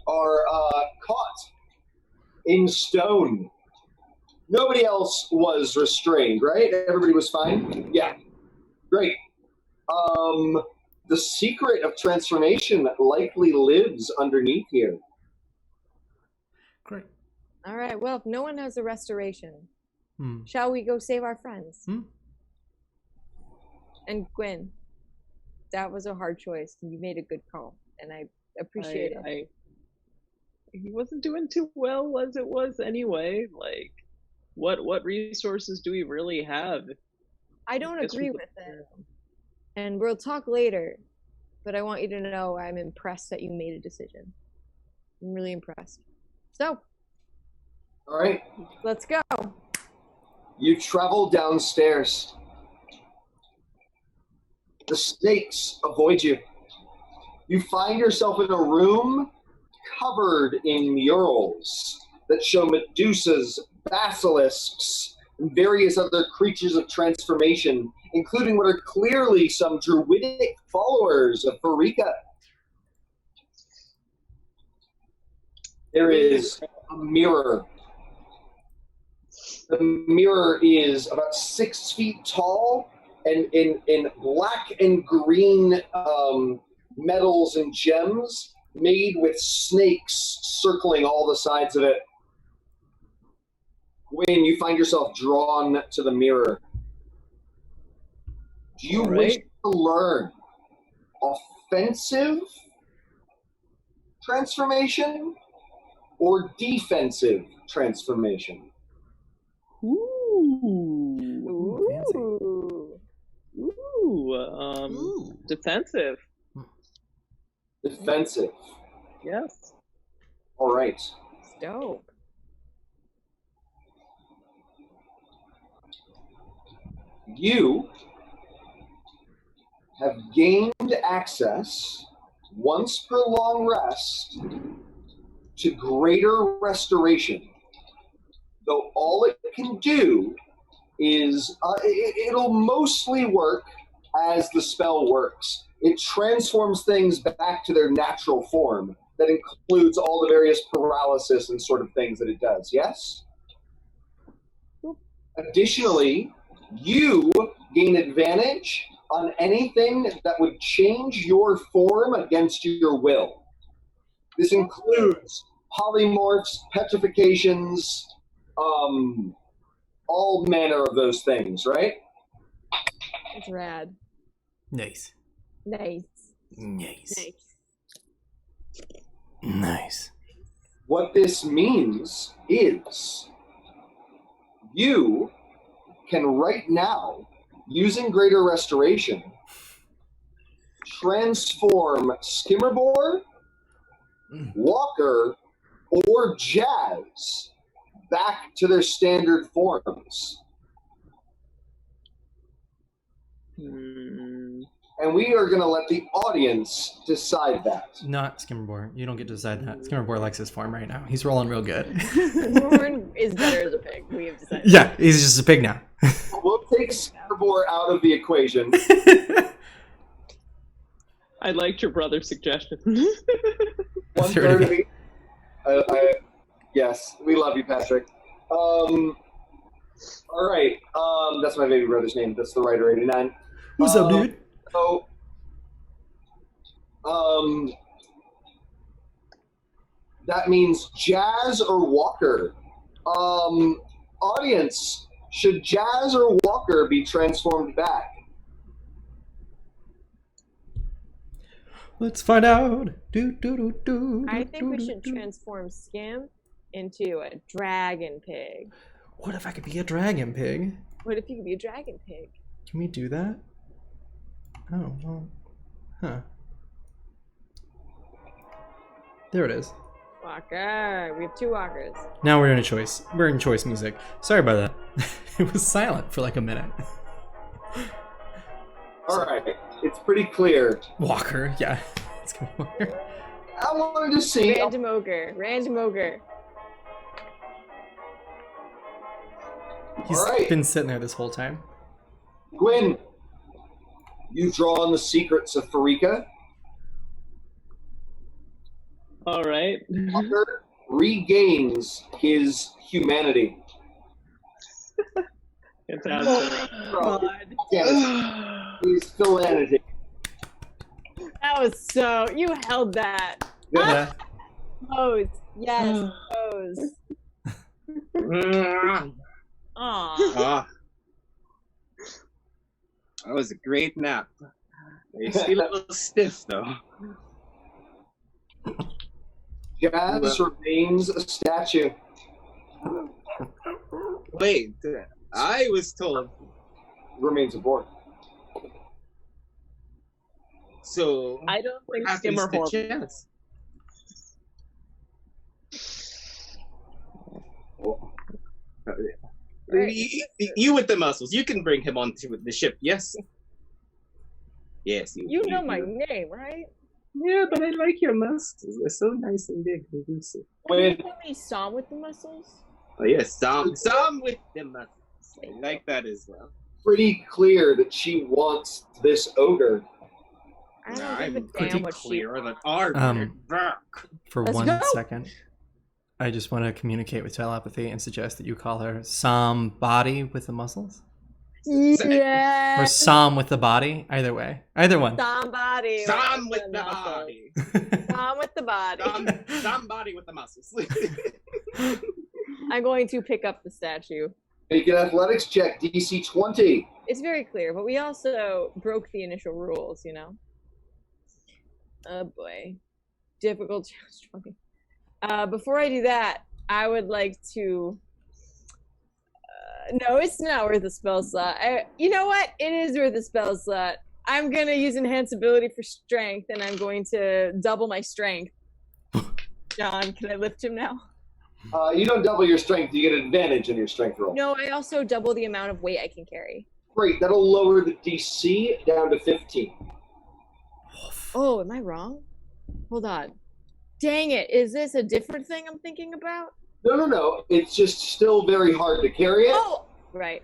caught in stone. Nobody else was restrained, right? Everybody was fine? Yeah. Great. The secret of transformation likely lives underneath here. Great. All right, well, if no one has a restoration, shall we go save our friends? And Guin, that was a hard choice. You made a good call, and I appreciate it. He wasn't doing too well as it was anyway. Like, what resources do we really have? I don't agree with it. And we'll talk later, but I want you to know I'm impressed that you made a decision. I'm really impressed. So, all right. Let's go. You travel downstairs. The snakes avoid you. You find yourself in a room covered in murals that show Medusas, basilisks, and various other creatures of transformation, including what are clearly some druidic followers of Pharika. There is a mirror. The mirror is about 6 feet tall and in black and green metals and gems made with snakes circling all the sides of it. When you find yourself drawn to the mirror, do you wish to learn offensive transformation or defensive transformation? Defensive. Defensive. Yes. All right. Dope. You have gained access, once per long rest, to greater restoration. Though all it can do is, it'll mostly work as the spell works. It transforms things back to their natural form. That includes all the various paralysis and sort of things that it does, yes? Additionally, you gain advantage on anything that would change your form against your will. This includes polymorphs, petrifications, all manner of those things, right? It's rad. Nice. Nice. Nice. Nice. Nice. What this means is you can right now, using Greater Restoration, transform Skimmerbore, Walker, or Jazz back to their standard forms. And we are going to let the audience decide that. Not Skimmerbore. You don't get to decide that. Skimmerbore likes his form right now. He's rolling real good. Horn is better as a pig. We have decided. Yeah, he's just a pig now. We'll take Skimmerbore out of the equation. I liked your brother's suggestion. 1/3 of me. Yes, we love you, Patrick. All right. That's my baby brother's name. That's the writer 89. What's up, dude? So, that means Jazz or Walker. Audience, should Jazz or Walker be transformed back? Let's find out. Do, do, do, do, I do, think we do, should do. transform Skim into a dragon pig. What if I could be a dragon pig? What if you could be a dragon pig? Can we do that? Oh, well. Huh. There it is. Walker. We have 2 walkers. Now we're in a choice. We're in choice music. Sorry about that. It was silent for like a minute. All right. It's pretty clear. Walker, yeah. Let's go Walker. I wanted to see. Random ogre. Random ogre. He's All right. been sitting there this whole time. Guin, you draw on the secrets of Pharika. All right. Walker regains his humanity. Fantastic. Yes, his philanity. That was so. You held that. Yeah. Pose. Yes. Pose. Aw. Ah. That was a great nap. You feel a little stiff though. Jazz remains a statue. Wait, I was told. Remains a board. So I don't what think happens Skimmer to Horn. Jazz? You with the muscles. You can bring him onto the ship. Yes. Yes. You know my name, right? Yeah, but I like your muscles. They're so nice and big and juicy. Wait. Can you call me Sam with the muscles? Oh yes, some with the muscles. I like that as well. Pretty clear that she wants this ogre. I don't I'm give a pretty damn what she clear that our For Let's 1 go. second, I just want to communicate with telepathy and suggest that you call her somebody with the muscles. Or Yeah. Sam with the body. Either way. Either one. Somebody. Some with the muscles. body. Sam with the body. Somebody with the muscles. I'm going to pick up the statue. Make an athletics check, DC 20. It's very clear, but we also broke the initial rules, you know? Oh boy. Difficult challenge 20. Before I do that, I would like to... no, it's not worth a spell slot. You know what? It is worth a spell slot. I'm going to use enhance ability for strength, and I'm going to double my strength. John, can I lift him now? You don't double your strength, you get advantage in your strength roll. No, I also double the amount of weight I can carry. Great, that'll lower the DC down to 15. Oh, am I wrong? Hold on. Dang it. Is this a different thing I'm thinking about? No. It's just still very hard to carry it. Oh, right.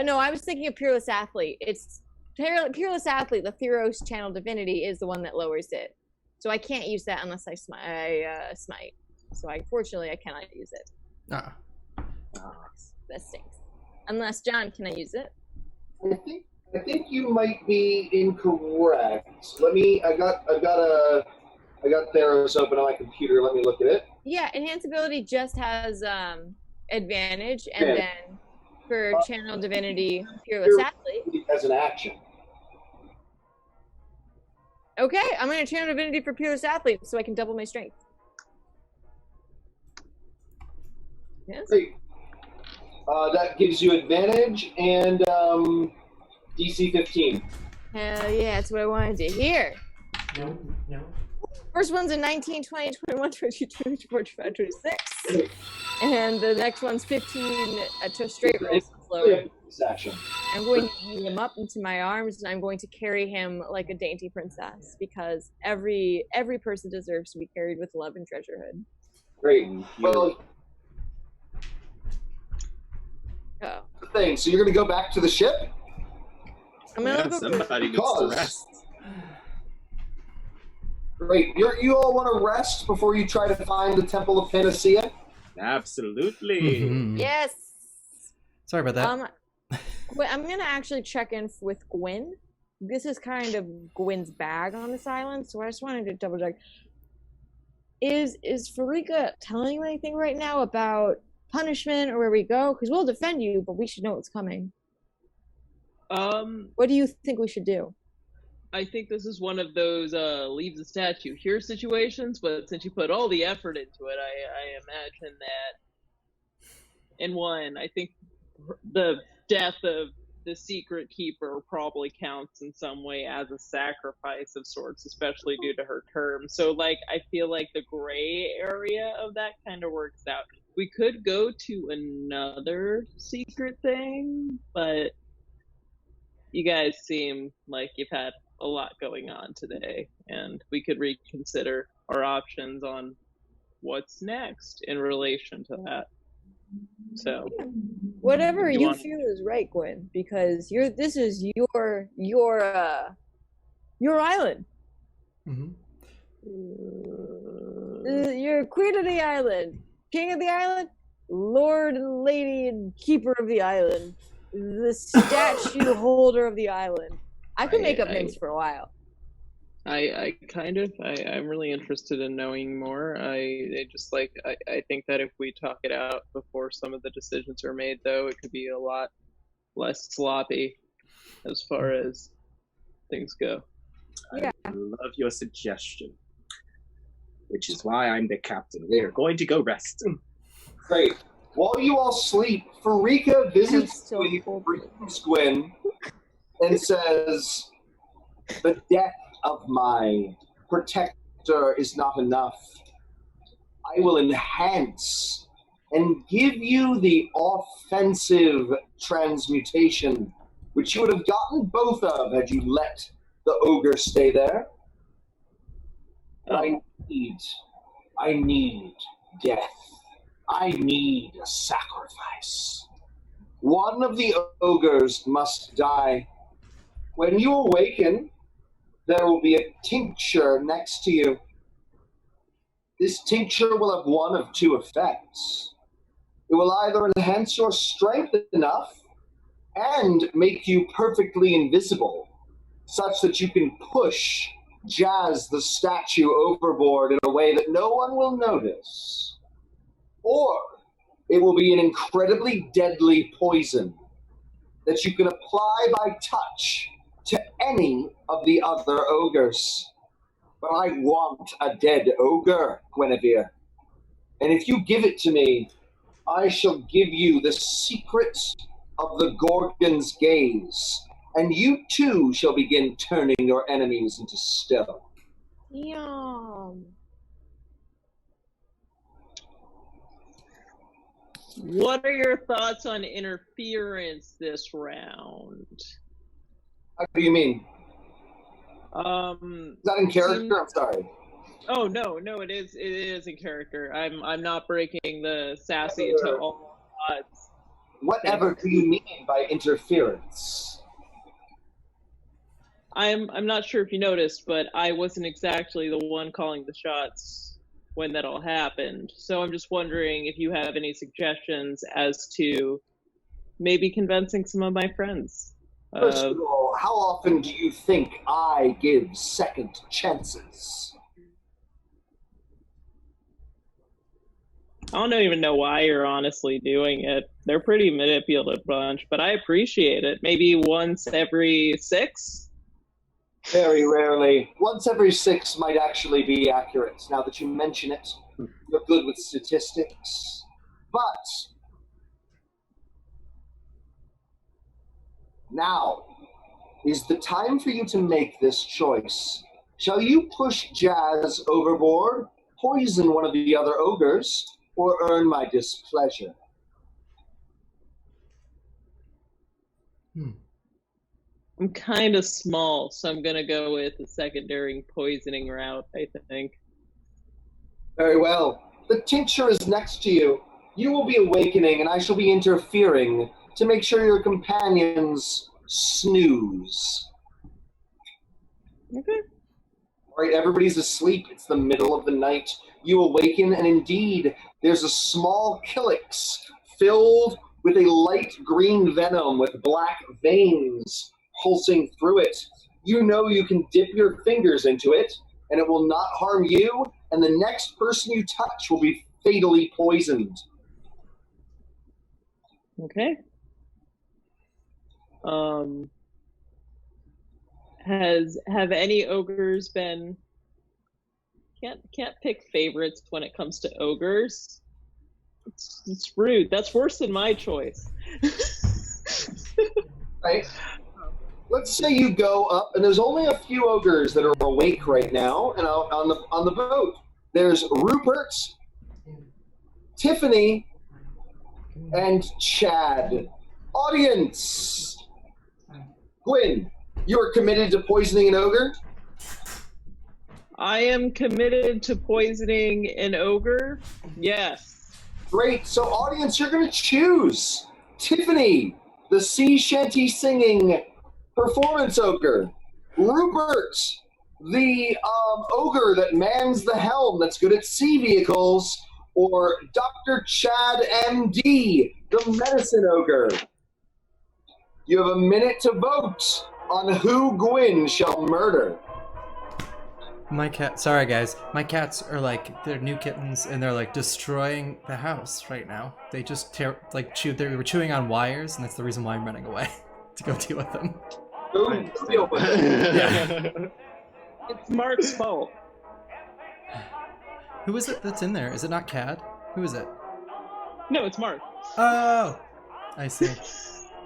No, I was thinking of Peerless Athlete. It's Peerless Athlete, the Theros channel divinity, is the one that lowers it. So I can't use that unless I smite. So unfortunately, I cannot use it. Ah. That stinks. Unless, John, can I use it? I think you might be incorrect. I got Theros open on my computer. Let me look at it. Yeah, enhance ability just has advantage, and Yeah. then for channel divinity, fearless athlete. As an action. Okay, I'm gonna channel divinity for fearless athlete, so I can double my strength. Yes. Great. That gives you advantage and DC 15. Hell yeah, that's what I wanted to hear. No. First one's a 19, 20, 21, 22, 24, 25, 26. And the next one's 15 to straight roll slower. This action. I'm going to hang him up into my arms, and I'm going to carry him like a dainty princess, because every person deserves to be carried with love and treasurehood. Great. Well, Oh. thing. So you're going to go back to the ship? I'm gonna go somebody needs to rest. Great. You all want to rest before you try to find the Temple of Panacea? Absolutely. Mhm. Yes. Sorry about that. I'm gonna actually check in with Guin. This is kind of Gwyn's bag on this island, so I just wanted to double check. Is Pharika telling you anything right now about punishment or where we go? Because we'll defend you, but we should know what's coming. What do you think we should do? I think this is one of those leave the statue here situations, but since you put all the effort into it, I imagine that in one, I think the death of the secret keeper probably counts in some way as a sacrifice of sorts, especially due to her term. So like I feel like the gray area of that kind of works out. We could go to another secret thing, but you guys seem like you've had a lot going on today, and we could reconsider our options on what's next in relation to that. So whatever you feel is right, Gwen, because this is your island. Mm-hmm. You're queen of the island, king of the island, lord and lady and keeper of the island, the statue holder of the island. I could make up names for a while. I'm really interested in knowing more. I think that if we talk it out before some of the decisions are made, though, it could be a lot less sloppy as far as things go. Yeah. I love your suggestion, which is why I'm the captain. We are going to go rest. Great. While you all sleep, Pharika visits Gwyn and says, "The death of my protector is not enough. I will enhance and give you the offensive transmutation, which you would have gotten both of had you let the ogre stay there. I need death. I need a sacrifice. One of the ogres must die. When you awaken, there will be a tincture next to you. This tincture will have one of two effects. It will either enhance your strength enough and make you perfectly invisible, such that you can push Jazz the statue overboard in a way that no one will notice. Or it will be an incredibly deadly poison that you can apply by touch to any of the other ogres. But I want a dead ogre, Guinevere. And if you give it to me, I shall give you the secret of the Gorgon's gaze, and you too shall begin turning your enemies into stone." Yum. What are your thoughts on interference this round? How do you mean? Is that in character? I'm sorry. Oh no, it is in character. I'm not breaking the sassy to all odds. Whatever do you mean by interference? I'm not sure if you noticed, but I wasn't exactly the one calling the shots when that all happened. So I'm just wondering if you have any suggestions as to maybe convincing some of my friends. First of all, how often do you think I give second chances? I don't even know why you're honestly doing it. They're pretty manipulative bunch, but I appreciate it. Maybe once every 6? Very rarely. Once every 6 might actually be accurate. Now that you mention it, you're good with statistics. But now is the time for you to make this choice. Shall you push Jazz overboard, poison one of the other ogres, or earn my displeasure? I'm kind of small, so I'm going to go with the secondary poisoning route, I think. Very well. The tincture is next to you. You will be awakening, and I shall be interfering to make sure your companions snooze. Okay. All right, everybody's asleep. It's the middle of the night. You awaken, and indeed, there's a small calyx filled with a light green venom with black veins pulsing through it. You know you can dip your fingers into it, and it will not harm you, and the next person you touch will be fatally poisoned. Okay. Have any ogres been... Can't pick favorites when it comes to ogres. It's rude. That's worse than my choice. Right? Let's say you go up, and there's only a few ogres that are awake right now, and on the boat. There's Rupert, Tiffany, and Chad. Audience! Guin, you are committed to poisoning an ogre? I am committed to poisoning an ogre. Yes. Great. So, audience, you're going to choose Tiffany, the sea shanty singing performance ogre. Rupert, the ogre that mans the helm that's good at sea vehicles. Or Dr. Chad MD, the medicine ogre. You have a minute to vote on who Guin shall murder. My cat. Sorry, guys. My cats are like they're new kittens, and they're like destroying the house right now. They just They were chewing on wires, and that's the reason why I'm running away to go deal with them. Go deal with it. Yeah. It's Mark's fault. Who is it that's in there? Is it not Cad? Who is it? No, it's Mark. Oh, I see.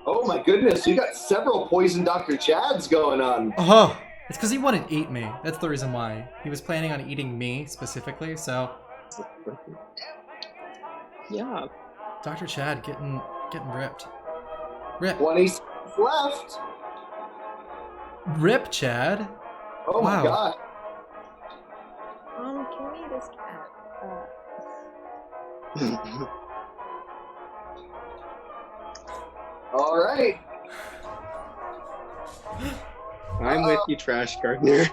Oh my goodness, you got several poison Dr. Chads going on. Oh, it's because he wanted to eat me. That's the reason why. He was planning on eating me specifically, so. Yeah. Dr. Chad getting ripped. Rip. 20 seconds left. Rip, Chad. Oh my Wow. god. Give me this cat. All right. I'm with you, Trash Gardener.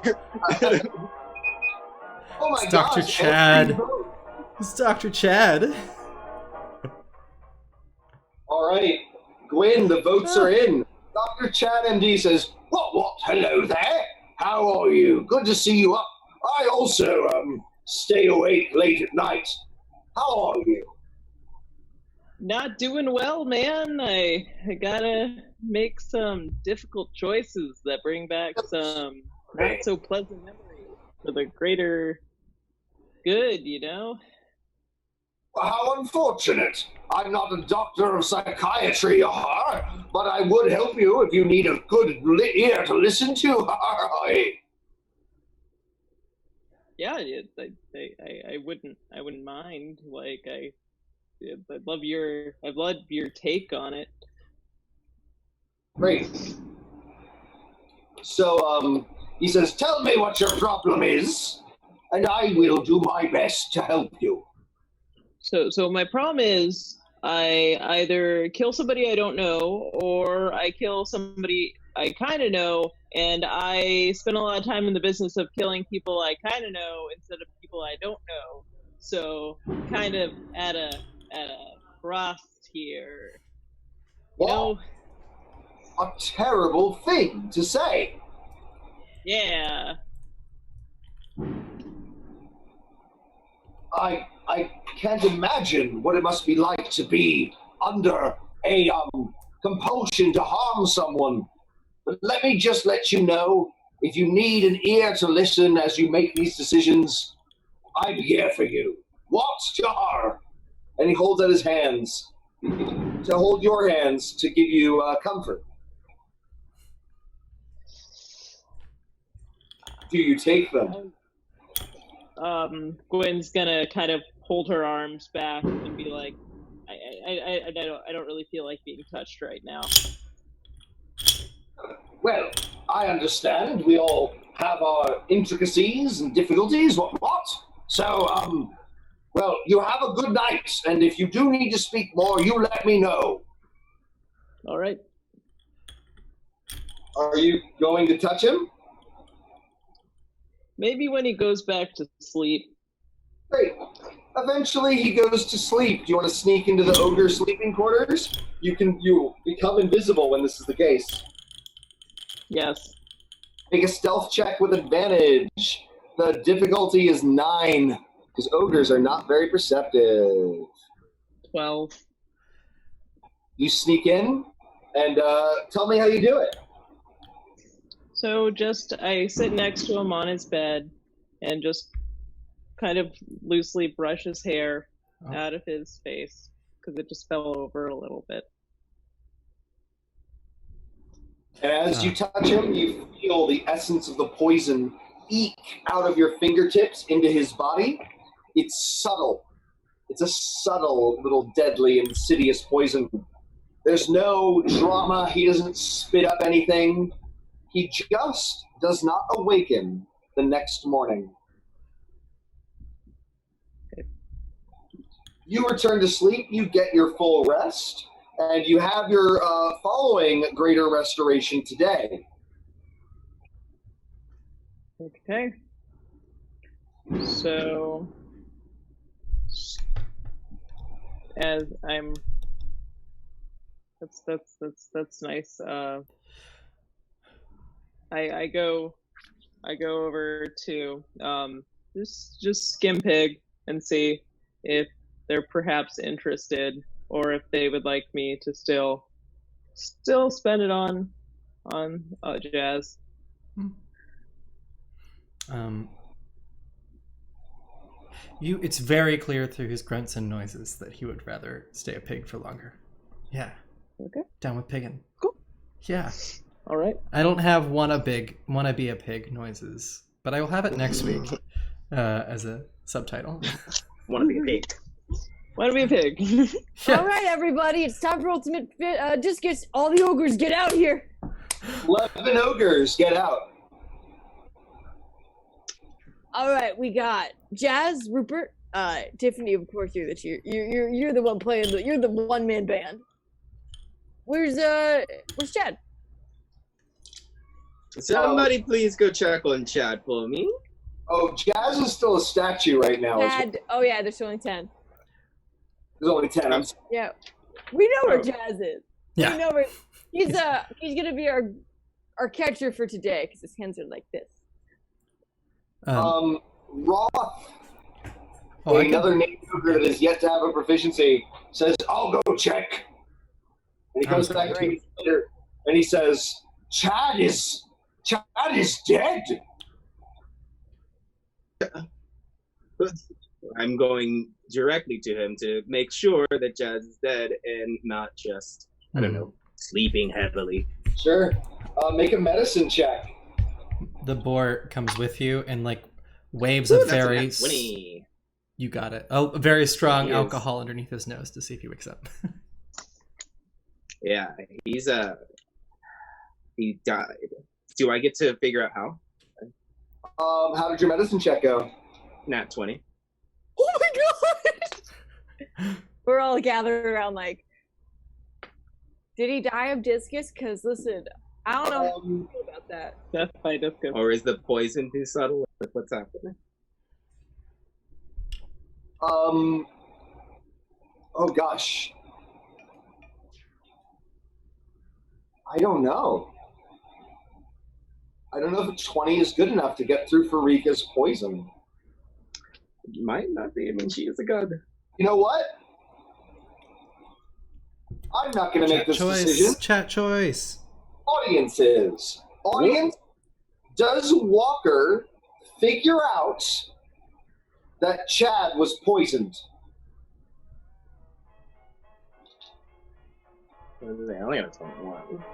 Oh my It's Dr. gosh, Chad. It's Dr. Chad. All right, Guin, the votes are in. Dr. Chad MD says, What, hello there. How are you? Good to see you up. I also, stay awake late at night. How are you? Not doing well, man. I gotta make some difficult choices that bring back some not so pleasant memories for the greater good, you know? How unfortunate. I'm not a doctor of psychiatry, but I would help you if you need a good ear to listen to. Yeah, I wouldn't mind. Like I'd love your take on it. Great. So, he says, tell me what your problem is, and I will do my best to help you. So my problem is I either kill somebody I don't know, or I kill somebody I kind of know, and I spend a lot of time in the business of killing people I kind of know instead of people I don't know. So kind of at a cross here. You know? A terrible thing to say. Yeah. I can't imagine what it must be like to be under a compulsion to harm someone. But let me just let you know, if you need an ear to listen as you make these decisions, I'm here for you. What, Jar? And he holds out his hands to hold your hands to give you comfort. Do you take them? Gwen's gonna kind of hold her arms back and be like, I don't really feel like being touched right now. Well, I understand. We all have our intricacies and difficulties, what? So, well, you have a good night, and if you do need to speak more, you let me know. All right. Are you going to touch him? Maybe when he goes back to sleep. Great. Eventually he goes to sleep. Do you want to sneak into the ogre sleeping quarters? You become invisible when this is the case. Yes. Make a stealth check with advantage. The difficulty is 9, because ogres are not very perceptive. 12. You sneak in, and tell me how you do it. So I sit next to him on his bed and just kind of loosely brush his hair out of his face because it just fell over a little bit. And as you touch him, you feel the essence of the poison eke out of your fingertips into his body. It's subtle. It's a subtle, little deadly, insidious poison. There's no drama. He doesn't spit up anything. He just does not awaken the next morning. You return to sleep, you get your full rest, and you have your following greater restoration today. Okay. So, as I'm, that's nice. I go over to just Skim Pig and see if they're perhaps interested, or if they would like me to still spend it on Jazz. It's very clear through his grunts and noises that he would rather stay a pig for longer. Yeah. Okay. Down with piggin'. Cool. Yeah. All right. I don't have wanna be a pig noises, but I will have it next week as a subtitle. Wanna be a pig. Wanna be a pig. Yeah. All right, everybody, it's time for Ultimate Discus. All the ogres, get out here. 11 ogres, get out. All right, we got Jazz, Rupert, Tiffany. Of course, you're the one playing you're the one-man band. Where's Chad? Somebody please go check on Chad for me. Oh, Jazz is still a statue right now. Chad. Oh yeah, there's only 10. There's only 10. Yeah, we know where Jazz is. Yeah. We know where he's gonna be our catcher for today because his hands are like this. Roth, another named ogre that is yet to have a proficiency, says, "I'll go check." And he comes back to me later, and he says, Chad is dead." I'm going directly to him to make sure that Jazz is dead and not just, I don't know, sleeping heavily. Sure. Make a medicine check. The boar comes with you and waves a very. You got it. A very strong alcohol underneath his nose to see if he wakes up. Yeah, he died. Do I get to figure out how? How did your medicine check go? Nat 20. Oh my god! We're all gathered around did he die of discus? Because listen, I don't know how I feel about that. Death by discus. Or is the poison too subtle? What's happening? Oh gosh. I don't know. I don't know if 20 is good enough to get through Pharika's poison. Might not be. I mean, she is a god. You know what? I'm not going to make this decision. Chat choice. Audience, does Walker figure out that Chad was poisoned? I only got 21.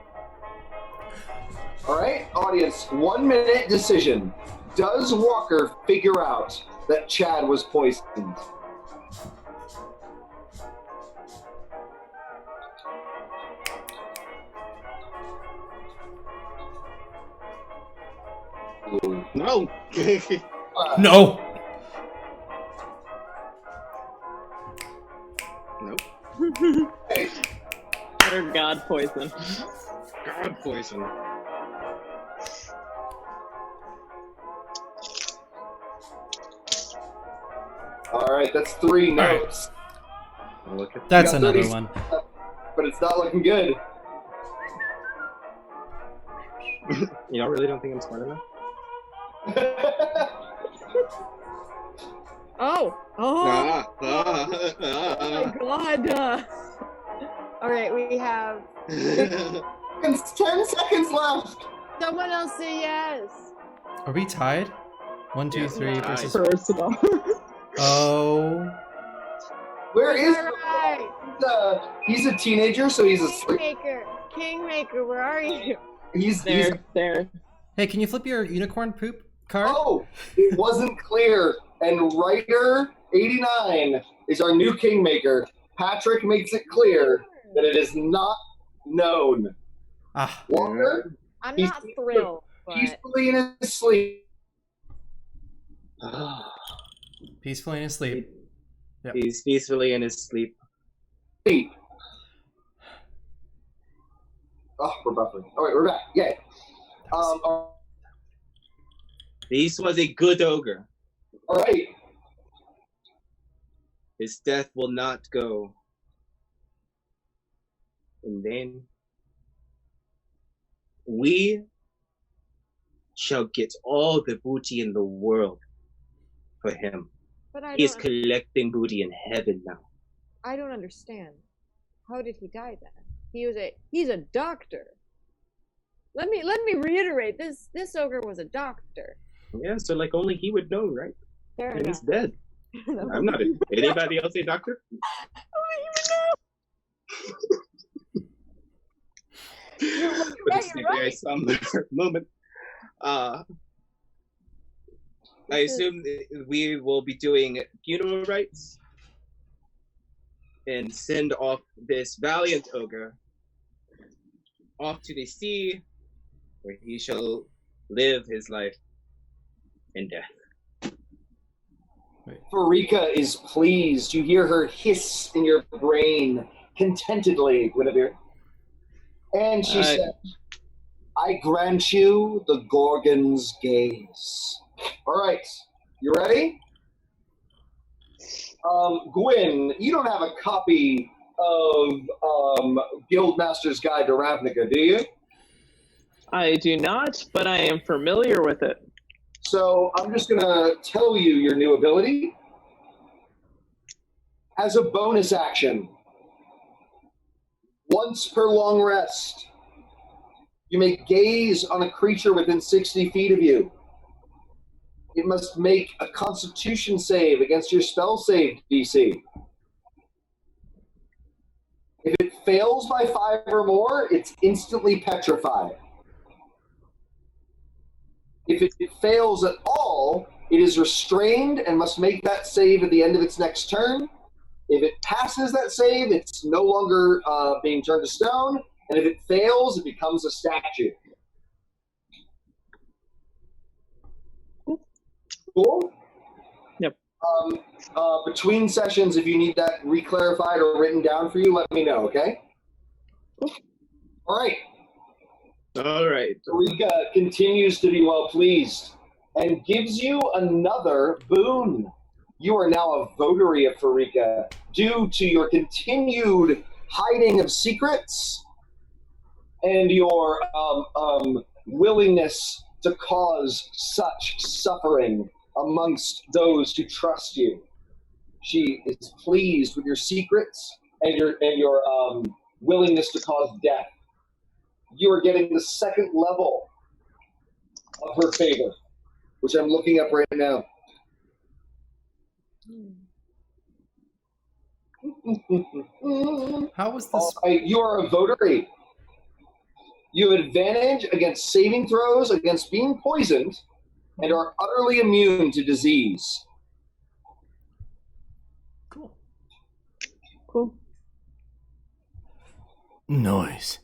All right, audience, 1 minute decision. Does Walker figure out that Chad was poisoned? No. No. Nope. Or god poison. God poison. All right, that's 3 notes. Look at That's got another 30 one. But it's not looking good. Y'all really don't think I'm smart enough? Oh my god. All right, we have It's 10 seconds left. someone else say yes. Are we tied? 1, 2, 3 versus. First of all. Oh. Where is All right. he's a teenager, so he's asleep. Kingmaker, where are you? He's There. Hey, can you flip your unicorn poop card? Oh, it wasn't clear. And writer 89 is our new kingmaker. Patrick makes it clear that it is not known. Ah. Walker, I'm He's- not thrilled, but peacefully in his sleep. Peacefully asleep. Yep. He's peacefully in his sleep. Oh, we're buffering. All right, we're back. Yay. All This was a good ogre. right. His death will not go in vain. We shall get all the booty in the world for him. but I He is don't, collecting booty in heaven now. I don't understand. How did he die then? He's a doctor. Let me reiterate, this ogre was a doctor. Yeah, so like only he would know, right? Fair And he's enough. dead. I'm not. Anybody else a doctor? But it's you're a very right. somber moment. I assume we will be doing funeral rites and send off this valiant ogre off to the sea, where he shall live his life in death. Pharika is pleased. You hear her hiss in your brain contentedly, Guinevere. And she said, I grant you the Gorgon's gaze. All right, you ready? Gwyn, you don't have a copy of Guildmaster's Guide to Ravnica, do you? I do not, but I am familiar with it. So I'm just going to tell you your new ability. As a bonus action, once per long rest, you may gaze on a creature within 60 feet of you. It must make a Constitution save against your spell save DC. If it fails by 5 or more, it's instantly petrified. If it fails at all, it is restrained and must make that save at the end of its next turn. If it passes that save, it's no longer being turned to stone. And if it fails, it becomes a statue. Cool? Yep. Between sessions, if you need that reclarified or written down for you, let me know, okay? All right. All right. Pharika continues to be well pleased and gives you another boon. You are now a votary of Pharika due to your continued hiding of secrets and your willingness to cause such suffering amongst those who trust you. She is pleased with your secrets and your willingness to cause death. You are getting the second level of her favor, which I'm looking up right now. How was this? You are a votary. You have advantage against saving throws against being poisoned and are utterly immune to disease. Cool. Nice.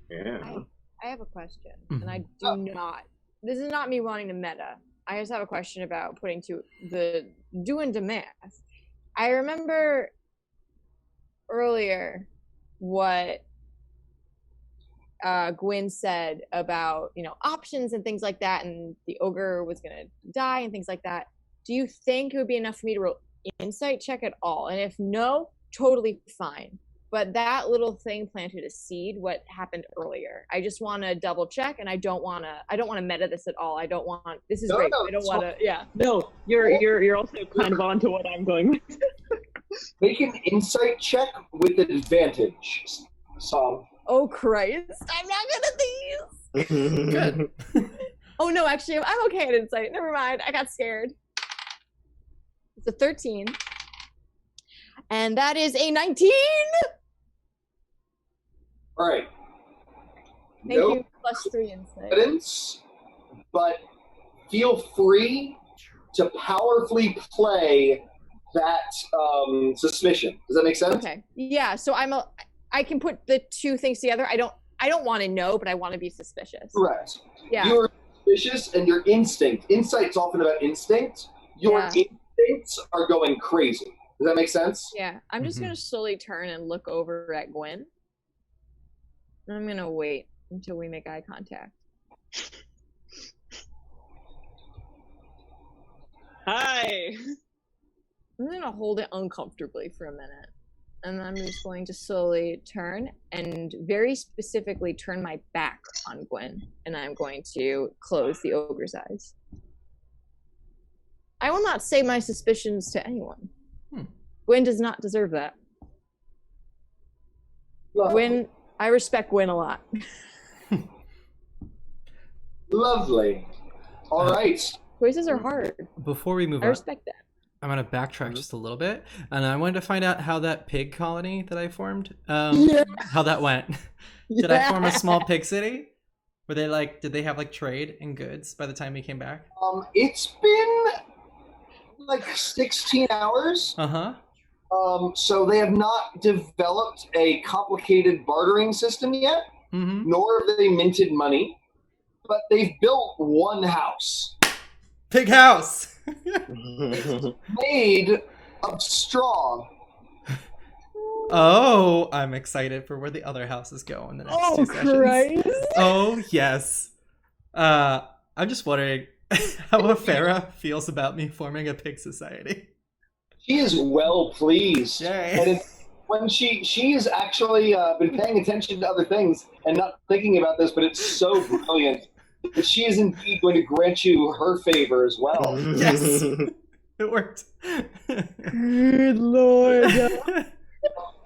Yeah. I have a question, and I do not. This is not me wanting to meta. I just have a question about putting to the doing to math. I remember earlier what Guin said about options and things like that, and the ogre was gonna die and things like that. Do you think it would be enough for me to roll insight check at all? And if no, totally fine. But that little thing planted a seed. What happened earlier? I just want to double check, and I don't want to meta this at all. I don't want. This is great. I don't want to. Yeah. No, you're also kind of on to what I'm going with. Make an insight check with advantage, Sam. Oh Christ! I'm not good at these. Good. Oh no, actually, I'm okay at insight. Never mind. I got scared. It's a 13, and that is a 19. All right. Thank you. +3 insight. Evidence, but feel free to powerfully play that suspicion. Does that make sense? Okay. Yeah. So I can put the two things together. I don't want to know, but I want to be suspicious. Correct. Yeah. You're suspicious, and your instinct. Insight's often about instinct. Your instincts are going crazy. Does that make sense? Yeah. I'm just gonna slowly turn and look over at Guin. I'm gonna wait until we make eye contact. Hi. I'm gonna hold it uncomfortably for a minute. And I'm just going to slowly turn and very specifically turn my back on Guin. And I'm going to close the ogre's eyes. I will not say my suspicions to anyone. Guin does not deserve that. Guin, I respect Guin a lot. Lovely. All right. Choices are hard. Before we move I on, respect that. I'm going to backtrack just a little bit. And I wanted to find out how that pig colony that I formed, how that went. Did I form a small pig city? Were they did they have trade in goods by the time we came back? It's been 16 hours. So they have not developed a complicated bartering system yet, nor have they minted money, but they've built one house. Pig house! Made of straw. Oh, I'm excited for where the other houses go in the next 2 sessions. Christ. Oh, yes. I'm just wondering how Farah feels about me forming a pig society. She is well pleased. Yay. And when she has actually been paying attention to other things and not thinking about this, but it's so brilliant that she is indeed going to grant you her favor as well. Yes. It worked. Good Lord.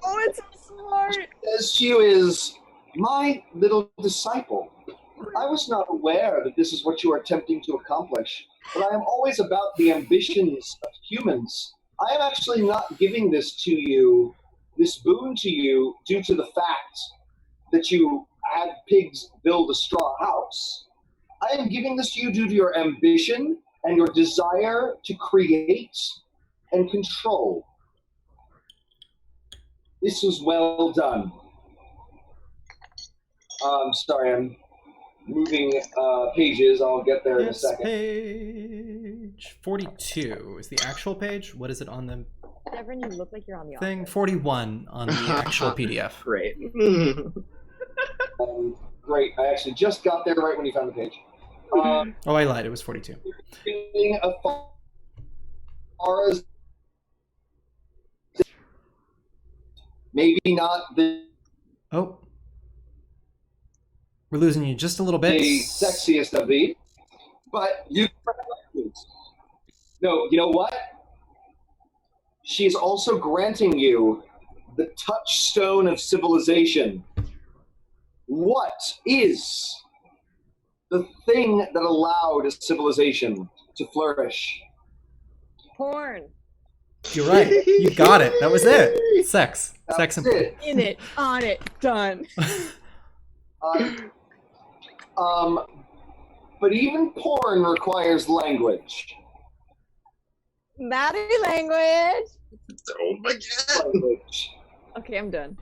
Oh, it's so smart. As she is my little disciple. I was not aware that this is what you are attempting to accomplish, but I am always about the ambitions of humans. I am actually not giving this boon to you, due to the fact that you had pigs build a straw house. I am giving this to you due to your ambition and your desire to create and control. This was well done. Sorry, I'm moving pages. I'll get there in a second. Page 42 is the actual page. What is it on the Devren, you look like you're on the thing? office. 41 on the actual PDF. Great. Great. I actually just got there right when you found the page. Oh, I lied. It was 42. Beginning of Fara's, maybe not the Oh. We're losing you just a little bit. sexiest of these, but you No, you know what? She's also granting you the touchstone of civilization. What is the thing that allowed civilization to flourish? Porn. You're right. You got it. That was it. Sex. Sex and it. In it. On it. Done. But even porn requires language. Maddie language. Oh my god! Language. Okay, I'm done.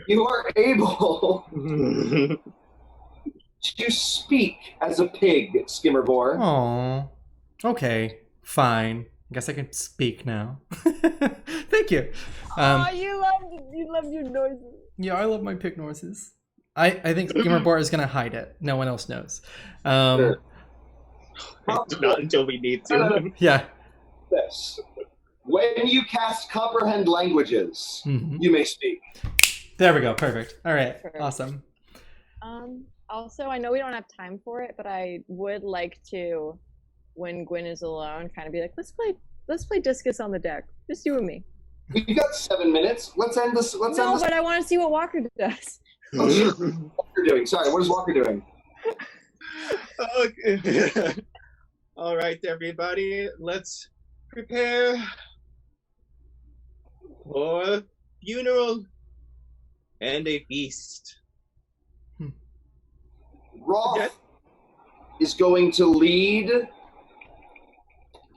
You are able to speak as a pig, Skimmerbore. Aw. Okay. Fine. I guess I can speak now. Thank you. Oh, you love your noises. Yeah, I love my pig noises. I think Skimmerbore is gonna hide it. No one else knows. Sure. Not until we need to. Yeah. This. When you cast Comprehend Languages, you may speak. There we go. Perfect. All right. Perfect. Awesome. Also, I know we don't have time for it, but I would like to, when Guin is alone, kind of be like, let's play discus on the deck. Just you and me. We've got 7 minutes. Let's end this. Let's end No, this. but I want to see what Walker does. Oh, sure. Walker doing? Sorry, what is Walker doing? Okay. All right, everybody, let's prepare for a funeral and a feast. Roth Okay. is going to lead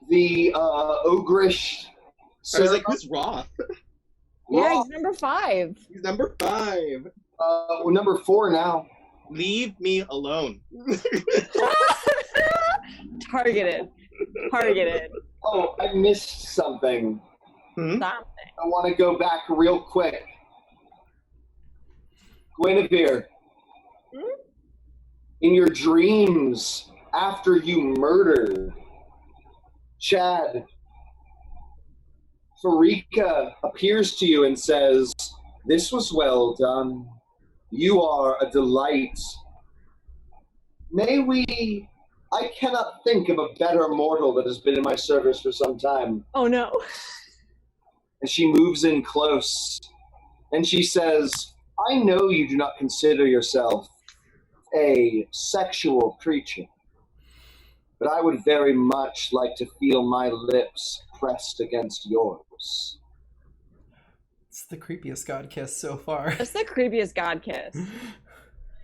the ogrish. I was like, who's Roth? Yeah, Roth, he's number 5. He's number 5. we're number 4 now. Leave me alone. Targeted. Oh, I missed something. Something. I want to go back real quick. Guinevere, in your dreams after you murdered Chad, Pharika appears to you and says, "This was well done. You are a delight. I cannot think of a better mortal that has been in my service for some time." Oh no. And she moves in close, and she says, "I know you do not consider yourself a sexual creature, but I would very much like to feel my lips pressed against yours." It's the creepiest god kiss so far. That's the creepiest god kiss.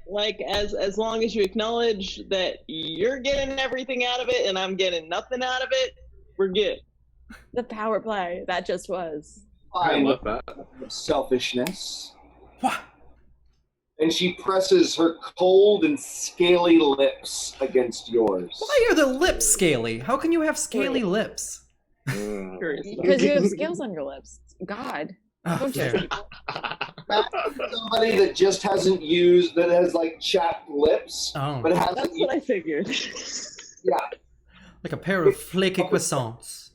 Like, as long as you acknowledge that you're getting everything out of it and I'm getting nothing out of it, we're good. The power play. That just was. I Fine love that. selfishness. What? And she presses her cold and scaly lips against yours. Why are the lips scaly? How can you have scaly lips? Curious about Because it. you have scales on your lips. God. Oh, Don't judge fair. people. Somebody that just hasn't used, that has like chapped lips, Oh, but hasn't That's what I figured. like a pair of flaky croissants.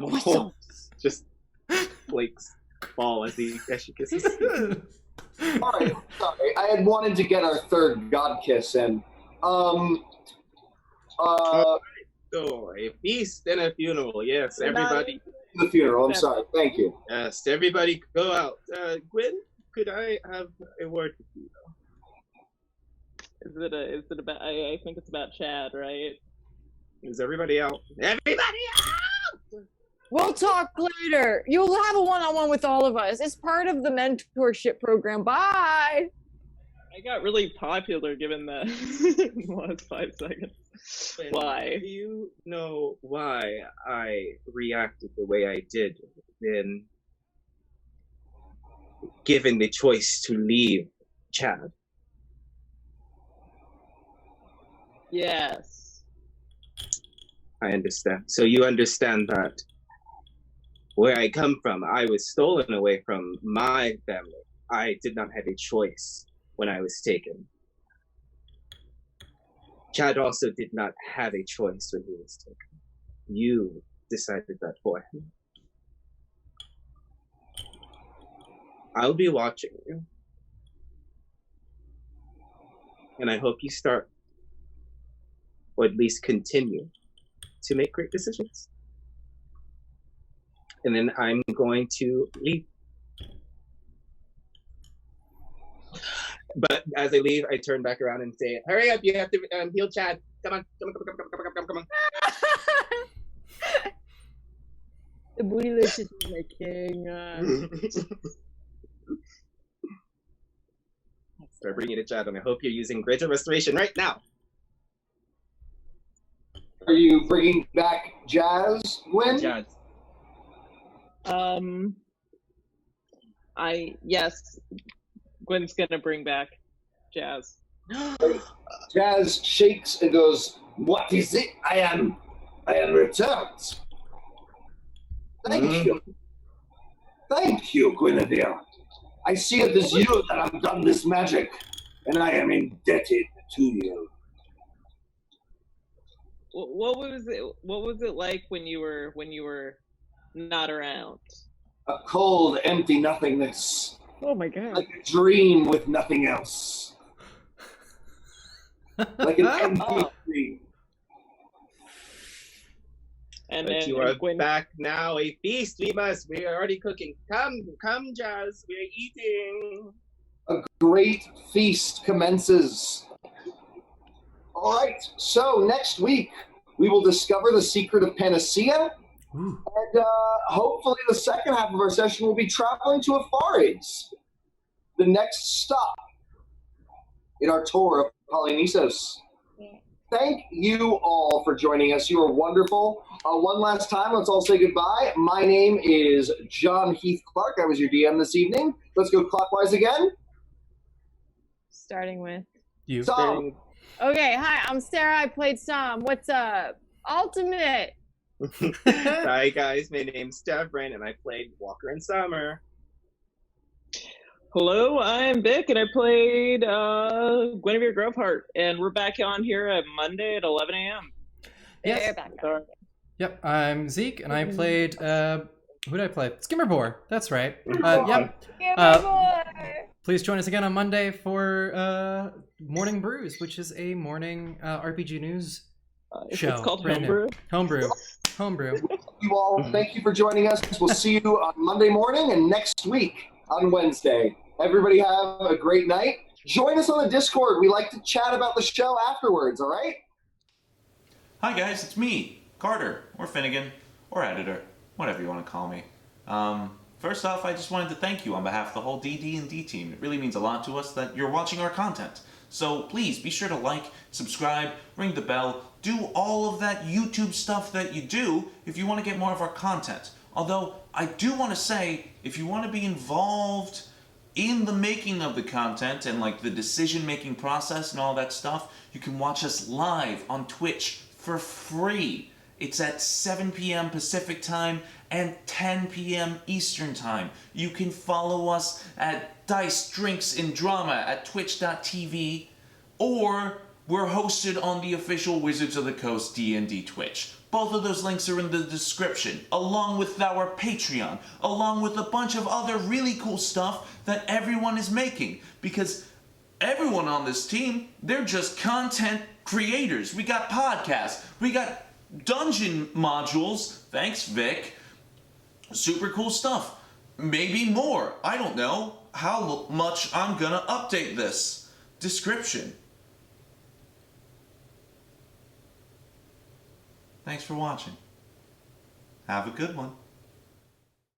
Oh, just flakes fall as she kisses. All right, sorry. I had wanted to get our third god kiss in. So, a feast and a funeral. Yes, everybody. The funeral. I'm sorry. Thank you. Yes, everybody go out. Guin, could I have a word with you? Is it about? I think it's about Chad, right? Is everybody out? Everybody out! We'll talk later. You'll have a one-on-one with all of us. It's part of the mentorship program. Bye. I got really popular given that it was 5 seconds. Why? Do you know why I reacted the way I did when given the choice to leave Chad? Yes. I understand. So you understand that where I come from, I was stolen away from my family. I did not have a choice when I was taken. Chad also did not have a choice when he was taken. You decided that for him. I'll be watching you. And I hope you start, or at least continue, to make great decisions. And then I'm going to leave. But as I leave, I turn back around and say, "Hurry up! You have to heal Chad. Come on, come on." The bootylicious is my king. So I bring you to Chad, and I hope you're using Greater Restoration right now. Are you bringing back Jazz, Gwen? Jazz. Yes, Gwen's gonna bring back Jazz. Jazz shakes and goes, "What is it? I am returned. Thank you. Thank you, Guinevere. I see it is you that have done this magic, and I am indebted to you." What was it like when you were not around? A cold, empty nothingness. Oh my god. Like a dream with nothing else. Like an empty dream. And But then you are Gwen, back now. A feast we must. We are already cooking. Come, Jazz. We are eating. A great feast commences. All right, so next week we will discover the secret of Panacea, and hopefully the second half of our session will be traveling to Afares, the next stop in our tour of Polynisos. Thank you all for joining us. You are wonderful. One last time, let's all say goodbye. My name is John Heath Clark. I was your DM this evening. Let's go clockwise again. Starting with You. Tom. Okay, hi, I'm Sarah. I played Sam. What's up? Ultimate. Hi guys, my name's Devren, and I played Walker and Summer. hello, I'm Vic, and I played Guinevere Groveheart, and we're back on here at Monday at 11 a.m. Yes. They're back. Sorry. Yep, I'm Zeke, and I played, who did I play? Skimmerbore, that's right. Yep. Please join us again on Monday for Morning Brews, which is a morning RPG news show. It's called Brand new. Homebrew. You all, thank you for joining us. We'll see you on Monday morning and next week on Wednesday. Everybody have a great night. Join us on the Discord. We like to chat about the show afterwards, all right? Hi guys, it's me, Carter, or Finnegan, or Editor, whatever you want to call me. First off, I just wanted to thank you on behalf of the whole DDnD team. It really means a lot to us that you're watching our content. So please be sure to like, subscribe, ring the bell, do all of that YouTube stuff that you do if you want to get more of our content. Although, I do want to say, if you want to be involved in the making of the content and like the decision-making process and all that stuff, you can watch us live on Twitch for free. It's at 7 p.m. Pacific time and 10 p.m. Eastern time. You can follow us at Dice, Drinks, and Drama at twitch.tv, or we're hosted on the official Wizards of the Coast D&D Twitch. Both of those links are in the description, along with our Patreon, along with a bunch of other really cool stuff that everyone is making, because everyone on this team, they're just content creators. We got podcasts, we got dungeon modules, thanks Vic, super cool stuff, maybe more, I don't know how much I'm gonna update this description. Thanks for watching. Have a good one.